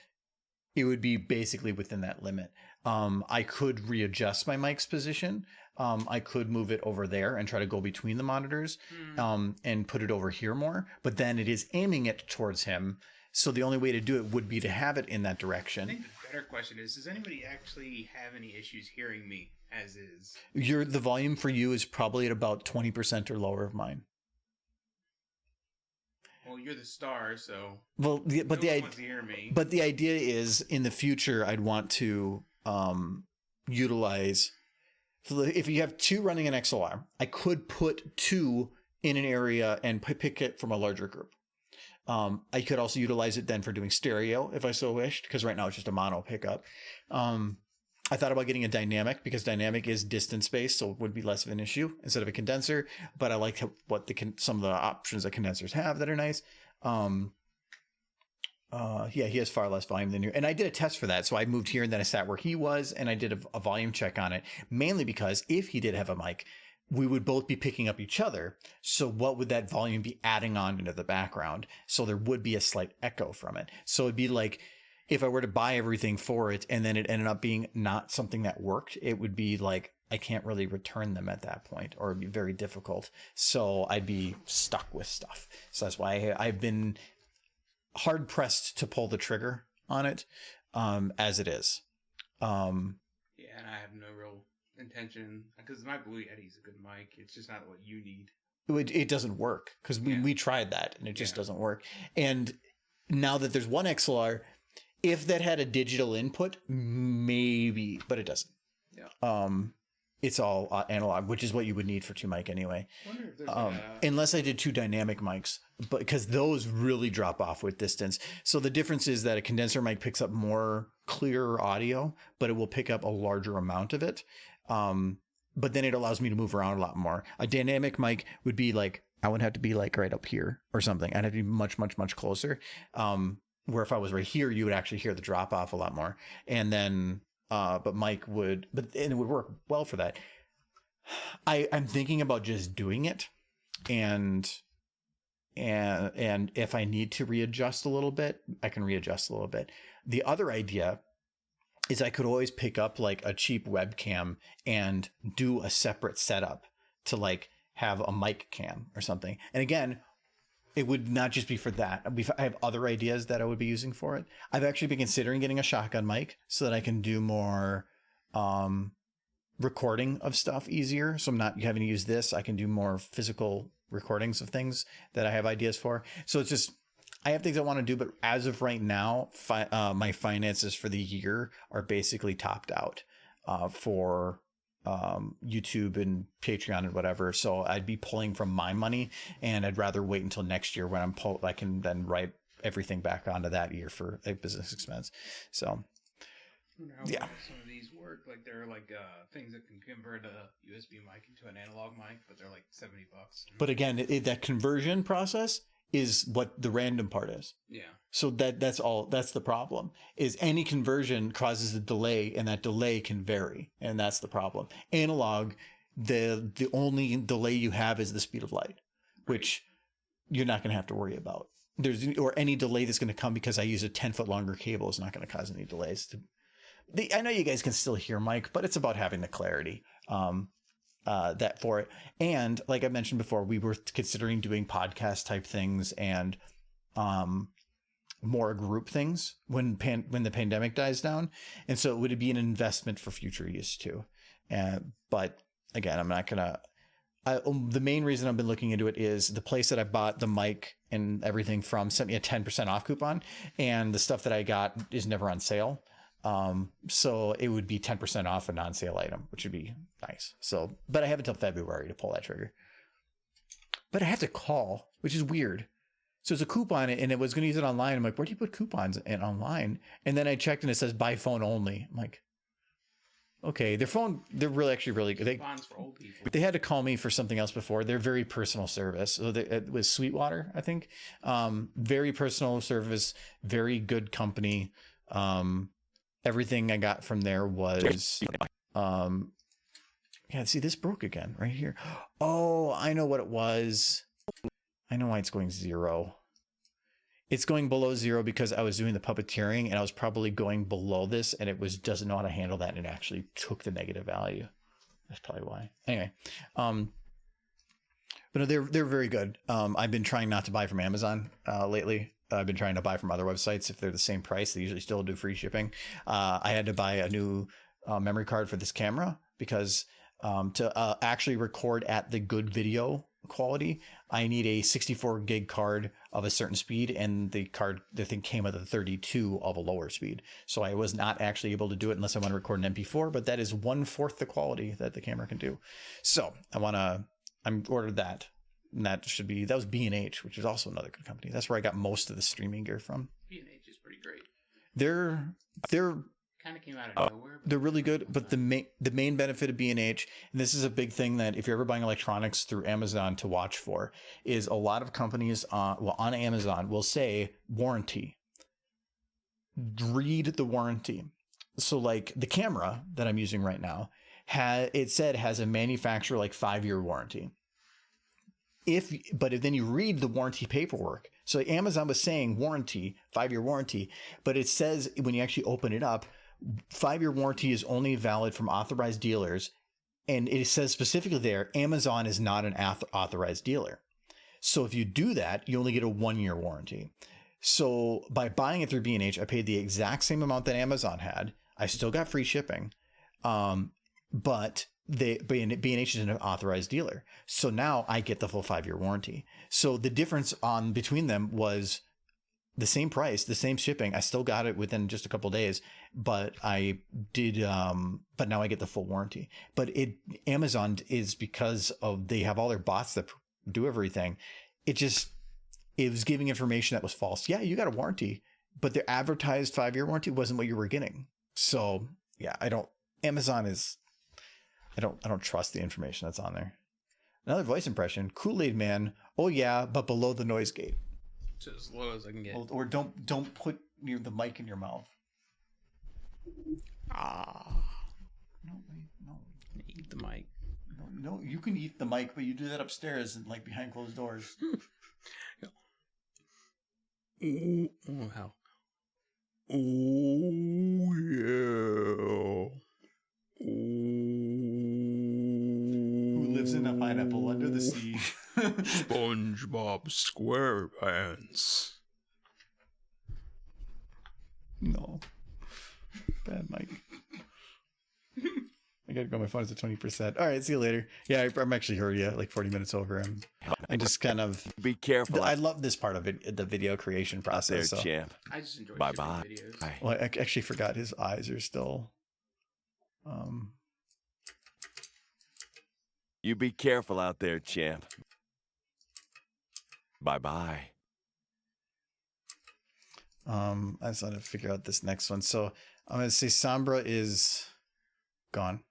it would be basically within that limit. I could readjust my mic's position. I could move it over there and try to go between the monitors, and put it over here more, but then it is aiming it towards him. So the only way to do it would be to have it in that direction. I think the better question is, does anybody actually have any issues hearing me as is? The volume for you is probably at about 20% or lower of mine. Well, you're the star, so well, but no one wants to hear me. But the idea is, in the future, I'd want to utilize. So if you have 2 running an XLR, I could put 2 in an area and pick it from a larger group. I could also utilize it then for doing stereo if I so wished, because right now it's just a mono pickup. I thought about getting a dynamic, because dynamic is distance based, so it would be less of an issue instead of a condenser. But I like what some of the options that condensers have that are nice. Yeah, he has far less volume than you. And I did a test for that. So I moved here and then I sat where he was and I did a volume check on it, mainly because if he did have a mic, we would both be picking up each other. So what would that volume be adding on into the background? So there would be a slight echo from it. So it'd be like if I were to buy everything for it and then it ended up being not something that worked, it would be like I can't really return them at that point, or it'd be very difficult. So I'd be stuck with stuff. So that's why I've been hard pressed to pull the trigger on it, as it is. Yeah, and I have no real intention, because my Blue Yeti's a good mic. It's just not what you need. It doesn't work, because we tried that and it just doesn't work. And now that there's one XLR, if that had a digital input, maybe, but it doesn't. Yeah. It's all analog, which is what you would need for 2 mic anyway. I wonder if there's unless I did 2 dynamic mics, but because those really drop off with distance. So the difference is that a condenser mic picks up more clearer audio, but it will pick up a larger amount of it. But then it allows me to move around a lot more. A dynamic mic would be like, I would have to be like right up here or something. I'd have to be much, much, much closer. Where if I was right here, you would actually hear the drop off a lot more. And then, but Mike would, and it would work well for that. I'm thinking about just doing it, and if I need to readjust a little bit, I can readjust a little bit. The other idea is I could always pick up like a cheap webcam and do a separate setup to like have a mic cam or something. And again, it would not just be for that. I have other ideas that I would be using for it. I've actually been considering getting a shotgun mic so that I can do more recording of stuff easier. So I'm not having to use this. I can do more physical recordings of things that I have ideas for. So it's just, I have things I want to do, but as of right now, my finances for the year are basically topped out. for YouTube and Patreon and whatever. So I'd be pulling from my money, and I'd rather wait until next year when I can then write everything back onto that year for a business expense. So yeah. Some of these work, like they're like things that can convert a USB mic into an analog mic, but they're like $70. But again, that conversion process is what the random part is. Yeah. So that's the problem, is any conversion causes a delay, and that delay can vary. And that's the problem. Analog, the only delay you have is the speed of light, which you're not going to have to worry about. Or any delay that's going to come because I use a 10-foot longer cable is not going to cause any delays. I know you guys can still hear Mike, but it's about having the clarity that for it. And like I mentioned before, we were considering doing podcast type things and more group things when the pandemic dies down. And so it would be an investment for future use too. But again, I'm not gonna. The main reason I've been looking into it is the place that I bought the mic and everything from sent me a 10% off coupon, and the stuff that I got is never on sale. So it would be 10% off a non-sale item, which would be nice. So, but I have until February to pull that trigger. But I have to call, which is weird. So it's a coupon, and it was going to use it online. I'm like, where do you put coupons in online? And then I checked, and it says by phone only. I'm like, okay, they're really good. Coupons for old people. They had to call me for something else before. They're very personal service. So it was Sweetwater, I think. Very personal service, very good company. Everything I got from there was, yeah, see, this broke again right here. Oh, I know what it was. I know why it's going 0. It's going below 0 because I was doing the puppeteering, and I was probably going below this, and it doesn't know how to handle that, and it actually took the negative value. That's probably why. Anyway, but no, they're very good. I've been trying not to buy from Amazon lately. I've been trying to buy from other websites. If they're the same price, they usually still do free shipping. I had to buy a new memory card for this camera because to actually record at the good video quality, I need a 64 gig card of a certain speed, and the thing came with a 32 of a lower speed. So I was not actually able to do it unless I want to record an MP4, but that is 1/4 the quality that the camera can do. So I'm ordered that. And that was B&H, which is also another good company. That's where I got most of the streaming gear from. B&H is pretty great. They're Kind of came out of nowhere. they're really good, but the main benefit of B&H, and this is a big thing that if you're ever buying electronics through Amazon to watch for, is a lot of companies on Amazon will say warranty. Read the warranty. So like the camera that I'm using right now has a manufacturer 5-year warranty. But then you read the warranty paperwork. So Amazon was saying warranty, 5-year warranty, but it says when you actually open it up, 5-year warranty is only valid from authorized dealers. And it says specifically there, Amazon is not an authorized dealer. So if you do that, you only get a 1-year warranty. So by buying it through B&H, I paid the exact same amount that Amazon had. I still got free shipping. But B&H is an authorized dealer. So now I get the full 5-year warranty. So the difference between them was the same price, the same shipping. I still got it within just a couple of days, but I did, but now I get the full warranty. But Amazon is because they have all their bots that do everything. It was giving information that was false. Yeah, you got a warranty, but their advertised 5-year warranty wasn't what you were getting. So yeah, I don't trust the information that's on there. Another voice impression, Kool-Aid Man. Oh yeah, but below the noise gate. So as low as I can get. Or don't put the mic in your mouth. No, wait, no. Eat the mic. No, you can eat the mic, but you do that upstairs and behind closed doors. Ooh, oh, how? Oh yeah. Who lives in a pineapple under the sea? SpongeBob SquarePants. No. Bad mic. I gotta go. My phone is at 20%. All right, see you later. Yeah, I'm actually heard you 40 minutes over. I just kind of Be careful. I love this part of it, the video creation out there, process. So. champ. I just enjoy Bye-bye. videos. Bye. Well, I actually forgot his eyes are still. You be careful out there, champ. Bye-bye. I just want to figure out this next one. So I'm going to say Sombra is gone.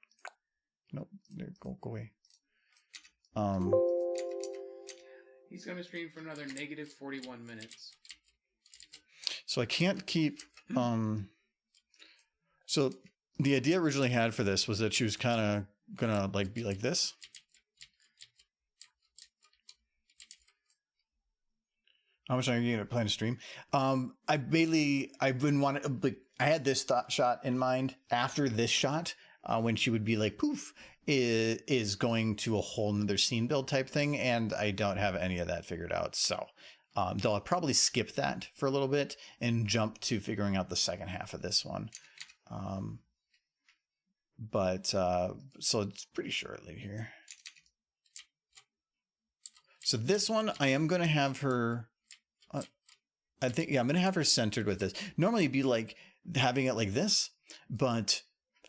Nope. There, go away. He's going to stream for another negative 41 minutes. So I can't keep, so the idea originally had for this was that she was kind of gonna like be like this. How much are you gonna plan to stream? I've been wanting, like, I had this shot in mind after this shot, when she would be like poof, is going to a whole nother scene build type thing, and I don't have any of that figured out. So they'll probably skip that for a little bit and jump to figuring out the second half of this one. So it's pretty shortly here. So this one, I am going to have her, I think, yeah, I'm going to have her centered with this. Normally it'd be like having it like this, but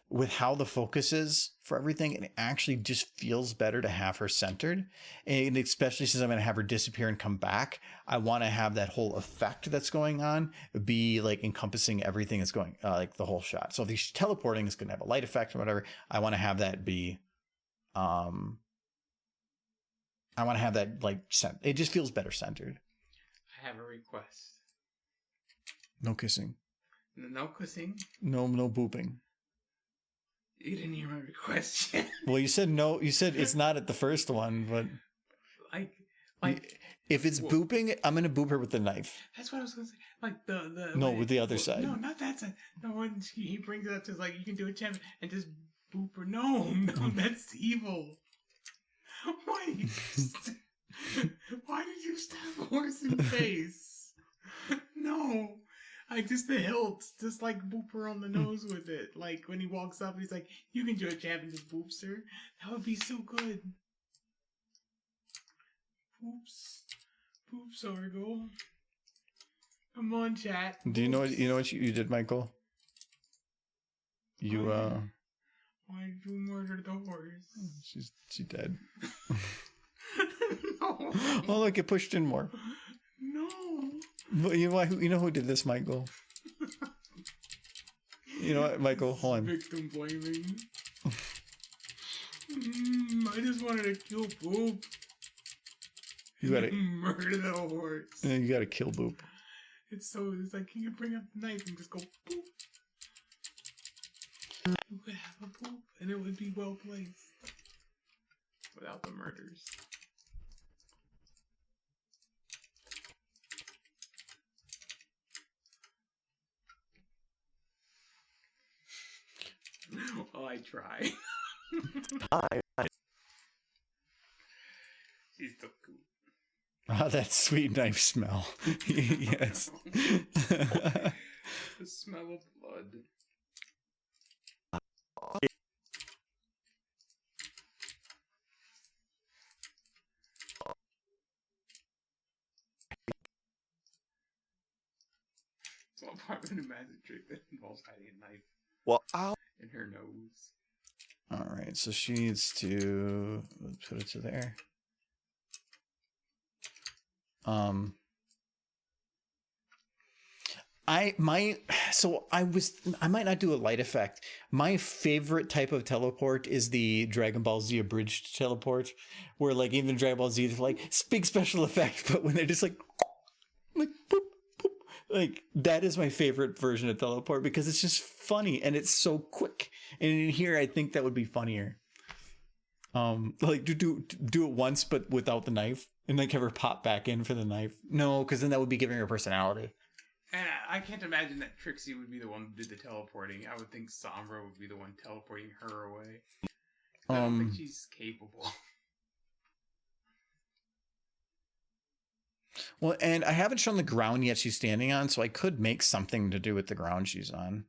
with how the focus is for everything, it actually just feels better to have her centered. And especially since I'm going to have her disappear and come back, I want to have that whole effect that's going on be like encompassing everything that's going, like the whole shot. So if she's teleporting, it's going to have a light effect or whatever. I want to have that be, I want to have that like, it just feels better centered. I have a request. No kissing. No kissing? No booping. You didn't hear my request yet. Well, you said no. You said it's not at the first one, but like if it's booping, I'm gonna boop her with the knife. That's what I was gonna say. Like the no, with the other side. No, not that side. No, when he brings it up to like you can do a champ and just boop her. No, that's evil. Why did you stab a horse in the face? No. Like, just the hilt, just like boop her on the nose with it. Like, when he walks up, he's like, you can do a jab and just boops her. That would be so good. Boops. Boops, Orgo. Come on, chat. Do you know what you did, Michael? You, Why did you murder the horse? She's dead. No. Oh, look, it pushed in more. No. You know who did this, Michael? You know what, Michael? Hold on. Victim blaming. I just wanted to kill Boop. You gotta murder the horse. You gotta kill Boop. It's like you can bring up the knife and just go boop. You could have a boop, and it would be well placed without the murders. Well, I try. She's so cool. Ah, that sweet knife smell. Yes. The smell of blood. So I'm part of a magic trick that involves hiding a knife. Well, I'll... in her nose. All right, so she needs to put it to there. I might not do a light effect. My favorite type of teleport is the Dragon Ball Z abridged teleport, where like even Dragon Ball Z, they're like big special effect, but when they're just like boop, boop, like that is my favorite version of teleport because it's just funny and it's so quick. And in here, I think that would be funnier. Like do it once, but without the knife, and like have her pop back in for the knife. No, because then that would be giving her personality. And I can't imagine that Trixie would be the one who did the teleporting. I would think Sombra would be the one teleporting her away. I don't think she's capable. Well, and I haven't shown the ground yet she's standing on, so I could make something to do with the ground she's on.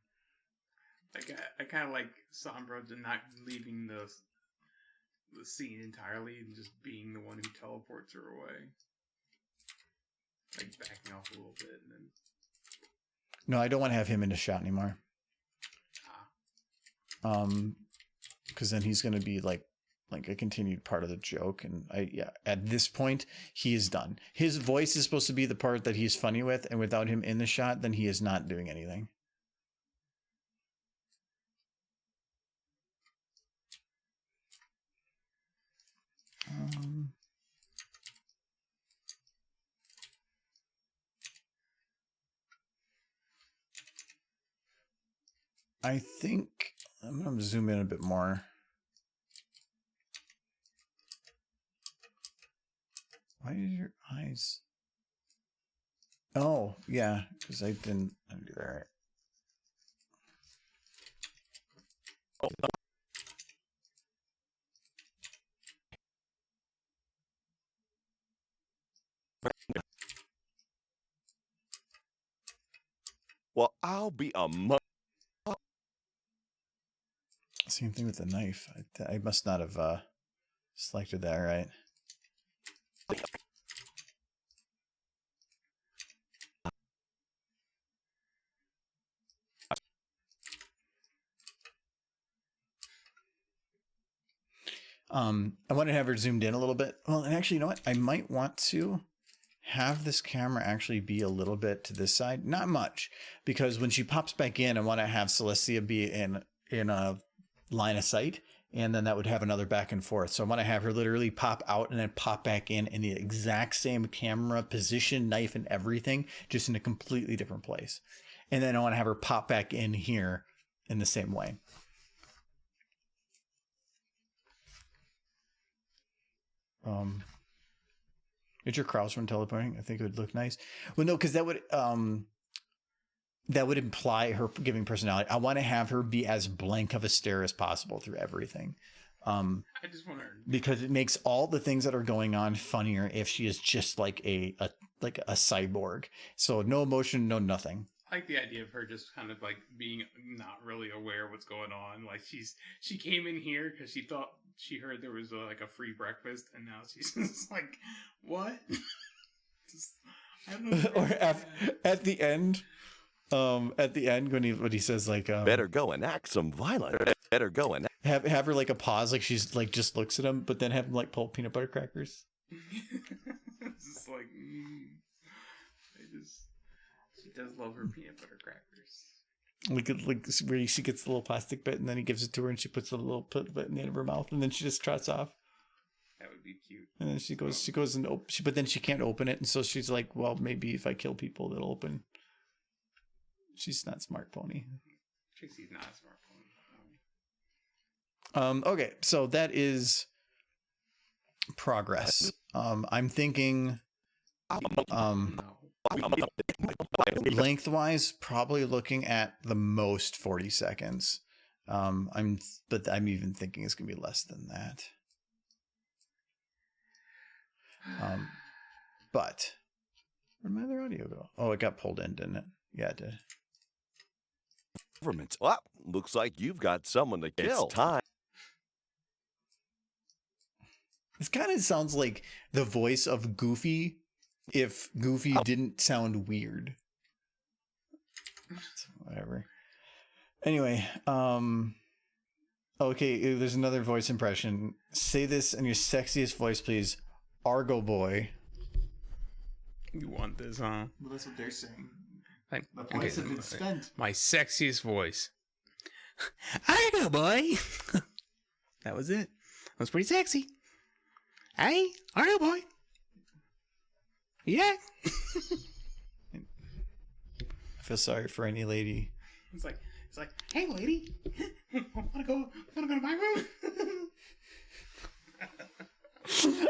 Like I kind of like Sombra not leaving the scene entirely and just being the one who teleports her away. Like backing off a little bit and then... No, I don't want to have him in the shot anymore. because then he's going to be like a continued part of the joke. And at this point, he is done. His voice is supposed to be the part that he's funny with, and without him in the shot, then he is not doing anything. I think I'm going to zoom in a bit more. Why did your eyes? Oh, yeah, because I didn't do that right. Well, I'll be a Same thing with the knife. I must not have selected that right. I want to have her zoomed in a little bit. Well, and actually, you know what? I might want to have this camera actually be a little bit to this side. Not much, because when she pops back in, I want to have Celestia be in a line of sight, and then that would have another back and forth. So I want to have her literally pop out and then pop back in the exact same camera position, knife and everything, just in a completely different place. And then I want to have her pop back in here in the same way. Is your Kraus from teleporting? I think it would look nice. Well, no, because that would imply her giving personality. I want to have her be as blank of a stare as possible through everything. I just want her, because it makes all the things that are going on funnier if she is just like a cyborg. So no emotion, no nothing. I like the idea of her just kind of like being not really aware of what's going on. Like she came in here because she thought she heard there was like a free breakfast, and now she's just like, what? I don't know. Or at the end when he says like better go and act some violent. Better go and have her like a pause, like she's like just looks at him, but then have him like pull peanut butter crackers. It's just like she does love her peanut butter crackers. Like where she gets the little plastic bit, and then he gives it to her, and she puts a little bit in the end of her mouth, and then she just trots off. That would be cute. And then she goes and but then she can't open it, and so she's like, well, maybe if I kill people, it'll open. She's not smart pony. Trixie's not a smart pony. Okay, so that is progress. I'm thinking lengthwise, probably looking at the most 40 seconds. I'm even thinking it's gonna be less than that. But where did my other audio go? Oh, it got pulled in, didn't it? Yeah, it did. government. Well, looks like you've got someone to kill. It's time. This kind of sounds like the voice of Goofy if Goofy didn't sound weird. So, whatever. Anyway, okay, there's another voice impression. Say this in your sexiest voice, please. Argo boy. You want this, huh? Well, that's what they're saying. Like, The voice has been spent. My sexiest voice. Argo boy. That was it. That was pretty sexy. Hey, Argo boy. Yeah. I feel sorry for any lady. It's like, hey, lady, wanna go to my room?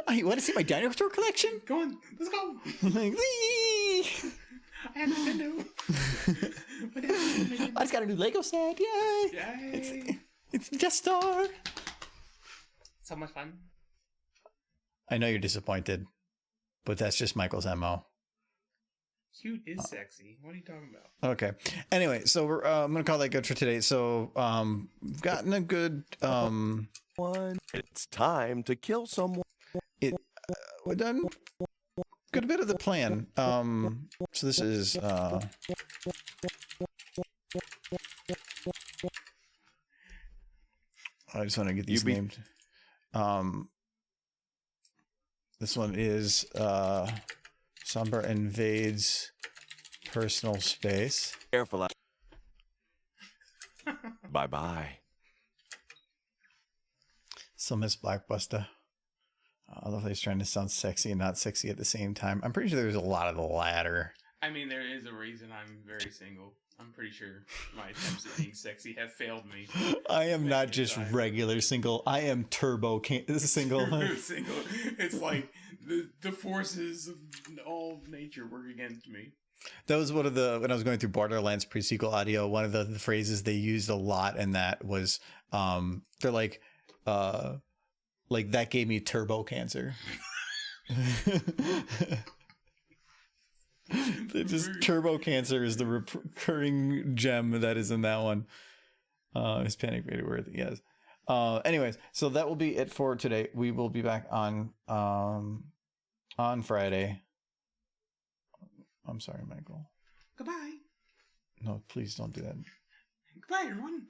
You want to see my dinosaur collection? Go on, let's go. Like, wee! I have Nintendo. I just got a new Lego set. Yay! Yay! It's Death Star. So much fun. I know you're disappointed, but that's just Michael's MO. Cute is sexy. What are you talking about? Okay. Anyway, so we're I'm gonna call that good for today. So we've gotten a good It's time to kill someone. we're done good bit of the plan. So this is I just want to get these named. This one is Sombra invades personal space. Careful out. Bye-bye. So Miss Blockbuster. I love that he's trying to sound sexy and not sexy at the same time. I'm pretty sure there's a lot of the latter. I mean, there is a reason I'm very single. I'm pretty sure my attempts at being sexy have failed me. I am not just regular single. I am turbo single. Turbo single. It's like the forces of all nature work against me. That was one of the, when I was going through Borderlands pre-sequel audio, one of the phrases they used a lot in that was, they're like that gave me turbo cancer. Just turbo cancer is the recurring gem that is in that one. Hispanic rated word, yes. Anyways, so that will be it for today. We will be back on Friday. I'm sorry, Michael. Goodbye. No, please don't do that. Goodbye, everyone.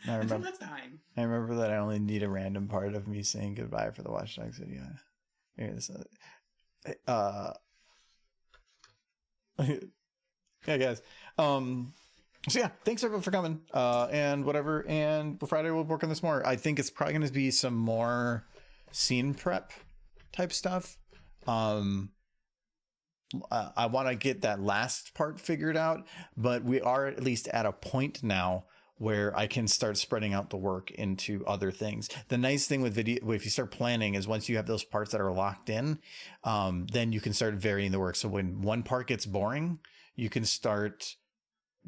Until next time. I remember that I only need a random part of me saying goodbye for the Watch Dogs video. Here's, yeah, guys. So yeah, thanks everyone for coming. And whatever. And Friday we'll work on this more. I think it's probably going to be some more scene prep type stuff. I want to get that last part figured out, but we are at least at a point now where I can start spreading out the work into other things. The nice thing with video, if you start planning, is once you have those parts that are locked in, then you can start varying the work. So when one part gets boring, you can start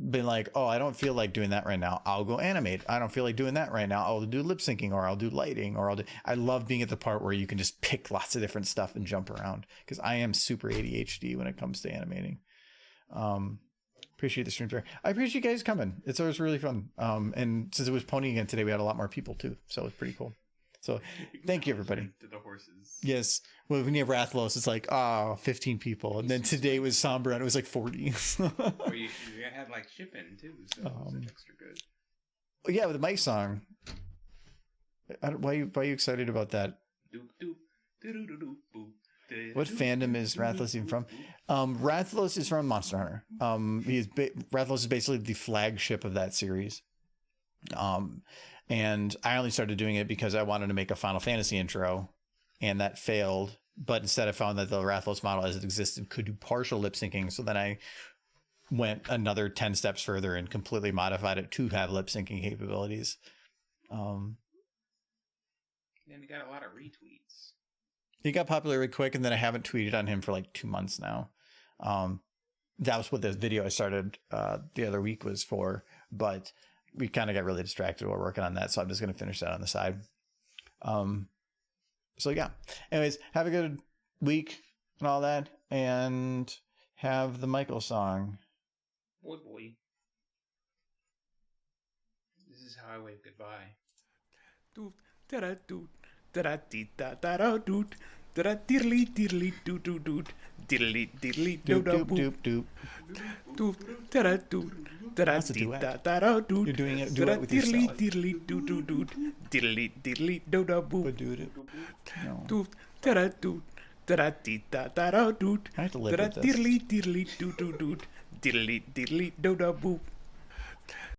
being like, oh, I don't feel like doing that right now. I'll go animate. I don't feel like doing that right now. I'll do lip syncing, or I'll do lighting, or I love being at the part where you can just pick lots of different stuff and jump around, because I am super ADHD when it comes to animating. Appreciate the stream today. I appreciate you guys coming. It's always really fun. And since it was pony again today, we had a lot more people too, so it's pretty cool. So thank you, everybody. To the horses. Yes. Well, when you have Rathlos, it's like, 15 people. And then today was Sombra, and it was like 40. Well, you had like shipping too, so it was extra good. Yeah, with the Mike song. Why are you excited about that? What fandom is Rathlos even from? Rathlos is from Monster Hunter. Rathlos is basically the flagship of that series. And I only started doing it because I wanted to make a Final Fantasy intro, and that failed. But instead I found that the Rathlos model as it existed could do partial lip syncing. So then I went another 10 steps further and completely modified it to have lip syncing capabilities. Then he got a lot of retweets. He got popular really quick, and then I haven't tweeted on him for like 2 months now. That was what this video I started the other week was for, but we kind of got really distracted while working on that, so I'm just going to finish that on the side. So yeah. Anyways, have a good week and all that, and have the Michael song. Boy. This is how I wave goodbye. Diddly diddly doo doo doo diddly diddly doo doo doop doop doop da doo da dee da da doo. You're doing it. Do it with yourself. Diddly diddly doo doo doo diddly diddly doo da boo. But do it. No. Doop da doo da dee da da doo. I have to live with this. Diddly diddly doo doo doo diddly diddly doo da boo.